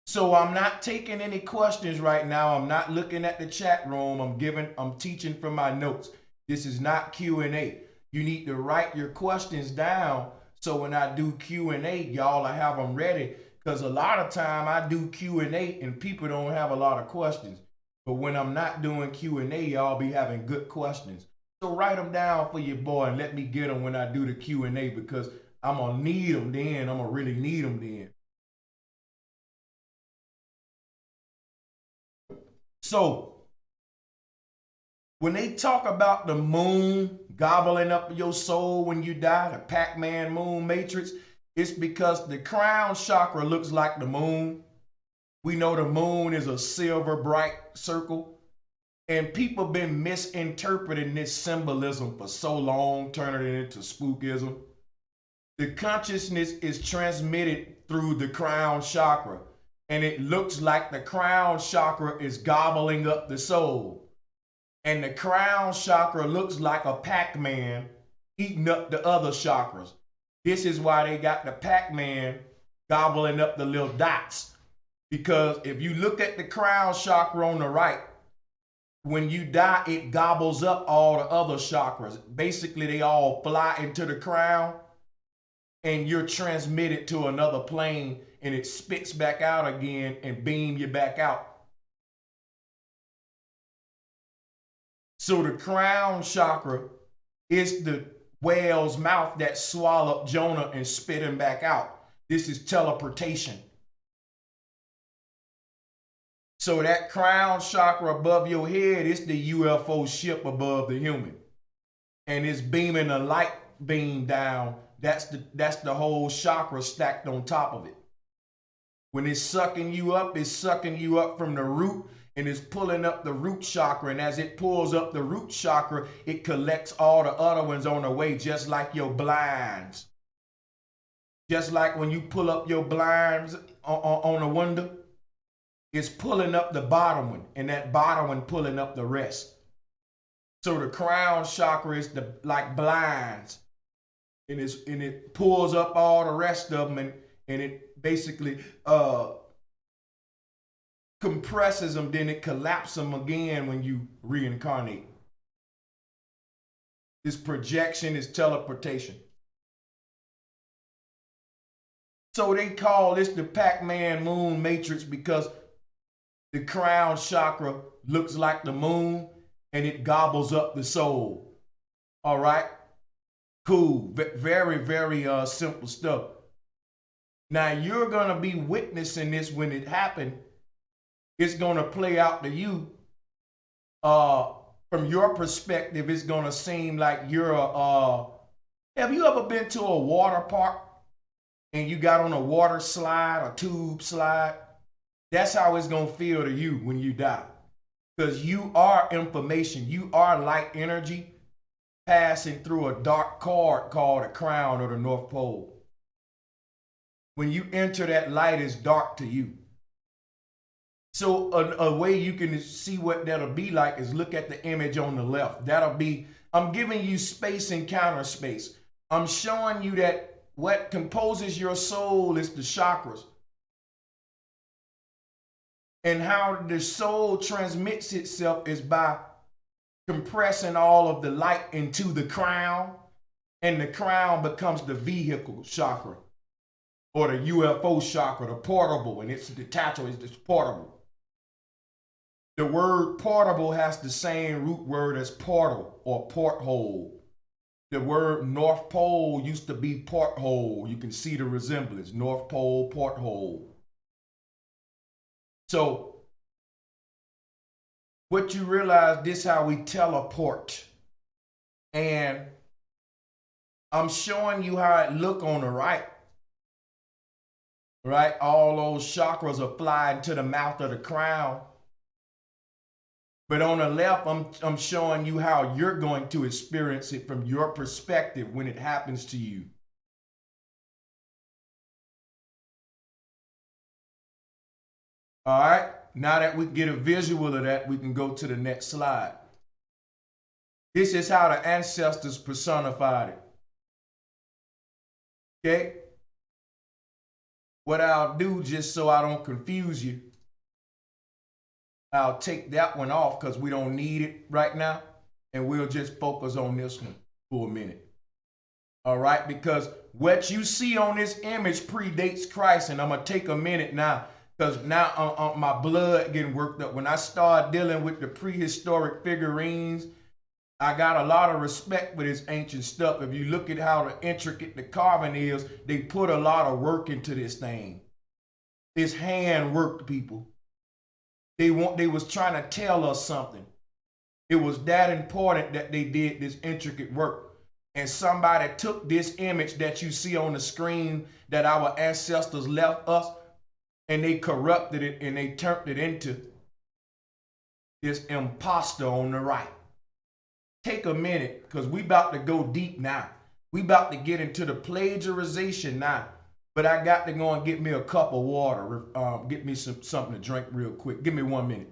So I'm not taking any questions right now. I'm not looking at the chat room. I'm teaching from my notes. This is not Q&A. You need to write your questions down so when I do Q&A, y'all will have them ready. Because a lot of time I do Q&A and people don't have a lot of questions. But when I'm not doing Q&A, y'all be having good questions. So write them down for your boy and let me get them when I do the Q&A because I'm going to need them then. I'm going to really need them then. So when they talk about the moon gobbling up your soul when you die, the Pac-Man moon matrix, it's because the crown chakra looks like the moon. We know the moon is a silver bright circle. And people been misinterpreting this symbolism for so long, turning it into spookism. The consciousness is transmitted through the crown chakra. And it looks like the crown chakra is gobbling up the soul. And the crown chakra looks like a Pac-Man eating up the other chakras. This is why they got the Pac-Man gobbling up the little dots. Because if you look at the crown chakra on the right, when you die, it gobbles up all the other chakras. Basically, they all fly into the crown and you're transmitted to another plane and it spits back out again and beam you back out. So the crown chakra is the whale's mouth that swallowed Jonah and spit him back out. This is teleportation. So that crown chakra above your head is the UFO ship above the human. And it's beaming a light beam down. That's the whole chakra stacked on top of it. When it's sucking you up from the root and it's pulling up the root chakra. And as it pulls up the root chakra, it collects all the other ones on the way, just like your blinds. Just like when you pull up your blinds on a window, it's pulling up the bottom one, and that bottom one pulling up the rest. So the crown chakra is like blinds, and it pulls up all the rest of them, and it basically compresses them, then it collapses them again when you reincarnate. This projection is teleportation. So they call this the Pac-Man moon matrix because the crown chakra looks like the moon and it gobbles up the soul. All right? Cool. Very, very simple stuff. Now you're going to be witnessing this when it happened. It's going to play out to you. From your perspective, it's going to seem like you're have you ever been to a water park and you got on a water slide, a tube slide? That's how it's going to feel to you when you die. Because you are information. You are light energy passing through a dark cord called a crown or the North Pole. When you enter that light, it's dark to you. So a way you can see what that'll be like is look at the image on the left. That'll be, I'm giving you space and counter space. I'm showing you that what composes your soul is the chakras. And how the soul transmits itself is by compressing all of the light into the crown, and the crown becomes the vehicle chakra, or the UFO chakra, the portable, and it's detachable, it's portable. The word portable has the same root word as portal or porthole. The word North Pole used to be porthole. You can see the resemblance, North Pole, porthole. So what you realize, this is how we teleport. And I'm showing you how it look on the right. Right? All those chakras are flying to the mouth of the crown. But on the left, I'm showing you how you're going to experience it from your perspective when it happens to you. All right, now that we get a visual of that, we can go to the next slide. This is how the ancestors personified it. Okay? What I'll do, just so I don't confuse you, I'll take that one off because we don't need it right now, and we'll just focus on this one for a minute. All right, because what you see on this image predates Christ, and I'm going to take a minute now, because now my blood getting worked up. When I start dealing with the prehistoric figurines, I got a lot of respect for this ancient stuff. If you look at how intricate the carving is, they put a lot of work into this thing. It's hand worked, people. They was trying to tell us something. It was that important that they did this intricate work. And somebody took this image that you see on the screen that our ancestors left us, and they corrupted it and they turned it into this imposter on the right. Take a minute, because we about to go deep now. We about to get into the plagiarization now. But I got to go and get me a cup of water, get me something to drink real quick. Give me 1 minute.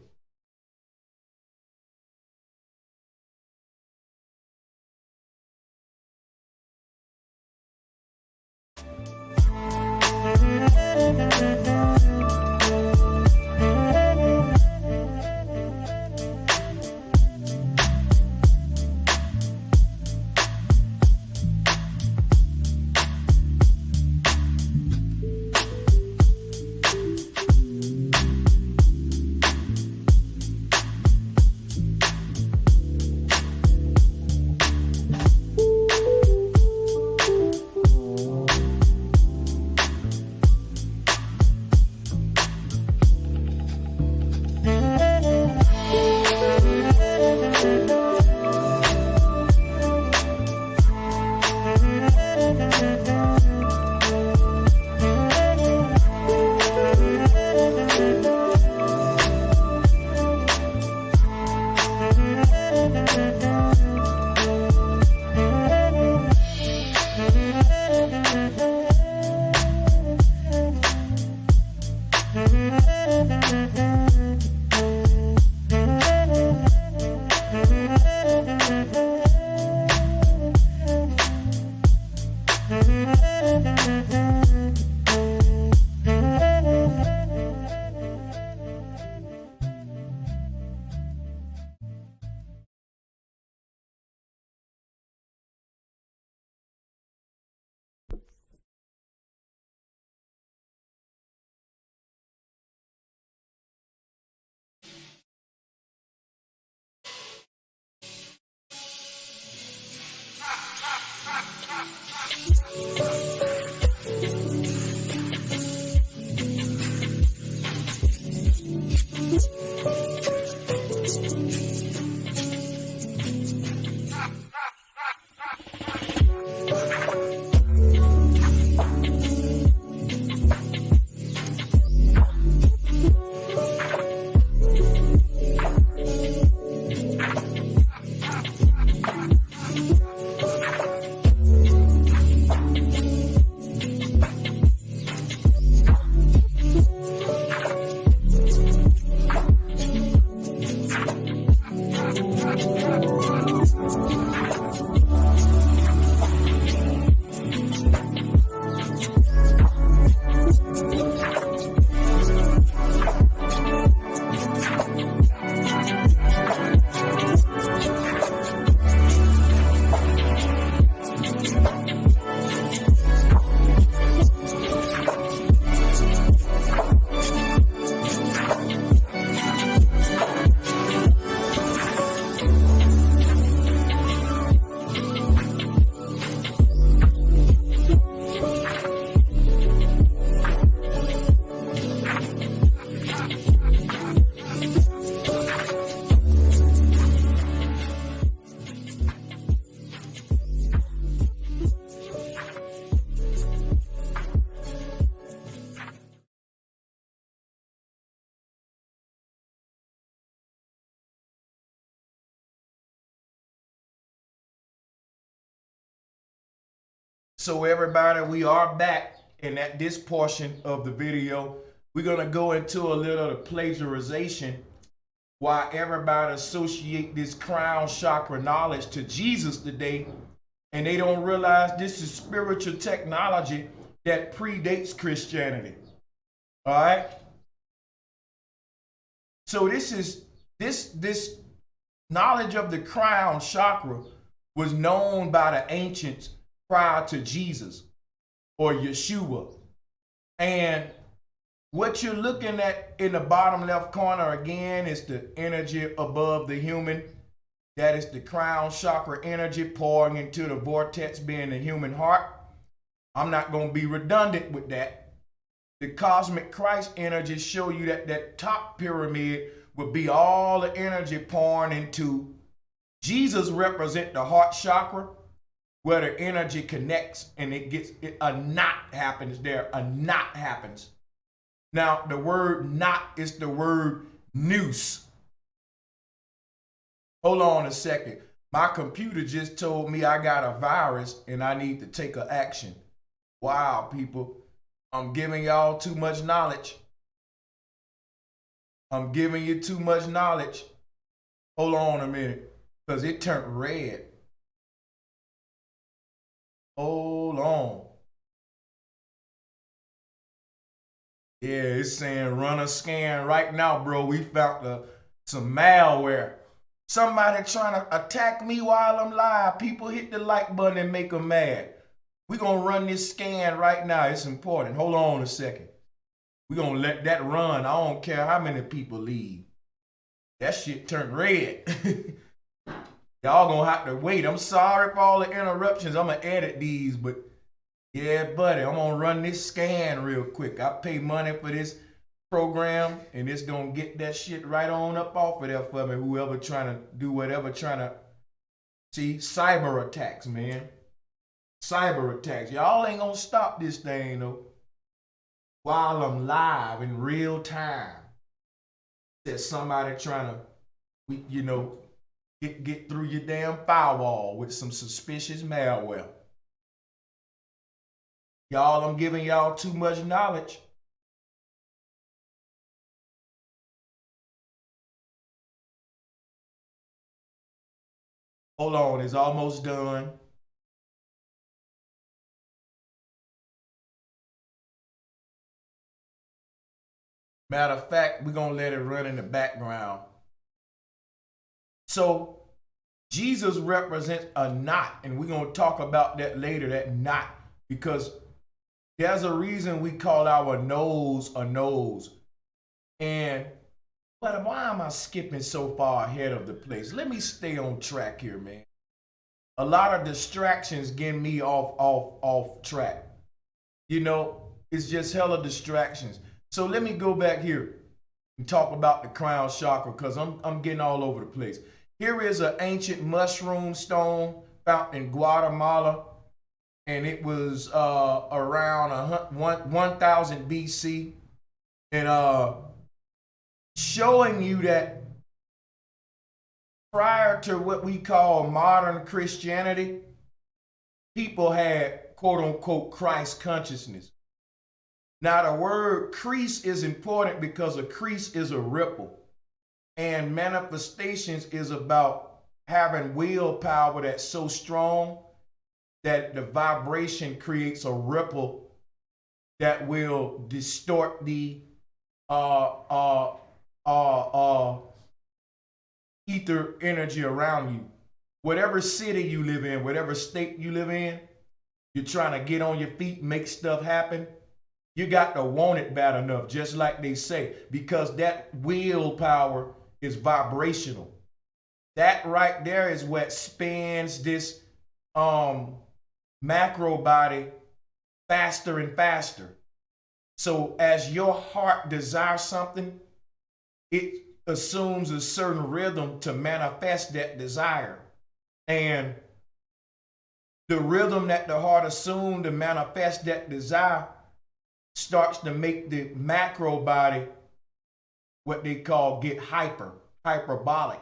So everybody, we are back, and at this portion of the video, we're gonna go into a little plagiarization why everybody associate this crown chakra knowledge to Jesus today, and they don't realize this is spiritual technology that predates Christianity. All right. So this knowledge of the crown chakra was known by the ancients prior to Jesus or YeSHUa. And what you're looking at in the bottom left corner again is the energy above the human. That is the crown chakra energy pouring into the vortex being the human heart. I'm not going to be redundant with that. The cosmic Christ energy show you that that top pyramid would be all the energy pouring into. Jesus represent the heart chakra, where the energy connects and a knot happens there. A knot happens. Now, the word knot is the word noose. Hold on a second. My computer just told me I got a virus and I need to take an action. Wow, people. I'm giving y'all too much knowledge. I'm giving you too much knowledge. Hold on a minute, because it turned red. Hold on. Yeah, it's saying run a scan right now, bro. We found some malware. Somebody trying to attack me while I'm live. People hit the like button and make them mad. We're going to run this scan right now. It's important. Hold on a second. We're going to let that run. I don't care how many people leave. That shit turned red. Y'all going to have to wait. I'm sorry for all the interruptions. I'm going to edit these, but yeah, buddy, I'm going to run this scan real quick. I pay money for this program, and it's going to get that shit right on up off of there for me. Whoever trying to do whatever, trying to see cyber attacks, man. Cyber attacks. Y'all ain't going to stop this thing, though. While I'm live in real time, there's somebody trying to, you know, get through your damn firewall with some suspicious malware. Y'all, I'm giving y'all too much knowledge. Hold on, it's almost done. Matter of fact, we're going to let it run in the background. So Jesus represents a knot, and we're going to talk about that later, that knot, because there's a reason we call our nose a nose. But why am I skipping so far ahead of the place? Let me stay on track here, man. A lot of distractions getting me off track. You know, it's just hella distractions. So let me go back here. and talk about the crown chakra because I'm getting all over the place. Here is an ancient mushroom stone found in Guatemala, and it was around 1000 BC, and showing you that prior to what we call modern Christianity, people had quote unquote Christ consciousness. Now, the word crease is important because a crease is a ripple, and manifestations is about having willpower that's so strong that the vibration creates a ripple that will distort the ether energy around you. Whatever city you live in, whatever state you live in, you're trying to get on your feet, make stuff happen. You got to want it bad enough, just like they say, because that willpower is vibrational. That right there is what spins this macro body faster and faster. So as your heart desires something, it assumes a certain rhythm to manifest that desire. And the rhythm that the heart assumed to manifest that desire starts to make the macro body, what they call, get hyperbolic.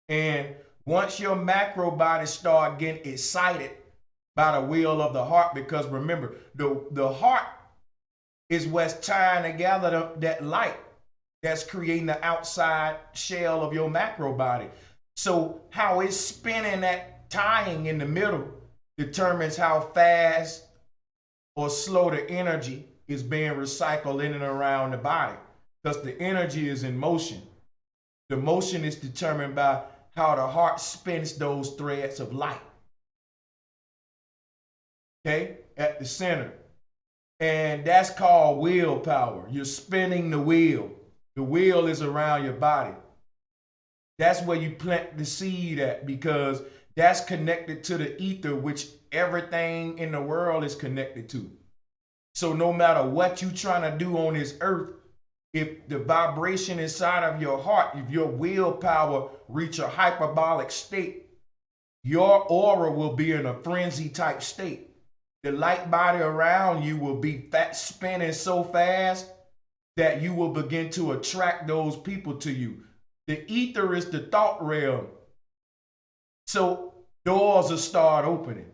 And once your macro body start getting excited by the will of the heart, because remember, the heart is what's tying together that light that's creating the outside shell of your macro body. So how it's spinning, that tying in the middle, determines how fast or slow the energy is being recycled in and around the body, because the energy is in motion. The motion is determined by how the heart spins those threads of light. Okay, at the center. And that's called willpower. You're spinning the wheel. The wheel is around your body. That's where you plant the seed at, because that's connected to the ether, which everything in the world is connected to. So no matter what you're trying to do on this earth, if the vibration inside of your heart, if your willpower reach a hyperbolic state, your aura will be in a frenzy type state. The light body around you will be spinning so fast that you will begin to attract those people to you. The ether is the thought realm. So doors will start opening.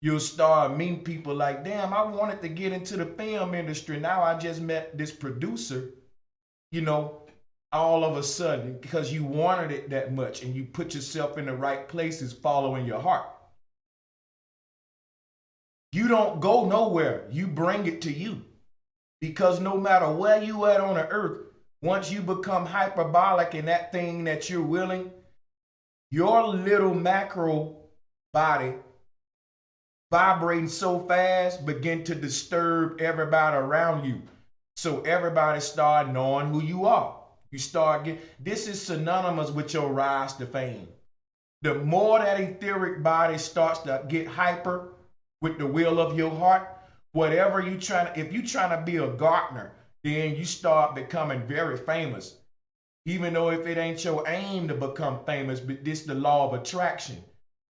You'll start meeting people like, damn, I wanted to get into the film industry. Now I just met this producer, all of a sudden, because you wanted it that much and you put yourself in the right places following your heart. You don't go nowhere. You bring it to you. Because no matter where you at on the earth, once you become hyperbolic in that thing that you're willing, your little macro body vibrating so fast begin to disturb everybody around you. So everybody start knowing who you are. You start this is synonymous with your rise to fame. The more that etheric body starts to get hyper with the will of your heart, whatever you if you're trying to be a gardener, then you start becoming very famous. Even though if it ain't your aim to become famous, but this is the law of attraction.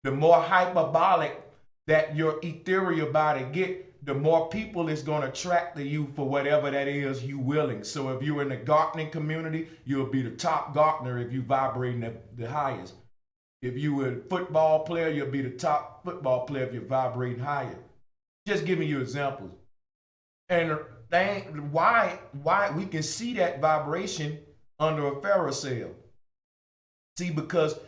The more hyperbolic that your ethereal body get, the more people it's going to attract to you for whatever that is you willing. So if you're in the gardening community, you'll be the top gardener if you vibrating the highest. If you were a football player, you'll be the top football player if you're vibrating higher. Just giving you examples. And why we can see that vibration under a ferrocell. See, because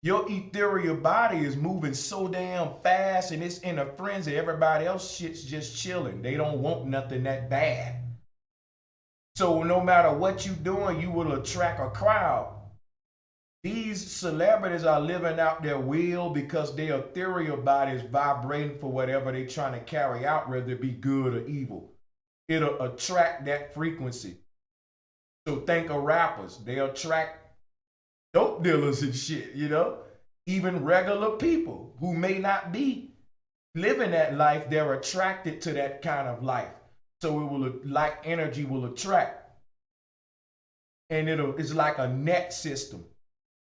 your ethereal body is moving so damn fast and it's in a frenzy. Everybody else shit's just chilling. They don't want nothing that bad. So no matter what you're doing, you will attract a crowd. These celebrities are living out their will because their ethereal body is vibrating for whatever they're trying to carry out, whether it be good or evil. It'll attract that frequency. So think of rappers. They attract dope dealers and shit, Even regular people who may not be living that life, they're attracted to that kind of life. So it will, like energy will attract. and it's like a net system,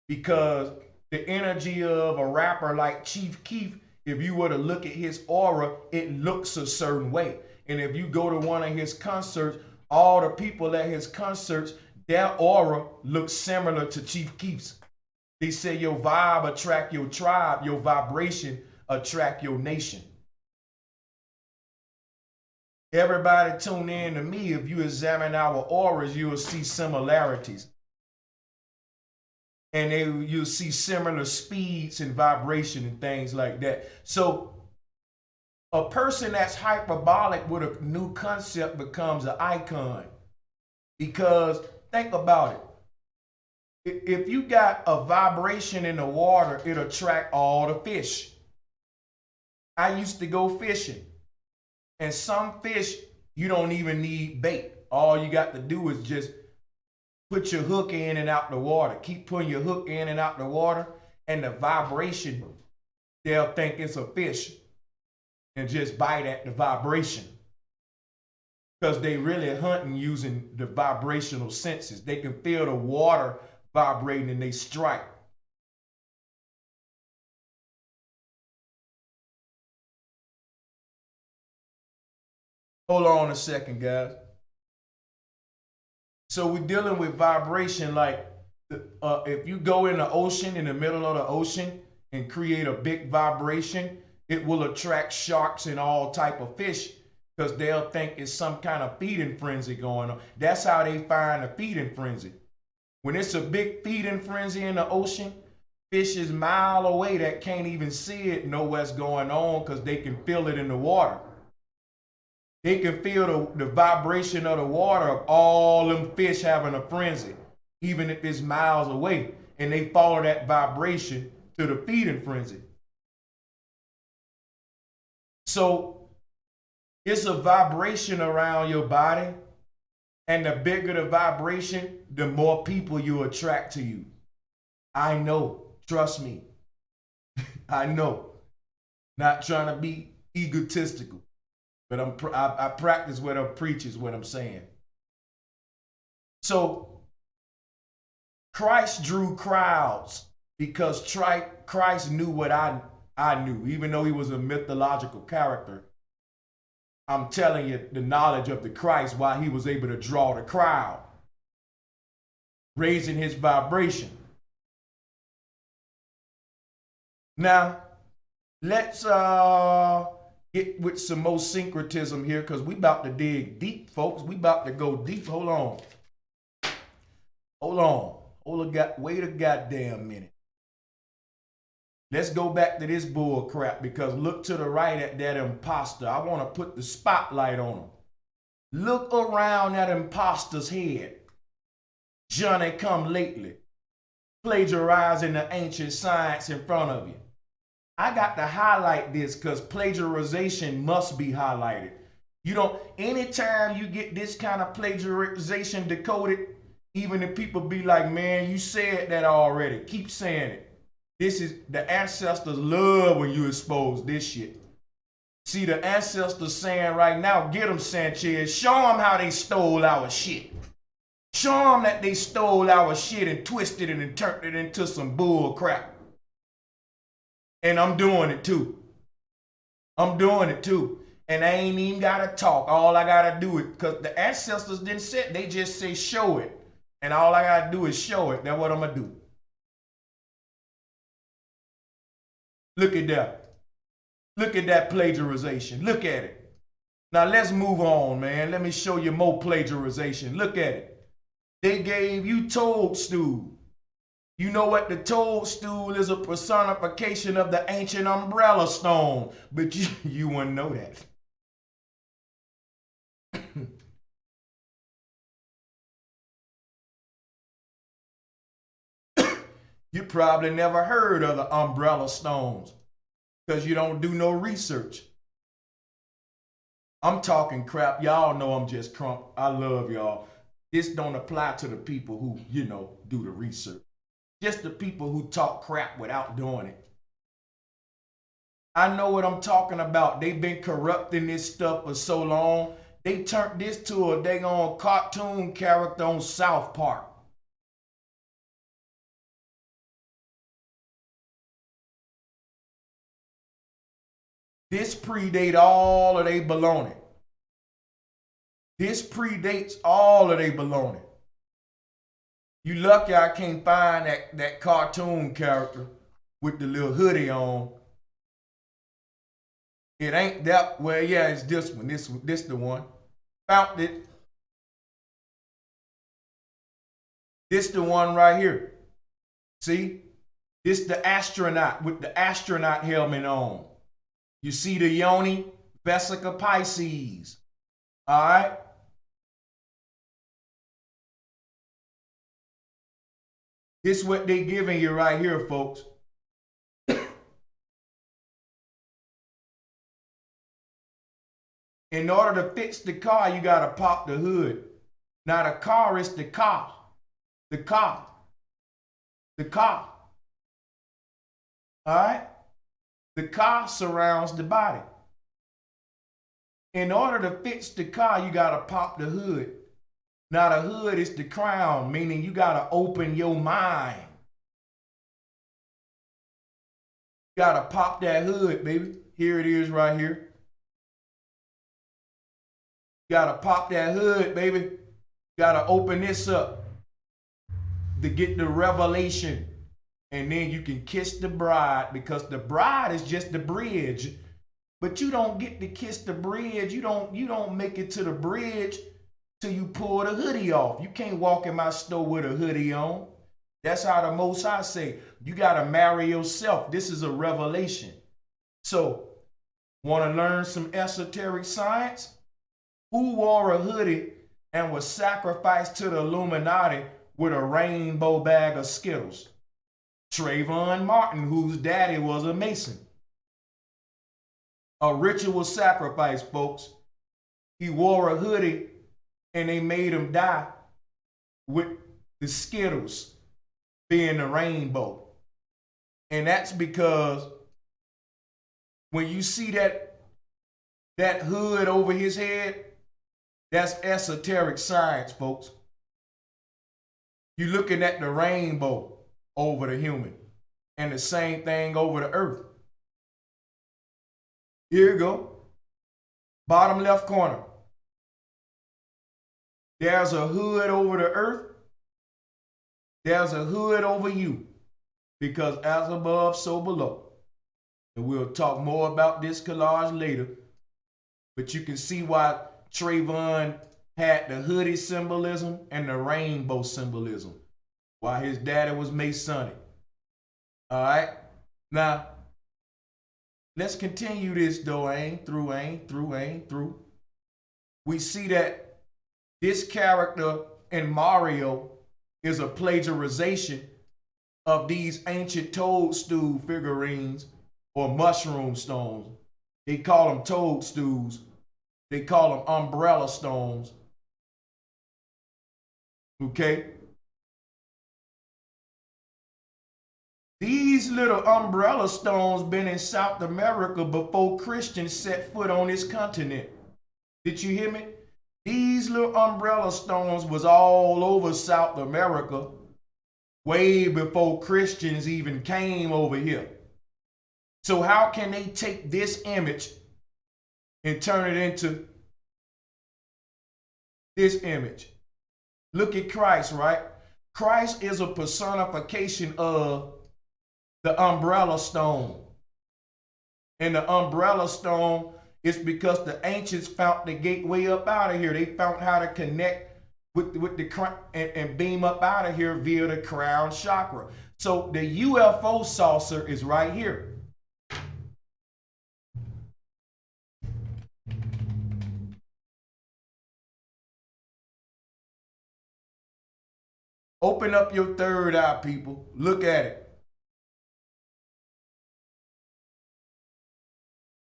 because the energy of a rapper like Chief Keef, if you were to look at his aura, it looks a certain way. And if you go to one of his concerts, all the people at his concerts, their aura looks similar to Chief Keef's. They say your vibe attract your tribe, your vibration attract your nation. Everybody tune in to me. If you examine our auras, you will see similarities. And you'll see similar speeds and vibration and things like that. So a person that's hyperbolic with a new concept becomes an icon. Because think about it. If you got a vibration in the water, it'll attract all the fish. I used to go fishing. And some fish, you don't even need bait. All you got to do is just put your hook in and out the water. Keep putting your hook in and out the water, and the vibration, they'll think it's a fish and just bite at the vibration. Because they really hunting using the vibrational senses. They can feel the water vibrating and they strike. Hold on a second, guys. So we're dealing with vibration like if you go in the ocean, in the middle of the ocean, and create a big vibration, it will attract sharks and all type of fish, because they'll think it's some kind of feeding frenzy going on. That's how they find a feeding frenzy. When it's a big feeding frenzy in the ocean, fish is mile away that can't even see it, know what's going on, because they can feel it in the water. They can feel the vibration of the water of all them fish having a frenzy, even if it's miles away, and they follow that vibration to the feeding frenzy. So it's a vibration around your body, and the bigger the vibration, the more people you attract to you. I know, trust me. I know. Not trying to be egotistical. But I practice what I preach is what I'm saying. So Christ drew crowds because Christ knew what I knew, even though he was a mythological character. I'm telling you the knowledge of the Christ, why he was able to draw the crowd, raising his vibration. Now, let's get with some more syncretism here, because we about to dig deep, folks. We about to go deep. Hold on. Wait a goddamn minute. Let's go back to this bull crap, because look to the right at that imposter. I want to put the spotlight on him. Look around that imposter's head. Johnny come lately, plagiarizing the ancient science in front of you. I got to highlight this because plagiarization must be highlighted. You don't, anytime you get this kind of plagiarization decoded, even if people be like, man, you said that already. Keep saying it. This is, the ancestors love when you expose this shit. See, the ancestors saying right now, get them, Sanchez. Show them how they stole our shit. Show them that they stole our shit and twisted it and turned it into some bull crap. And I'm doing it too. I'm doing it too. And I ain't even gotta talk. All I gotta do it, because the ancestors didn't say it, they just say show it. And all I gotta do is show it. That's what I'm gonna do. Look at that. Look at that plagiarization. Look at it. Now let's move on, man. Let me show you more plagiarization. Look at it. They gave you toadstool. You know what? The toadstool is a personification of the ancient umbrella stone, but you wouldn't know that. You probably never heard of the umbrella stones because you don't do no research. I'm talking crap. Y'all know I'm just crump. I love y'all. This don't apply to the people who, do the research. Just the people who talk crap without doing it. I know what I'm talking about. They've been corrupting this stuff for so long. They turned this to a daggone cartoon character on South Park. This predate all of they baloney. This predates all of they baloney. You lucky I can't find that cartoon character with the little hoodie on. It ain't that, well, yeah, it's this one. This the one. Found it. This the one right here. See? This the astronaut with the astronaut helmet on. You see the yoni, vesica Pisces. All right? This is what they giving you right here, folks. In order to fix the car, you got to pop the hood. Now the car is the car. The car. The car. All right? The car surrounds the body. In order to fix the car, you got to pop the hood. Now the hood is the crown, meaning you got to open your mind. You got to pop that hood, baby. Here it is right here. You got to pop that hood, baby. You got to open this up to get the revelation. And then you can kiss the bride, because the bride is just the bridge. But you don't get to kiss the bridge. You don't make it to the bridge till you pull the hoodie off. You can't walk in my store with a hoodie on. That's how the Most High say. You got to marry yourself. This is a revelation. So, want to learn some esoteric science? Who wore a hoodie and was sacrificed to the Illuminati with a rainbow bag of Skittles? Trayvon Martin, whose daddy was a Mason. A ritual sacrifice, folks. He wore a hoodie and they made him die with the Skittles being the rainbow. And that's because when you see that hood over his head, that's esoteric science, folks. You're looking at the rainbow over the human, and the same thing over the earth. Here you go. Bottom left corner. There's a hood over the earth. There's a hood over you. Because as above, so below. And we'll talk more about this collage later. But you can see why Trayvon had the hoodie symbolism and the rainbow symbolism. Why his daddy was Masonic. All right? Now, let's continue this though. Ain't through. We see that this character in Mario is a plagiarization of these ancient toadstool figurines or mushroom stones. They call them toadstools. They call them umbrella stones. Okay? These little umbrella stones been in South America before Christians set foot on this continent. Did you hear me? These little umbrella stones was all over South America way before Christians even came over here. So how can they take this image and turn it into this image? Look at Christ, right? Christ is a personification of the umbrella stone. And the umbrella stone is because the ancients found the gateway up out of here. They found how to connect with the and beam up out of here via the crown chakra. So the UFO saucer is right here. Open up your third eye, people. Look at it.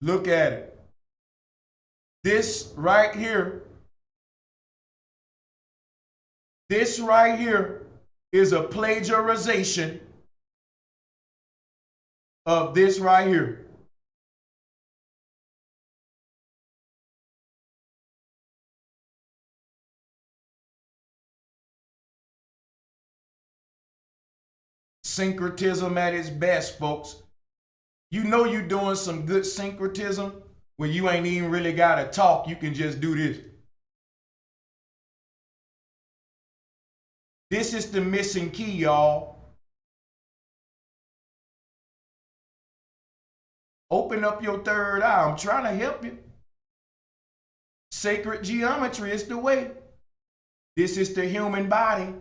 Look at it. This right here is a plagiarization of this right here. Syncretism at its best, folks. You know you're doing some good syncretism when you ain't even really got to talk. You can just do this. This is the missing key, y'all. Open up your third eye. I'm trying to help you. Sacred geometry is the way. This is the human body.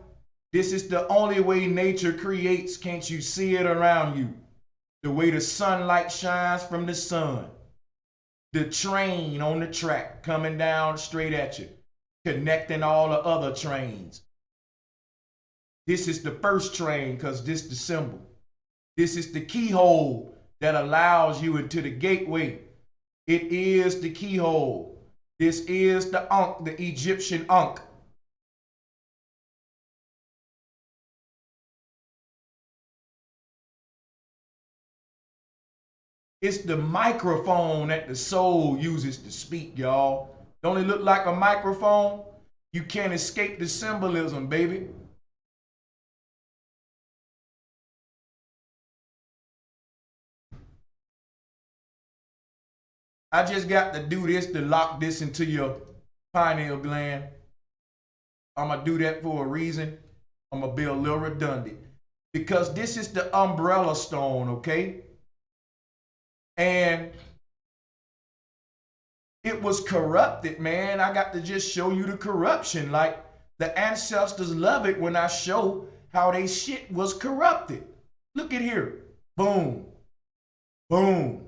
This is the only way nature creates. Can't you see it around you? The way the sunlight shines from the sun. The train on the track coming down straight at you, connecting all the other trains. This is the first train because this is the symbol. This is the keyhole that allows you into the gateway. It is the keyhole. This is the Ankh, the Egyptian Ankh. It's the microphone that the soul uses to speak, y'all. Don't it look like a microphone? You can't escape the symbolism, baby. I just got to do this to lock this into your pineal gland. I'm going to do that for a reason. I'm going to be a little redundant. Because this is the umbrella stone, okay? And it was corrupted, man. I got to just show you the corruption. Like, the ancestors love it when I show how they shit was corrupted. Look at here. Boom. Boom.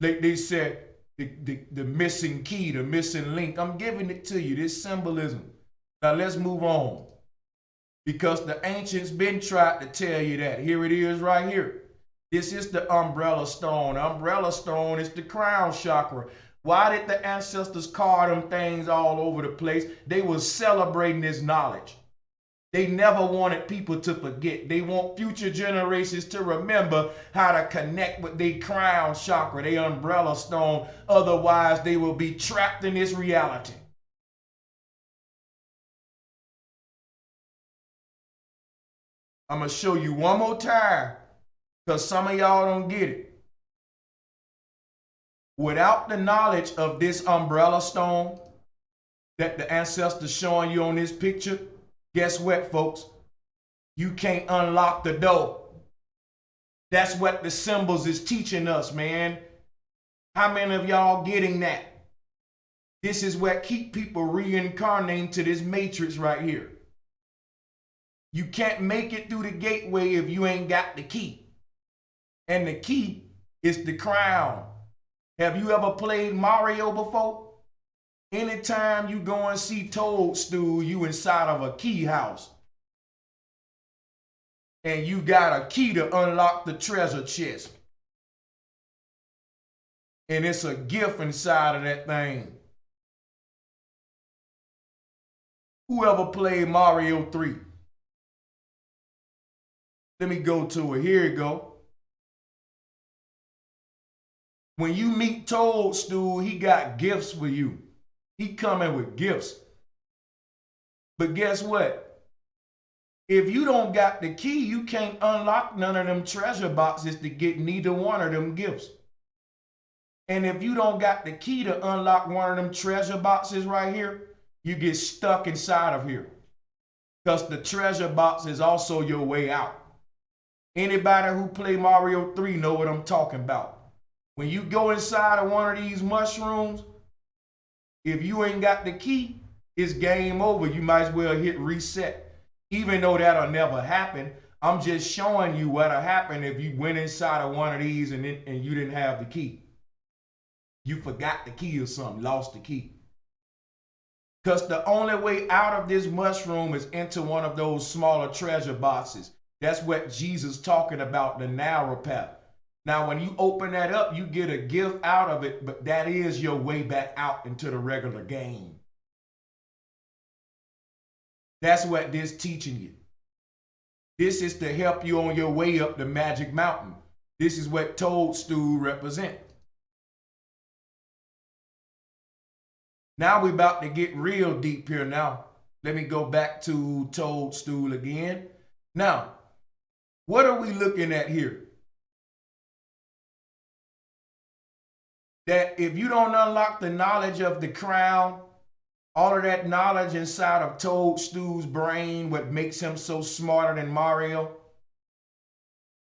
They said the missing key, the missing link. I'm giving it to you, this symbolism. Now let's move on. Because the ancients been tried to tell you that. Here it is right here. This is the umbrella stone. Umbrella stone is the crown chakra. Why did the ancestors carve them things all over the place? They were celebrating this knowledge. They never wanted people to forget. They want future generations to remember how to connect with their crown chakra, their umbrella stone. Otherwise, they will be trapped in this reality. I'm going to show you one more time because some of y'all don't get it. Without the knowledge of this umbrella stone that the ancestors showing you on this picture, guess what, folks? You can't unlock the door. That's what the symbols is teaching us, man. How many of y'all getting that? This is what keep people reincarnating to this matrix right here. You can't make it through the gateway if you ain't got the key. And the key is the crown. Have you ever played Mario before? Anytime you go and see Toadstool, you inside of a key house. And you got a key to unlock the treasure chest. And it's a gift inside of that thing. Whoever played Mario 3? Let me go to it. Here you go. When you meet Toadstool, he got gifts for you. He coming with gifts. But guess what? If you don't got the key, you can't unlock none of them treasure boxes to get neither one of them gifts. And if you don't got the key to unlock one of them treasure boxes right here, you get stuck inside of here. Because the treasure box is also your way out. Anybody who play Mario 3 know what I'm talking about. When you go inside of one of these mushrooms, if you ain't got the key, it's game over. You might as well hit reset. Even though that'll never happen, I'm just showing you what'll happen if you went inside of one of these and you didn't have the key. You forgot the key or something, lost the key. Because the only way out of this mushroom is into one of those smaller treasure boxes. That's what Jesus talking about, the narrow path. Now, when you open that up, you get a gift out of it, but that is your way back out into the regular game. That's what this teaching you. This is to help you on your way up the magic mountain. This is what Toadstool represent. Now we're about to get real deep here now. Let me go back to Toadstool again. Now, what are we looking at here? that if you don't unlock the knowledge of the crown, all of that knowledge inside of Toadstool's brain, what makes him so smarter than Mario,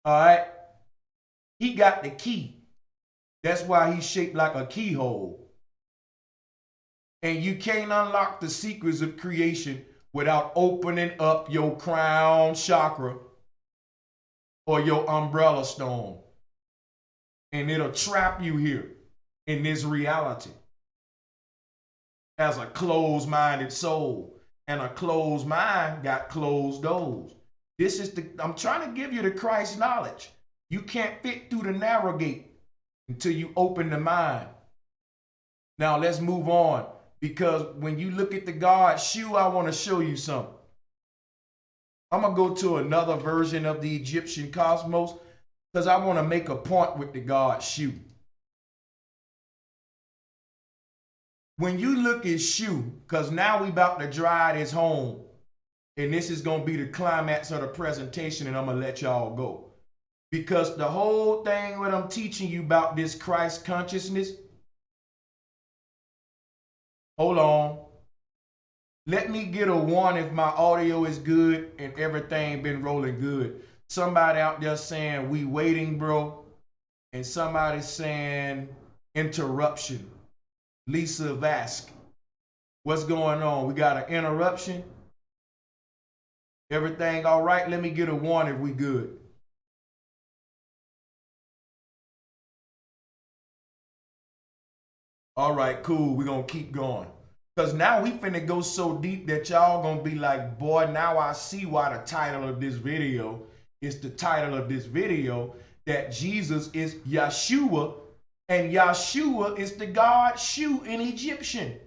all right, he got the key. That's why he's shaped like a keyhole. And you can't unlock the secrets of creation without opening up your crown chakra or your umbrella stone. And it'll trap you here in this reality as a closed-minded soul. And a closed mind got closed doors. This is I'm trying to give you the Christ knowledge. You can't fit through the narrow gate until you open the mind. Now let's move on, because when you look at the God YeSHUa, I want to show you something. I'm going to go to another version of the Egyptian cosmos because I want to make a point with the God YeSHUa. When you look at YeSHUa, because now we about to drive this home, and this is going to be the climax of the presentation, and I'm going to let y'all go. Because the whole thing what I'm teaching you about this Christ consciousness, hold on. Let me get a one if my audio is good and everything been rolling good. Somebody out there saying we waiting, bro. And somebody saying interruption. Lisa Vask, what's going on? We got an interruption? Everything all right? Let me get a one if we good. All right, cool. We're going to keep going. Because now we finna go so deep that y'all going to be like, boy, now I see why the title of this video is the title of this video, that Jesus is YeSHUa, and YeSHUa is the God YeSHUa in Egyptian.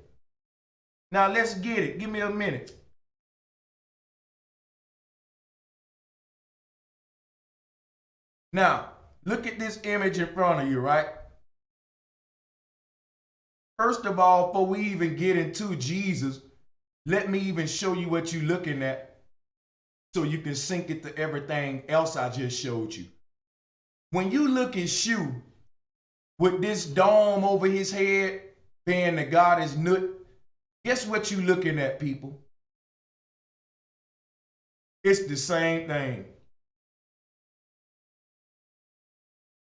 Now let's get it. Give me a minute. Now, look at this image in front of you, right? First of all, before we even get into Jesus, let me even show you what you're looking at so you can sync it to everything else I just showed you. When you look at YeSHUa with this dome over his head, being the goddess Nut, guess what you're looking at, people? It's the same thing.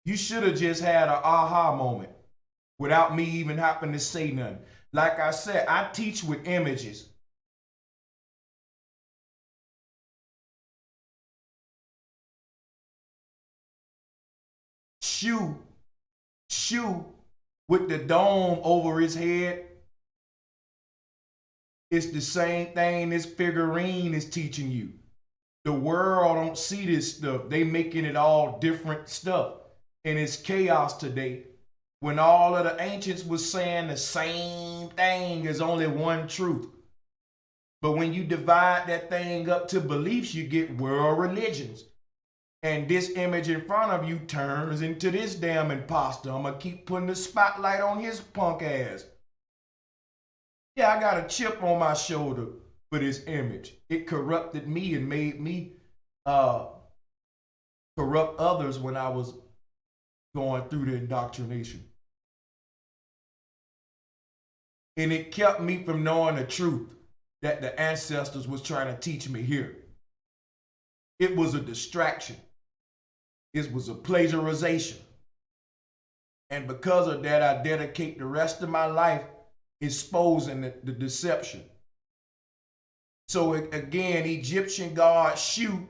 You should have just had an aha moment without me even having to say nothing. Like I said, I teach with images. YeSHUa with the dome over his head, it's the same thing this figurine is teaching you. The world don't see this stuff. They making it all different stuff. And it's chaos today. When all of the ancients was saying the same thing, there's only one truth. But when you divide that thing up to beliefs, you get world religions. And this image in front of you turns into this damn imposter. I'm going to keep putting the spotlight on his punk ass. Yeah, I got a chip on my shoulder for this image. It corrupted me and made me corrupt others when I was going through the indoctrination. And it kept me from knowing the truth that the ancestors was trying to teach me here. It was a distraction. It was a plagiarization. And because of that, I dedicate the rest of my life exposing the deception. So again, Egyptian God YeSHUa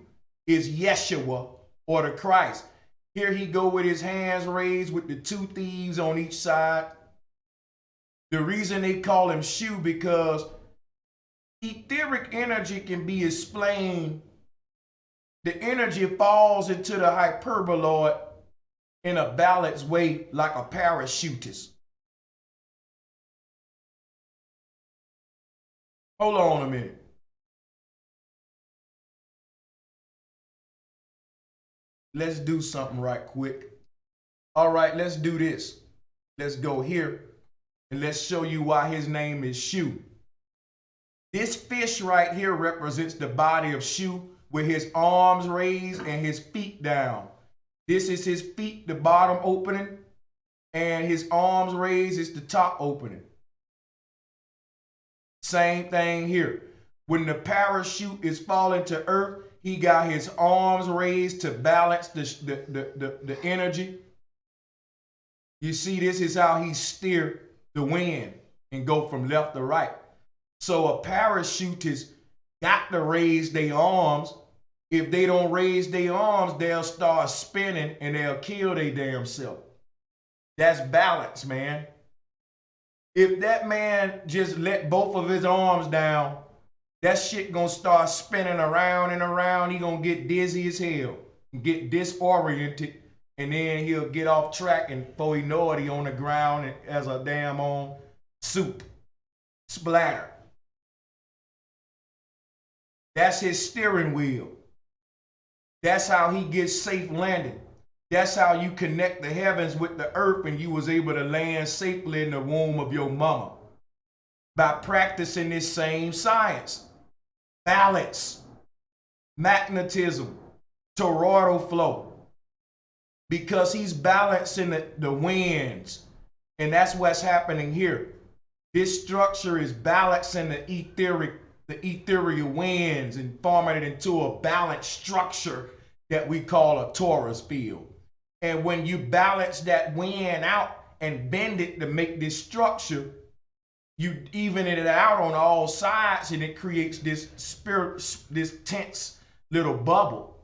is YeSHUa, or the Christ. Here he go with his hands raised with the two thieves on each side. The reason they call him YeSHUa because etheric energy can be explained. The energy falls into the hyperboloid in a balanced way like a parachutist. Hold on a minute. Let's do something right quick. All right, let's do this. Let's go here and let's show you why his name is YeSHUa. This fish right here represents the body of YeSHUa with his arms raised and his feet down. This is his feet, the bottom opening, and his arms raised is the top opening. Same thing here. When the parachute is falling to earth, he got his arms raised to balance the energy. You see, this is how he steer the wind and go from left to right. So a parachutist got to raise their arms. If they don't raise their arms, they'll start spinning and they'll kill their damn self. That's balance, man. If that man just let both of his arms down, that shit gonna start spinning around and around. He gonna get dizzy as hell, get disoriented, and then he'll get off track, and before he know it, he on the ground as a damn on soup splatter. That's his steering wheel. That's how he gets safe landing. That's how you connect the heavens with the earth, and you was able to land safely in the womb of your mama. By practicing this same science. Balance, magnetism, toroidal flow. Because he's balancing the winds. And that's what's happening here. This structure is balancing the ethereal winds and forming it into a balanced structure that we call a torus field. And when you balance that wind out and bend it to make this structure, you even it out on all sides, and it creates this tense little bubble.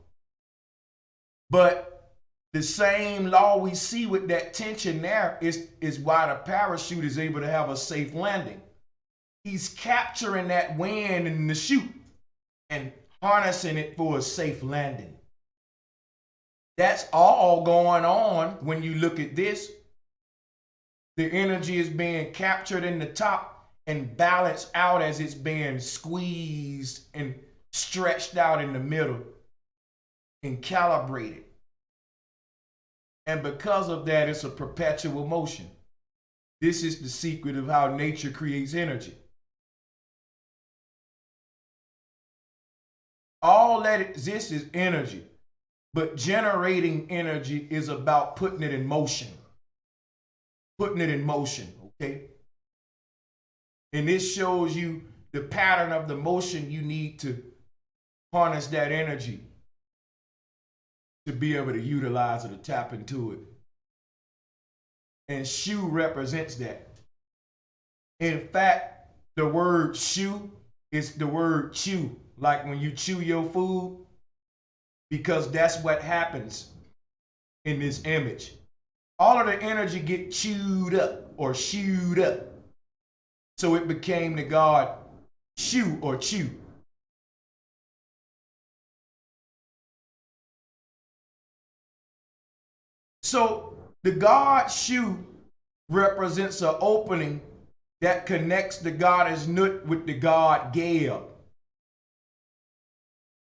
But the same law we see with that tension there is why the parachute is able to have a safe landing. He's capturing that wind in the chute and harnessing it for a safe landing. That's all going on when you look at this. The energy is being captured in the top and balanced out as it's being squeezed and stretched out in the middle and calibrated. And because of that, it's a perpetual motion. This is the secret of how nature creates energy. All that exists is energy, but generating energy is about putting it in motion. Putting it in motion, okay? And this shows you the pattern of the motion you need to harness that energy to be able to utilize it, to tap into it. And YeSHUa represents that. In fact, the word YeSHUa is the word chew, like when you chew your food, because that's what happens in this image. All of the energy get chewed up or shooed up. So it became the god YeSHUa or chew. So the god YeSHUa represents an opening that connects the goddess Nut with the god Geb.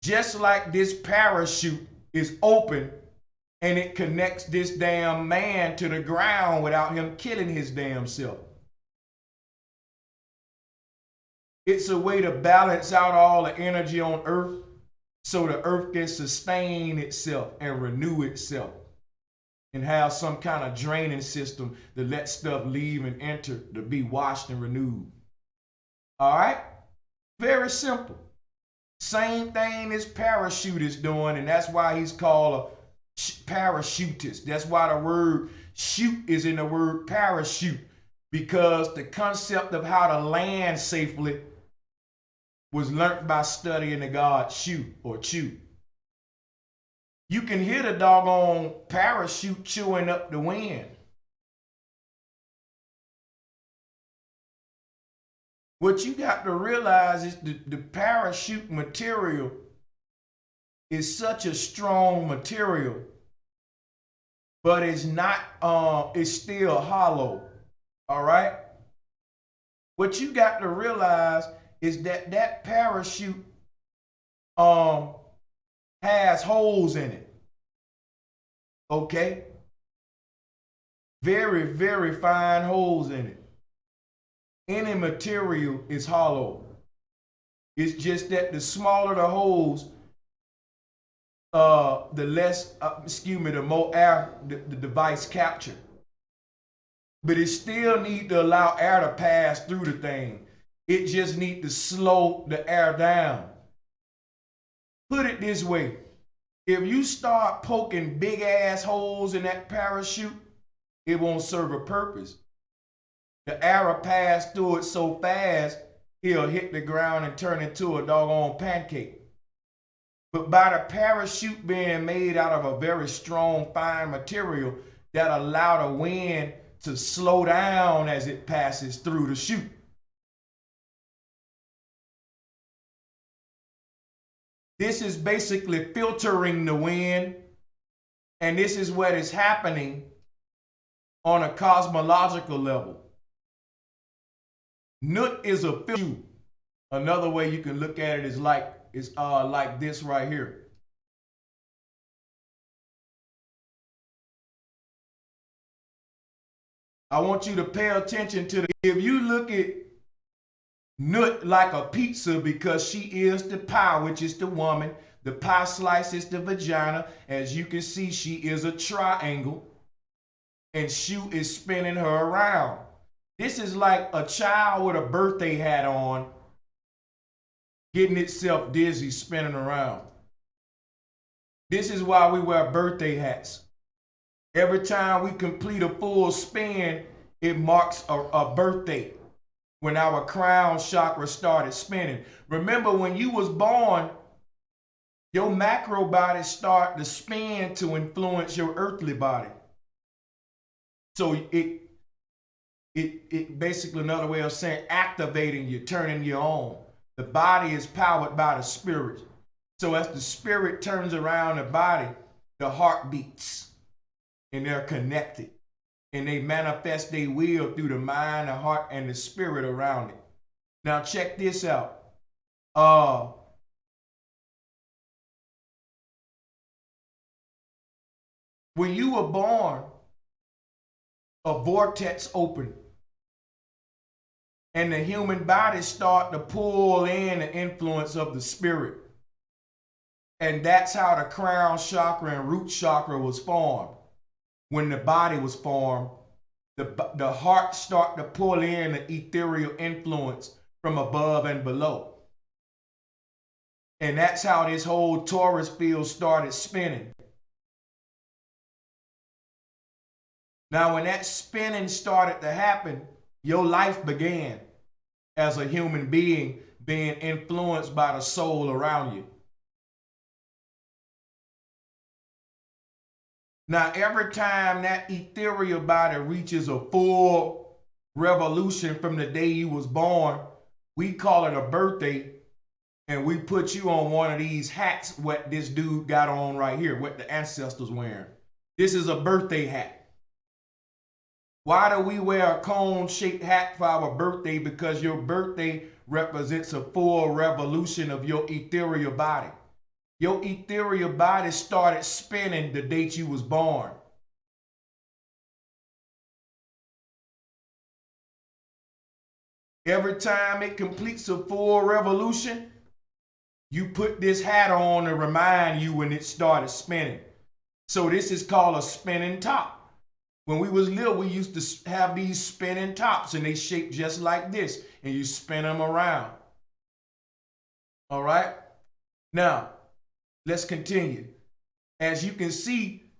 Just like this parachute is open and it connects this damn man to the ground without him killing his damn self. It's a way to balance out all the energy on earth so the earth can sustain itself and renew itself and have some kind of draining system to let stuff leave and enter to be washed and renewed. All right? Very simple. Same thing this parachute is doing, and that's why he's called a parachutist. That's why the word shoot is in the word parachute, because the concept of how to land safely was learned by studying the god YeSHUa or chew. You can hear the doggone parachute chewing up the wind. What you got to realize is the parachute material is such a strong material, but it's not, it's still hollow, all right? What you got to realize is that that parachute has holes in it, okay? Very, very fine holes in it. Any material is hollow. It's just that the smaller the holes, the less, the more air the device capture. but it still need to allow air to pass through the thing. It just need to slow the air down. Put it this way. If you start poking big ass holes in that parachute, it won't serve a purpose. The air will pass through it so fast, he'll hit the ground and turn into a doggone pancake. But by the parachute being made out of a very strong, fine material that allow the wind to slow down as it passes through the chute. This is basically filtering the wind, and this is what is happening on a cosmological level. Nut is a filter. Another way you can look at it is like this right here. I want you to pay attention to if you look at Nut like a pizza, because she is the pie, which is the woman. The pie slice is the vagina. As you can see, she is a triangle, and YeSHUa is spinning her around. This is like a child with a birthday hat on, getting itself dizzy, spinning around. This is why we wear birthday hats. Every time we complete a full spin, it marks a birthday. When our crown chakra started spinning. Remember, when you was born, your macro body started to spin to influence your earthly body. So it basically, another way of saying, activating you, turning you on. The body is powered by the spirit. So as the spirit turns around the body, the heart beats, and they're connected. And they manifest their will through the mind, the heart, and the spirit around it. Now check this out. When you were born, a vortex opened, and the human body start to pull in the influence of the spirit. And that's how the crown chakra and root chakra was formed. When the body was formed, the heart start to pull in the ethereal influence from above and below. And that's how this whole Taurus field started spinning. Now, when that spinning started to happen, your life began as a human being being influenced by the soul around you. Now, every time that ethereal body reaches a full revolution from the day you was born, we call it a birthday, and we put you on one of these hats, what this dude got on right here, what the ancestors wearing. This is a birthday hat. Why do we wear a cone-shaped hat for our birthday? Because your birthday represents a full revolution of your ethereal body. Your ethereal body started spinning the date you was born. Every time it completes a full revolution, you put this hat on to remind you when it started spinning. So this is called a spinning top. When we was little, we used to have these spinning tops, and they shaped just like this, and you spin them around. All right? Now, let's continue. As you can see,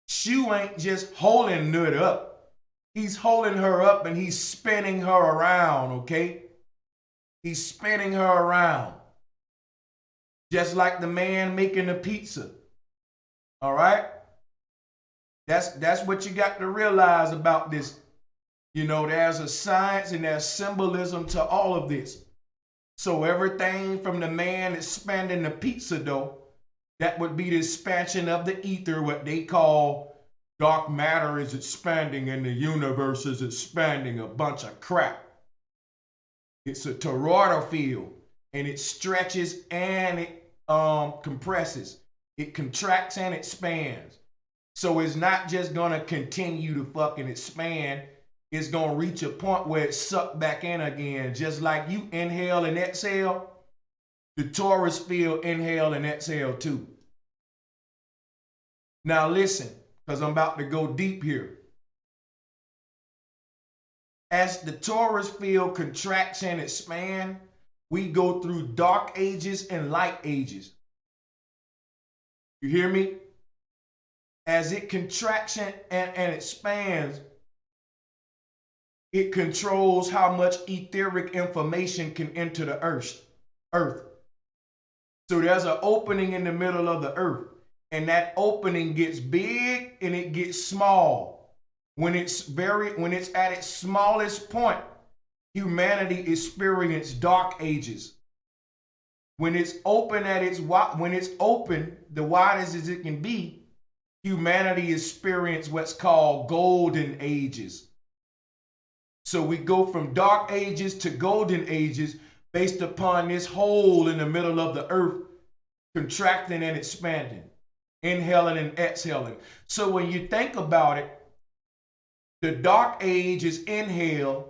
YeSHUa ain't just holding Nut up. He's holding her up and he's spinning her around, okay? He's spinning her around. Just like the man making the pizza. All right? That's what you got to realize about this. You know, there's a science and there's symbolism to all of this. So everything from the man expanding the pizza dough, that would be the expansion of the ether, what they call dark matter is expanding and the universe is expanding, a bunch of crap. It's a toroidal field, and it stretches and it compresses. It contracts and expands. So it's not just gonna continue to fucking expand. It's gonna reach a point where it's sucked back in again. Just like you inhale and exhale, the Taurus field inhale and exhale too. Now listen, because I'm about to go deep here. As the torus field contracts and expands, we go through dark ages and light ages. You hear me? As it contracts and expands, it controls how much etheric information can enter the earth. So there's an opening in the middle of the earth, and that opening gets big and it gets small. When it's at its smallest point, humanity experienced dark ages. When it's open the widest as it can be, humanity experienced what's called golden ages. So we go from dark ages to golden ages based upon this hole in the middle of the earth contracting and expanding, inhaling and exhaling. So when you think about it, the dark age is inhale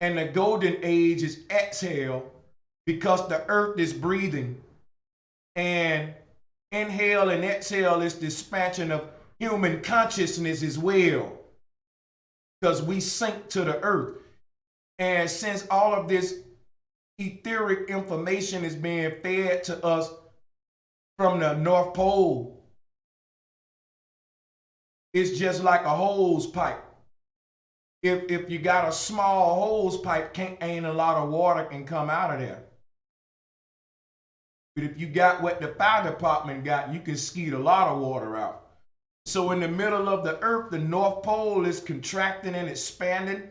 and the golden age is exhale, because the earth is breathing. And inhale and exhale is the expansion of human consciousness as well, because we sink to the earth. And since all of this etheric information is being fed to us from the North Pole, it's just like a hose pipe. If you got a small hose pipe, ain't a lot of water can come out of there. But if you got what the fire department got, you can skeet a lot of water out. So in the middle of the earth, the North Pole is contracting and expanding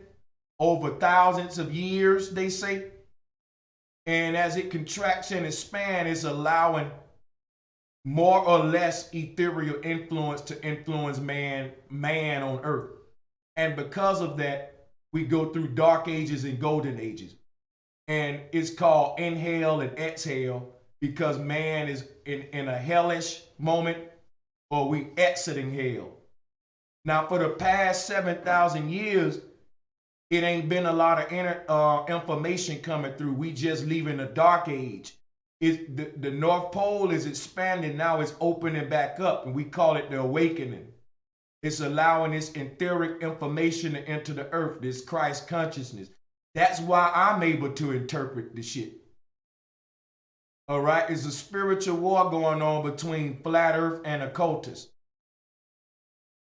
over thousands of years, they say. And as it contracts and expands, it's allowing more or less ethereal influence to influence man on earth. And because of that, we go through dark ages and golden ages. And it's called inhale and exhale, because man is in a hellish moment, or we exiting hell. Now, for the past 7,000 years, it ain't been a lot of information coming through. We just leaving a dark age. The North Pole is expanding now. It's opening back up, and we call it the awakening. It's allowing this etheric information to enter the earth, this Christ consciousness. That's why I'm able to interpret the shit. All right, it's a spiritual war going on between flat earth and occultists.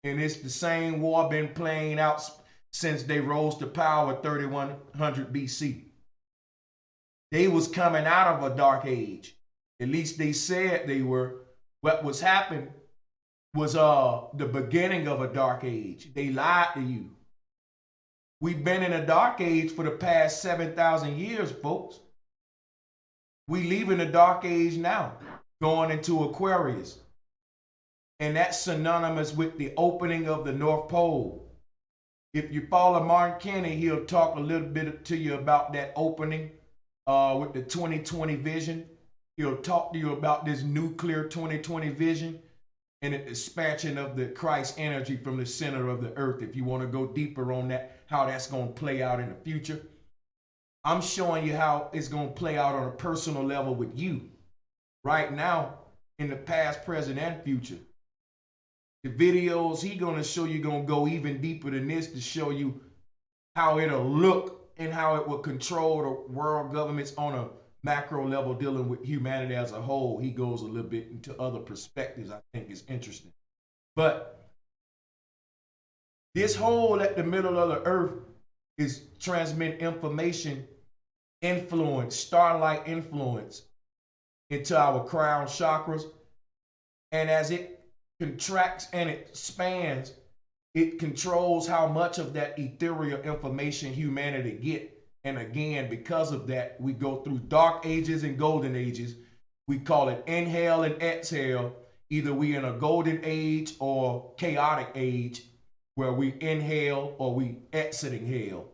And it's the same war been playing out since they rose to power 3100 BC. They was coming out of a dark age. At least they said they were. What was happening was the beginning of a dark age. They lied to you. We've been in a dark age for the past 7,000 years, folks. We leaving the dark age now, going into Aquarius. And that's synonymous with the opening of the North Pole. If you follow Martin Kenny, he'll talk a little bit to you about that opening with the 2020 vision. He'll talk to you about this nuclear 2020 vision and the expansion of the Christ energy from the center of the earth. If you want to go deeper on that, how that's going to play out in the future. I'm showing you how it's going to play out on a personal level with you right now, in the past, present, and future. The videos he's going to show you going to go even deeper than this to show you how it'll look and how it will control the world governments on a macro level dealing with humanity as a whole. He goes a little bit into other perspectives I think is interesting. But this hole at the middle of the earth is transmitting information, influence, starlight influence into our crown chakras. And as it contracts and it expands, it controls how much of that ethereal information humanity get. And again, because of that, we go through dark ages and golden ages. We call it inhale and exhale. Either we in a golden age or chaotic age, where we inhale or we exiting hell.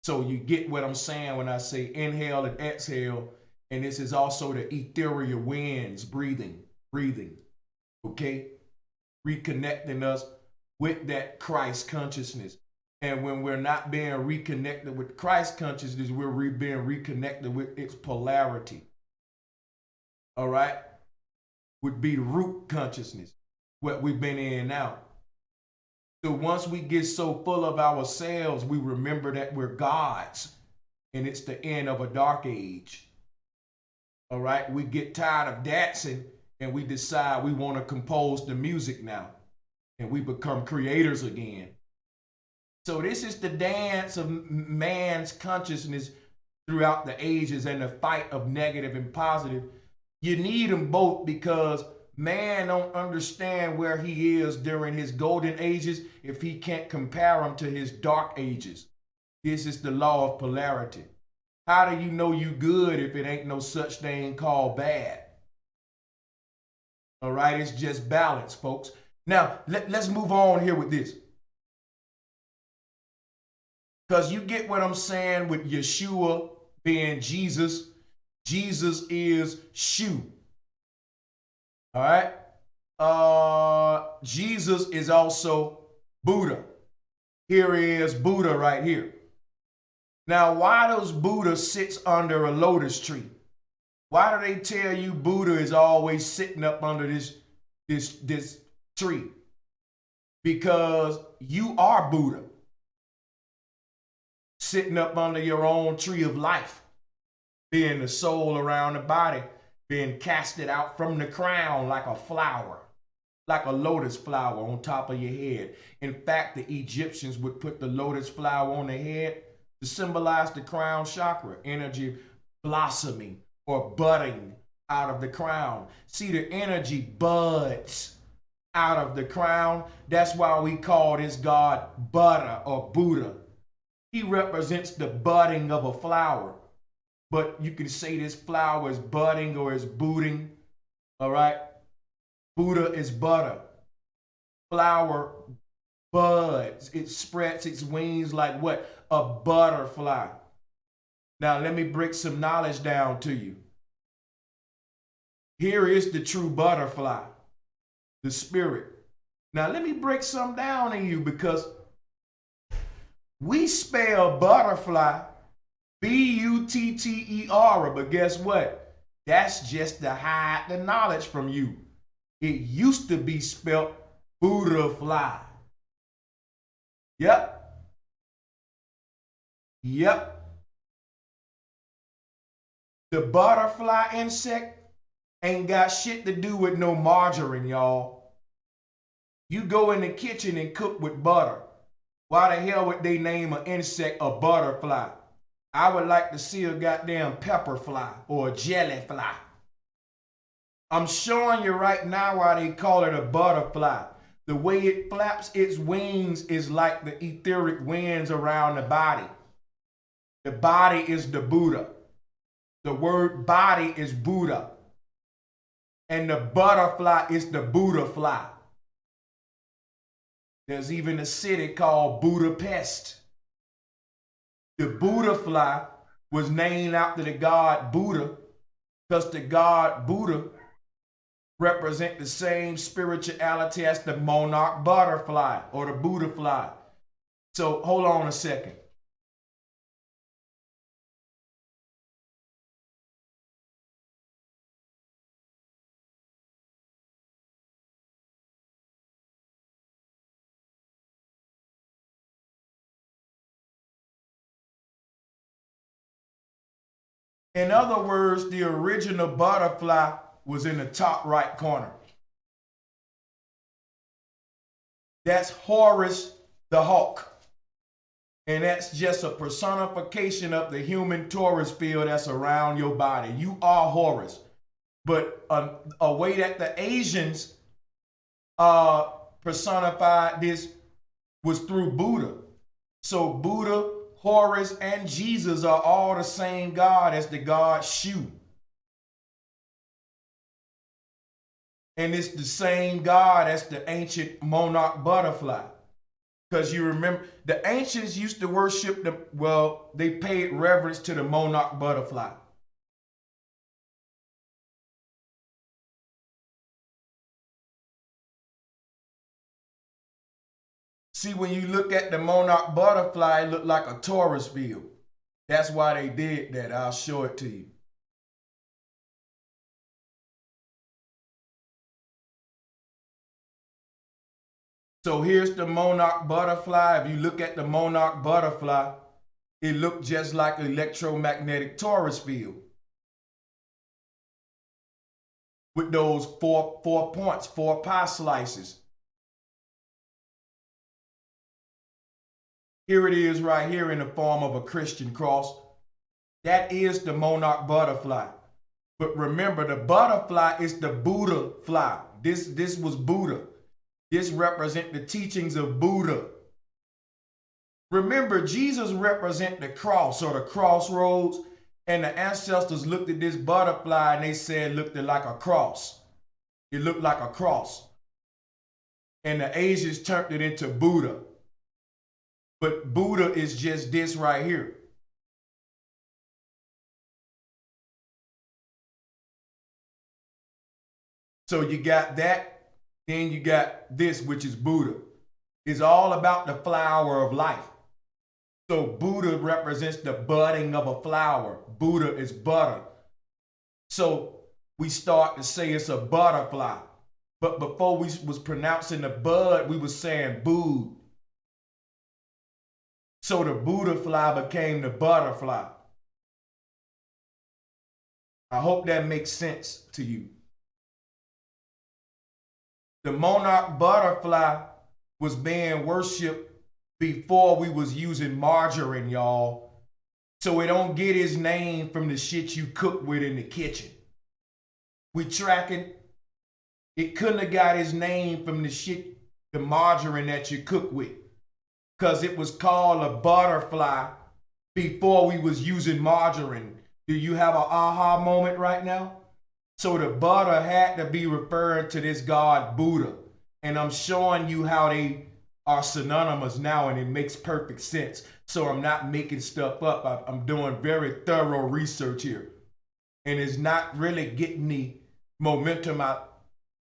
So you get what I'm saying when I say inhale and exhale. And this is also the ethereal winds breathing, okay? Reconnecting us with that Christ consciousness. And when we're not being reconnected with Christ consciousness, we're being reconnected with its polarity. All right? Would be the root consciousness, what we've been in now. So once we get so full of ourselves, we remember that we're gods and it's the end of a dark age. All right, we get tired of dancing and we decide we want to compose the music now and we become creators again. So this is the dance of man's consciousness throughout the ages and the fight of negative and positive. You need them both because man don't understand where he is during his golden ages if he can't compare them to his dark ages. This is the law of polarity. How do you know you good if it ain't no such thing called bad? All right, it's just balance, folks. Now, let's move on here with this. Because you get what I'm saying with YeSHUa being Jesus. Jesus is Shu. All right. Jesus is also Buddha. Here is Buddha right here. Now, why does Buddha sits under a lotus tree? Why do they tell you Buddha is always sitting up under this tree? Because you are Buddha, sitting up under your own tree of life, being the soul around the body, being casted out from the crown like a flower, like a lotus flower on top of your head. In fact, the Egyptians would put the lotus flower on their head to symbolize the crown chakra, energy blossoming or budding out of the crown. See, the energy buds out of the crown. That's why we call this God Buddha or Buddha. He represents the budding of a flower. But you can say this flower is budding or is booting. All right? Buddha is butter. Flower buds. It spreads its wings like what? A butterfly. Now, let me break some knowledge down to you. Here is the true butterfly, the spirit. Now, let me break some down in you because we spell butterfly B-U-T-T-E-R, but guess what? That's just to hide the knowledge from you. It used to be spelled Buddha fly. Yep. Yep. The butterfly insect ain't got shit to do with no margarine, y'all. You go in the kitchen and cook with butter. Why the hell would they name an insect a butterfly? I would like to see a goddamn pepper fly or a jelly fly. I'm showing you right now why they call it a butterfly. The way it flaps its wings is like the etheric winds around the body. The body is the Buddha. The word body is Buddha. And the butterfly is the Buddha fly. There's even a city called Budapest. The Buddha fly was named after the god Buddha because the god Buddha represent the same spirituality as the monarch butterfly or the Buddha fly. So hold on a second. In other words, the original butterfly was in the top right corner. That's Horus the Hawk. And that's just a personification of the human torus field that's around your body. You are Horus. But a way that the Asians personified this was through Buddha. So Buddha, Horus, and Jesus are all the same God as the god Shu. And it's the same God as the ancient monarch butterfly. Because you remember, the ancients used to worship they paid reverence to the monarch butterfly. See, when you look at the monarch butterfly, it looked like a Taurus field. That's why they did that. I'll show it to you. So here's the monarch butterfly. If you look at the monarch butterfly, it looked just like an electromagnetic torus field with those four points, 4 pie slices. Here it is right here in the form of a Christian cross. That is the monarch butterfly. But remember, the butterfly is the Buddha fly. This was Buddha. This represents the teachings of Buddha. Remember, Jesus represents the cross or the crossroads, and the ancestors looked at this butterfly and they said it looked like a cross. It looked like a cross. And the Asians turned it into Buddha. But Buddha is just this right here. So you got that, then you got this, which is Buddha. It's all about the flower of life. So Buddha represents the budding of a flower. Buddha is butter. So we start to say it's a butterfly. But before we was pronouncing the bud, we was saying boo. So the Buddha fly became the butterfly. I hope that makes sense to you. The monarch butterfly was being worshipped before we was using margarine, y'all. So it don't get his name from the shit you cook with in the kitchen. We tracking. It couldn't have got his name from the shit, the margarine that you cook with. Because it was called a butterfly before we was using margarine. Do you have an aha moment right now? So the butter had to be referring to this god Buddha. And I'm showing you how they are synonymous now, and it makes perfect sense. So I'm not making stuff up. I'm doing very thorough research here. And it's not really getting the momentum I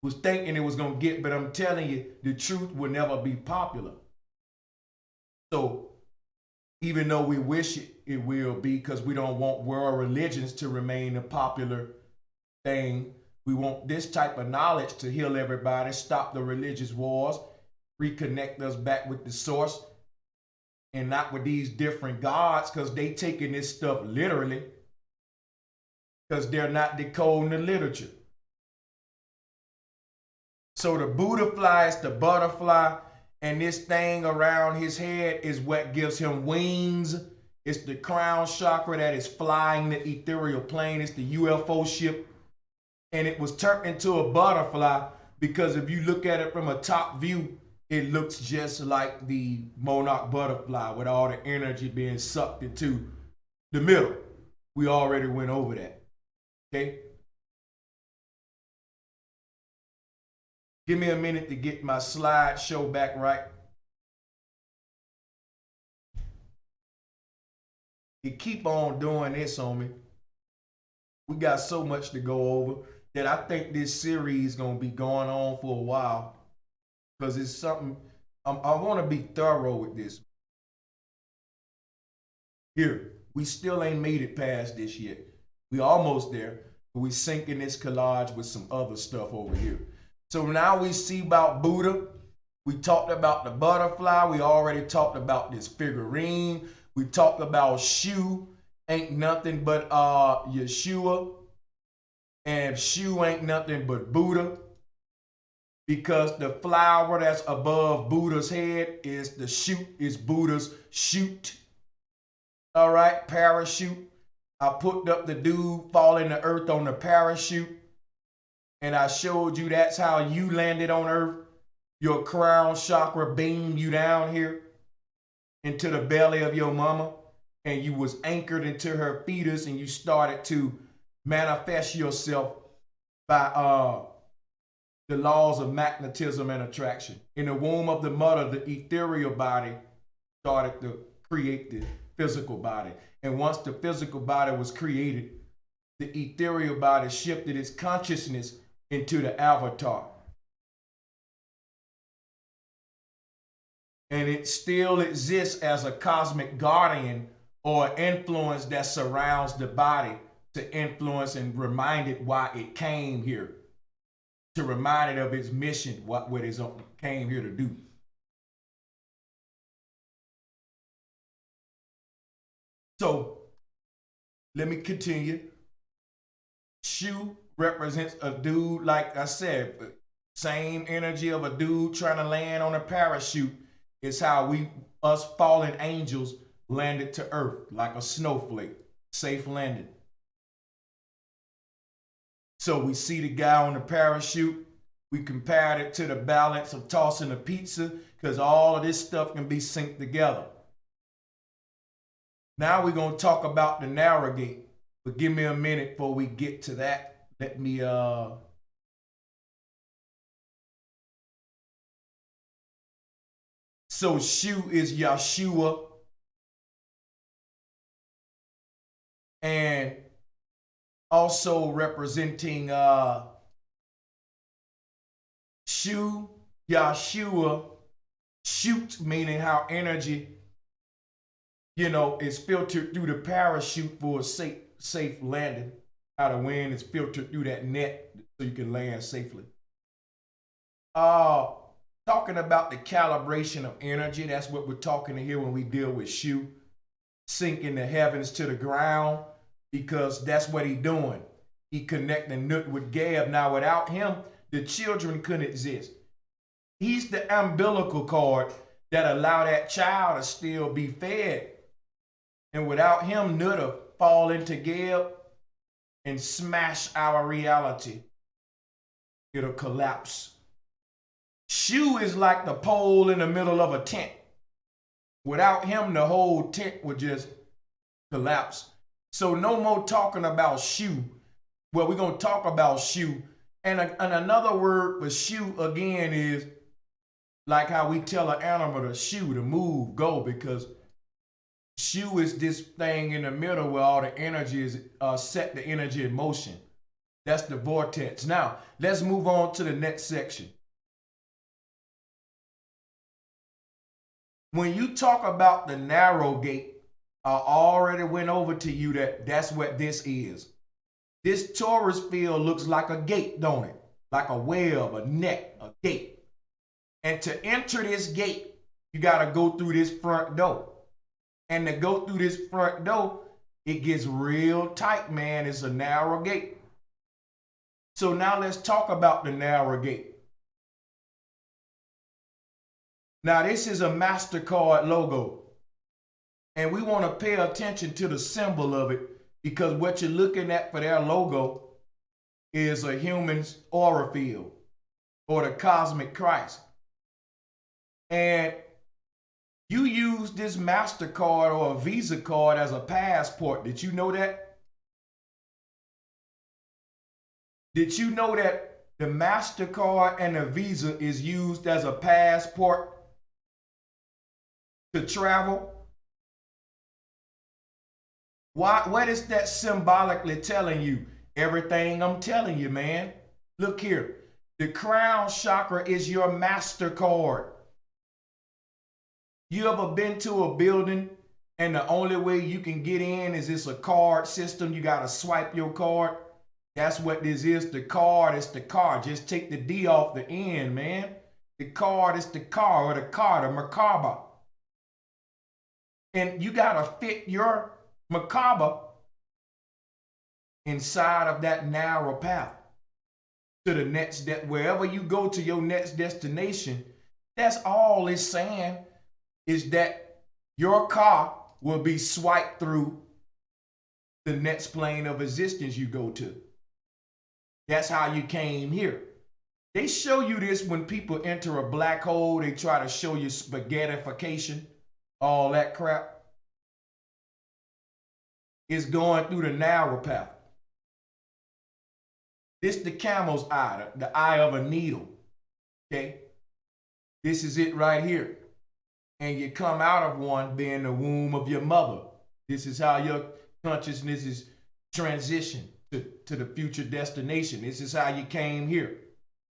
was thinking it was going to get, but I'm telling you, the truth will never be popular. So even though we wish it will be, because we don't want world religions to remain a popular thing, we want this type of knowledge to heal everybody, stop the religious wars, reconnect us back with the source, and not with these different gods, because they taking this stuff literally, because they're not decoding the literature. So the Buddha fly is the butterfly, and this thing around his head is what gives him wings. It's the crown chakra that is flying the ethereal plane. It's the UFO ship. And it was turned into a butterfly because if you look at it from a top view, it looks just like the monarch butterfly with all the energy being sucked into the middle. We already went over that. Okay? Give me a minute to get my slideshow back right. You keep on doing this on me. We got so much to go over that I think this series is going to be going on for a while, because it's something, I want to be thorough with this. Here, we still ain't made it past this yet. We almost there, but we syncing this collage with some other stuff over here. So now we see about Buddha. We talked about the butterfly. We already talked about this figurine. We talked about YeSHUa, ain't nothing but YeSHUa. And YeSHUa ain't nothing but Buddha, because the flower that's above Buddha's head is the shoot, is Buddha's shoot. All right, parachute. I put up the dude falling to earth on the parachute, and I showed you that's how you landed on earth. Your crown chakra beamed you down here into the belly of your mama, and you was anchored into her fetus, and you started to manifest yourself by the laws of magnetism and attraction. In the womb of the mother, the ethereal body started to create the physical body. And once the physical body was created, the ethereal body shifted its consciousness into the avatar. And it still exists as a cosmic guardian or influence that surrounds the body to influence and remind it why it came here, to remind it of its mission, what it came here to do. So let me continue. YeSHUa represents a dude, like I said, same energy of a dude trying to land on a parachute is how us fallen angels landed to earth like a snowflake, safe landing. So we see the guy on the parachute. We compared it to the balance of tossing a pizza because all of this stuff can be synced together. Now we're going to talk about the narrow gate. But give me a minute before we get to that. Let me So YeSHUa is YeSHUa, and also representing YeSHUa, shoot, meaning how energy, is filtered through the parachute for a safe landing. How the wind is filtered through that net so you can land safely. Talking about the calibration of energy, that's what we're talking here when we deal with YeSHUa, sinking the heavens to the ground, because that's what he's doing. He connecting Nut with Gab. Now without him, the children couldn't exist. He's the umbilical cord that allow that child to still be fed. And without him, Nut'll fall into Gab and smash our reality. It'll collapse. YeSHUa is like the pole in the middle of a tent. Without him, the whole tent would just collapse. So no more talking about YeSHUa. Well, we're going to talk about YeSHUa. And another word for YeSHUa again is like how we tell an animal to shoo, to move, go, because YeSHUa is this thing in the middle where all the energy is set the energy in motion. That's the vortex. Now, let's move on to the next section. When you talk about the narrow gate, I already went over to you that's what this is. This torus field looks like a gate, don't it? Like a web, a net, a gate. And to enter this gate, you got to go through this front door. And to go through this front door, it gets real tight, man. It's a narrow gate. So now let's talk about the narrow gate. Now this is a MasterCard logo. And we want to pay attention to the symbol of it, because what you're looking at for their logo is a human's aura field, or the cosmic Christ. And you use this MasterCard or a Visa card as a passport. Did you know that? Did you know that the MasterCard and the Visa is used as a passport to travel? What is that symbolically telling you? Everything I'm telling you, man. Look here. The crown chakra is your MasterCard. You ever been to a building and the only way you can get in is it's a card system? You got to swipe your card. That's what this is. The card is the card. Just take the D off the end, man. The card is the car, or the card, or Merkaba. And you got to fit your Merkaba inside of that narrow path to the next, wherever you go to your next destination. That's all it's saying, is that your car will be swiped through the next plane of existence you go to. That's how you came here. They show you this when people enter a black hole. They try to show you spaghettification, all that crap. It's going through the narrow path. This the camel's eye, the eye of a needle. Okay? This is it right here. And you come out of one being the womb of your mother. This is how your consciousness is transitioned to the future destination. This is how you came here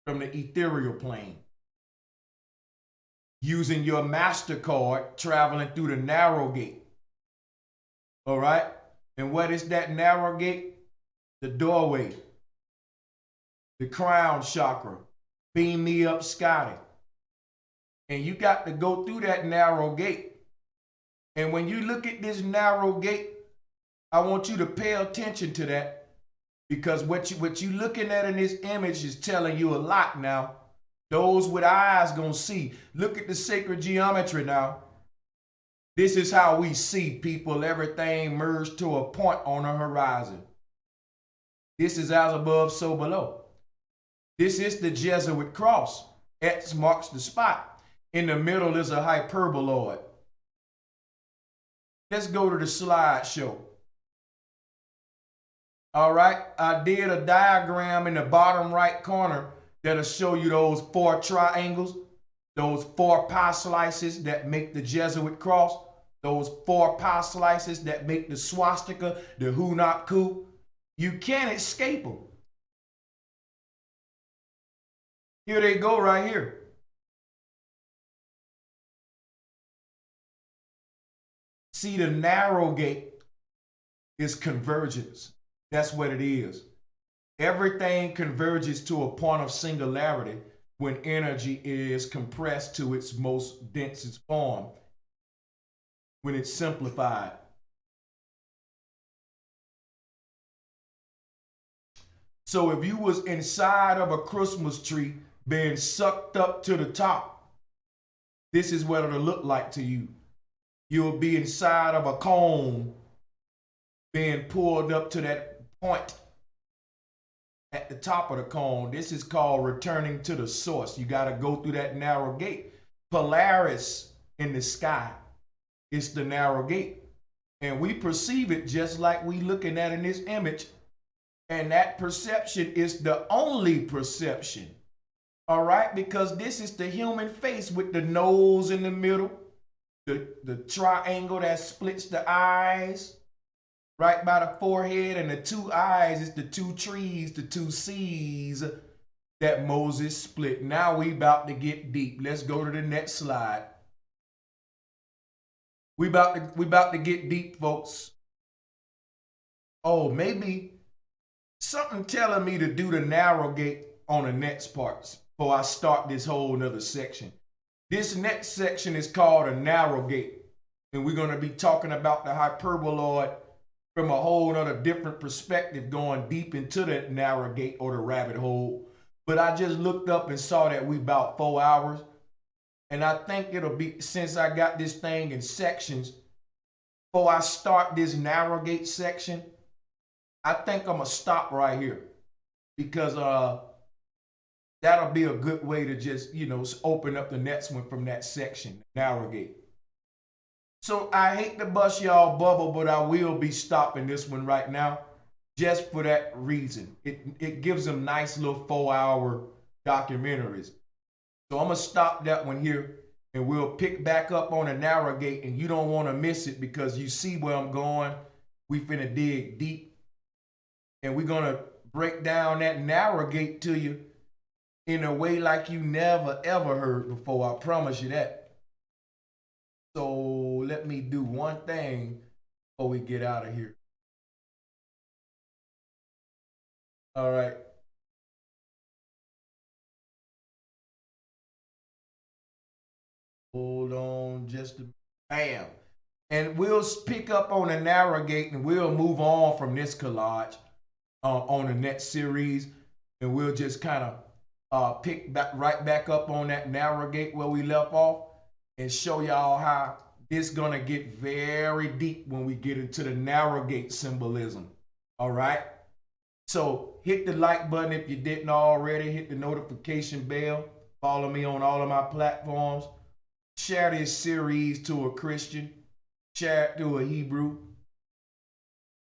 from the ethereal plane. Using your MasterCard, traveling through the narrow gate. All right? And what is that narrow gate? The doorway. The crown chakra. Beam me up, Scotty. And you got to go through that narrow gate And when you look at this narrow gate, I want you to pay attention to that, because what you looking at in this image is telling you a lot now. Those with eyes gonna see. Look at the sacred geometry now. This is how we see people, everything merged to a point on a horizon. This is as above, so below. This is the Jesuit cross. X marks the spot. In the middle is a hyperboloid. Let's go to the slideshow. All right, I did a diagram in the bottom right corner that'll show you those 4 triangles, those 4 pie slices that make the Jesuit cross, those 4 pie slices that make the swastika, the Hunapku. You can't escape them. Here they go right here. See, the narrow gate is convergence. That's what it is. Everything converges to a point of singularity when energy is compressed to its most densest form, when it's simplified. So if you was inside of a Christmas tree being sucked up to the top, this is what it'll look like to you. You'll be inside of a cone being pulled up to that point at the top of the cone. This is called returning to the source. You got to go through that narrow gate. Polaris in the sky, it's the narrow gate. And we perceive it just like we looking at in this image. And that perception is the only perception. All right, because this is the human face with the nose in the middle, the triangle that splits the eyes right by the forehead, and the 2 eyes is the 2 trees, the 2 seas that Moses split. Now we about to get deep. Let's go to the next slide. We about to get deep, folks. Oh, maybe something telling me to do the narrow gate on the next parts before I start this whole nother section. This next section is called a narrow gate, and we're going to be talking about the hyperboloid from a whole other different perspective, going deep into the narrow gate or the rabbit hole. But I just looked up and saw that we about 4 hours. And I think it'll be, since I got this thing in sections, before I start this narrow gate section, I think I'm gonna stop right here, because that'll be a good way to just, open up the next one from that section, narrow gate. So I hate to bust y'all bubble, but I will be stopping this one right now just for that reason. It gives them nice little 4-hour documentaries. So I'm going to stop that one here, and we'll pick back up on the narrow gate, and you don't want to miss it because you see where I'm going. We finna dig deep, and we're going to break down that narrow gate to you in a way like you never ever heard before. I promise you that. So let me do one thing before we get out of here. All right. Hold on just a bam. And we'll pick up on the narrow gate, and we'll move on from this collage on the next series. And we'll just kind of pick right back up on that narrow gate where we left off, and show y'all how this gonna get very deep when we get into the narrow gate symbolism. All right. So hit the like button if you didn't already. Hit the notification bell. Follow me on all of my platforms. Share this series to a Christian. Share it to a Hebrew.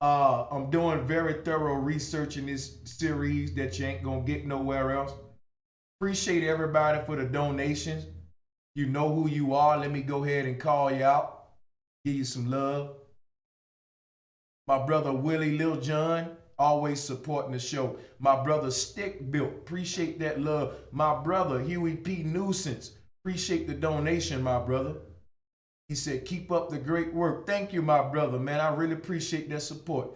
I'm doing very thorough research in this series that you ain't gonna get nowhere else. Appreciate everybody for the donations. You know who you are. Let me go ahead and call you out. Give you some love. My brother Willie Lil John, always supporting the show. My brother Stick Built, appreciate that love. My brother Huey P. Nuisance, appreciate the donation, my brother. He said, keep up the great work. Thank you, my brother, man. I really appreciate that support.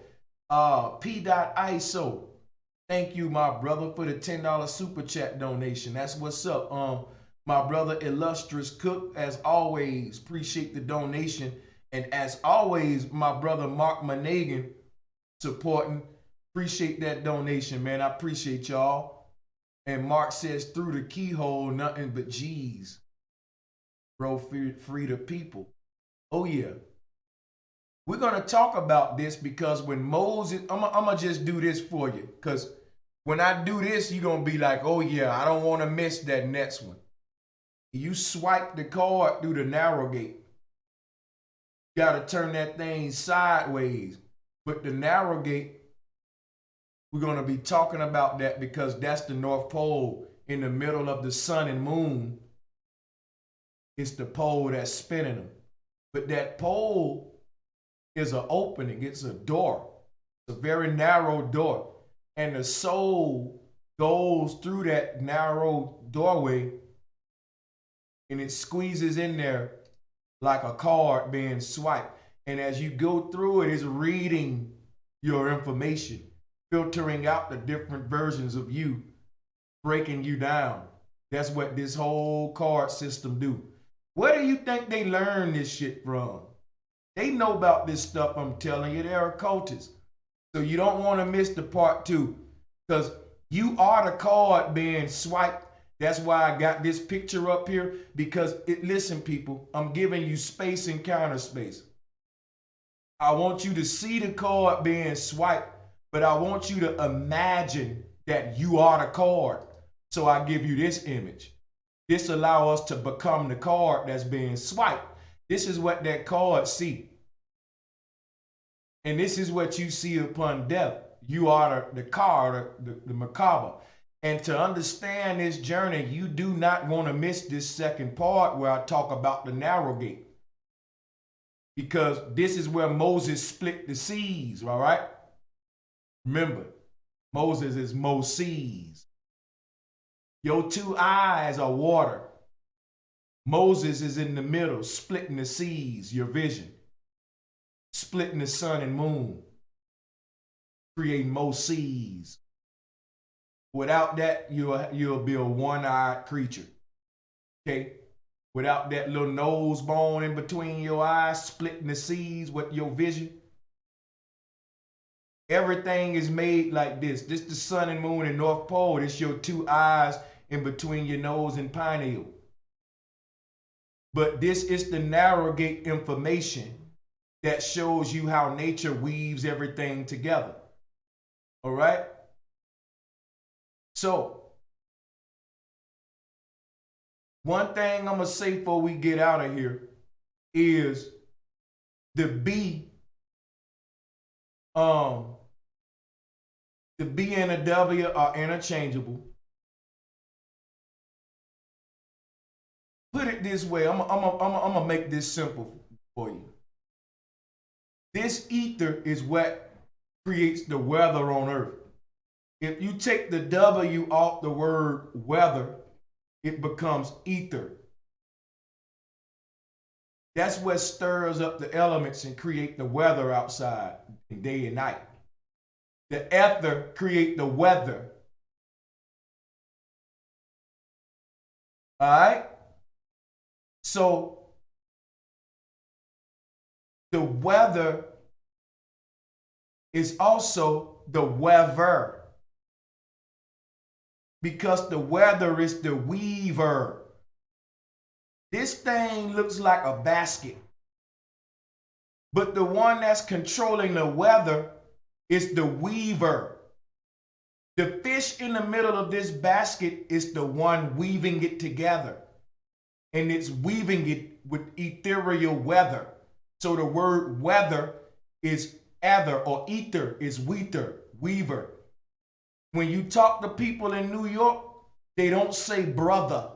P.ISO, thank you, my brother, for the $10 super chat donation. That's what's up. My brother Illustrious Cook, as always, appreciate the donation. And as always, my brother Mark Monagan supporting. Appreciate that donation, man. I appreciate y'all. And Mark says, through the keyhole, nothing but G's. Bro, free the people. Oh, yeah. We're going to talk about this because when Moses, I'm going to just do this for you. Because when I do this, you're going to be like, oh, yeah, I don't want to miss that next one. You swipe the card through the narrow gate. You got to turn that thing sideways. But the narrow gate, we're going to be talking about that because that's the North Pole in the middle of the sun and moon. It's the pole that's spinning them. But that pole is an opening. It's a door. It's a very narrow door. And the soul goes through that narrow doorway and it squeezes in there like a card being swiped. And as you go through it, it's reading your information, filtering out the different versions of you, breaking you down. That's what this whole card system do. Where do you think they learn this shit from? They know about this stuff, I'm telling you. They're occultists. So you don't want to miss the part 2, because you are the card being swiped. That's why I got this picture up here, because listen, people, I'm giving you space and counter space. I want you to see the card being swiped, but I want you to imagine that you are the card. So I give you this image. This allows us to become the card that's being swiped. This is what that card see. And this is what you see upon death. You are the card, the macabre. And to understand this journey, you do not want to miss this second part where I talk about the narrow gate. Because this is where Moses split the seas, all right? Remember, Moses is Moses. Your 2 eyes are water. Moses is in the middle, splitting the seas, your vision. Splitting the sun and moon. Creating Moses. Without that, you'll be a one-eyed creature. Okay? Without that little nose bone in between your eyes, splitting the seas with your vision. Everything is made like this. This the sun and moon and North Pole. This your 2 eyes in between your nose and pineal. But this is the narrow gate information that shows you how nature weaves everything together. All right? So, one thing I'm going to say before we get out of here is the B and the W are interchangeable. Put it this way, I'm gonna make this simple for you. This ether is what creates the weather on Earth. If you take the W off the word weather, it becomes ether. That's what stirs up the elements and create the weather outside in day and night. The ether create the weather. All right? So the weather is also the weaver, because the weather is the weaver. This thing looks like a basket, but the one that's controlling the weather is the weaver. The fish in the middle of this basket is the one weaving it together, and it's weaving it with ethereal weather. So the word weather is ether, or ether is weaver. When you talk to people in New York, they don't say brother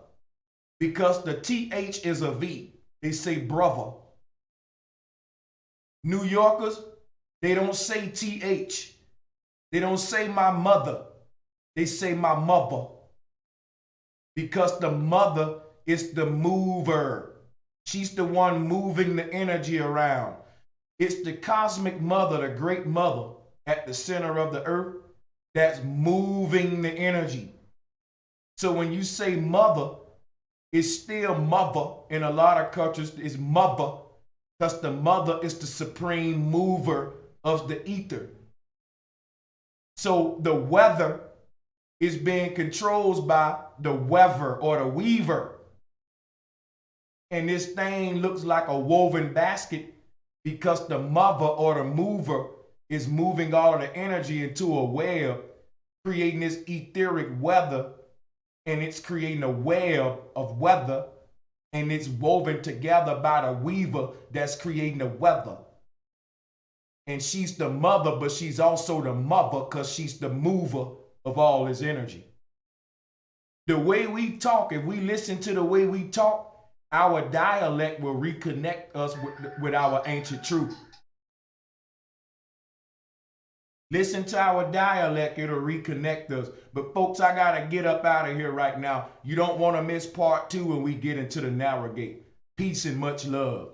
because the TH is a V. They say brother. New Yorkers, they don't say TH. They don't say my mother. They say my mother, because the mother is the mover. She's the one moving the energy around. It's the cosmic mother, the great mother at the center of the earth, that's moving the energy. So when you say mother, it's still mother. In a lot of cultures, it's mother, because the mother is the supreme mover of the ether. So the weather is being controlled by the weaver or the weaver. And this thing looks like a woven basket because the mother or the mover is moving all of the energy into a web, creating this etheric weather, and it's creating a web of weather, and it's woven together by the weaver that's creating the weather. And she's the mother, but she's also the mother because she's the mover of all this energy. The way we talk, if we listen to the way we talk, our dialect will reconnect us with our ancient truth. Listen to our dialect, it'll reconnect us. But folks, I gotta get up out of here right now. You don't want to miss part 2 when we get into the narrow gate. Peace and much love.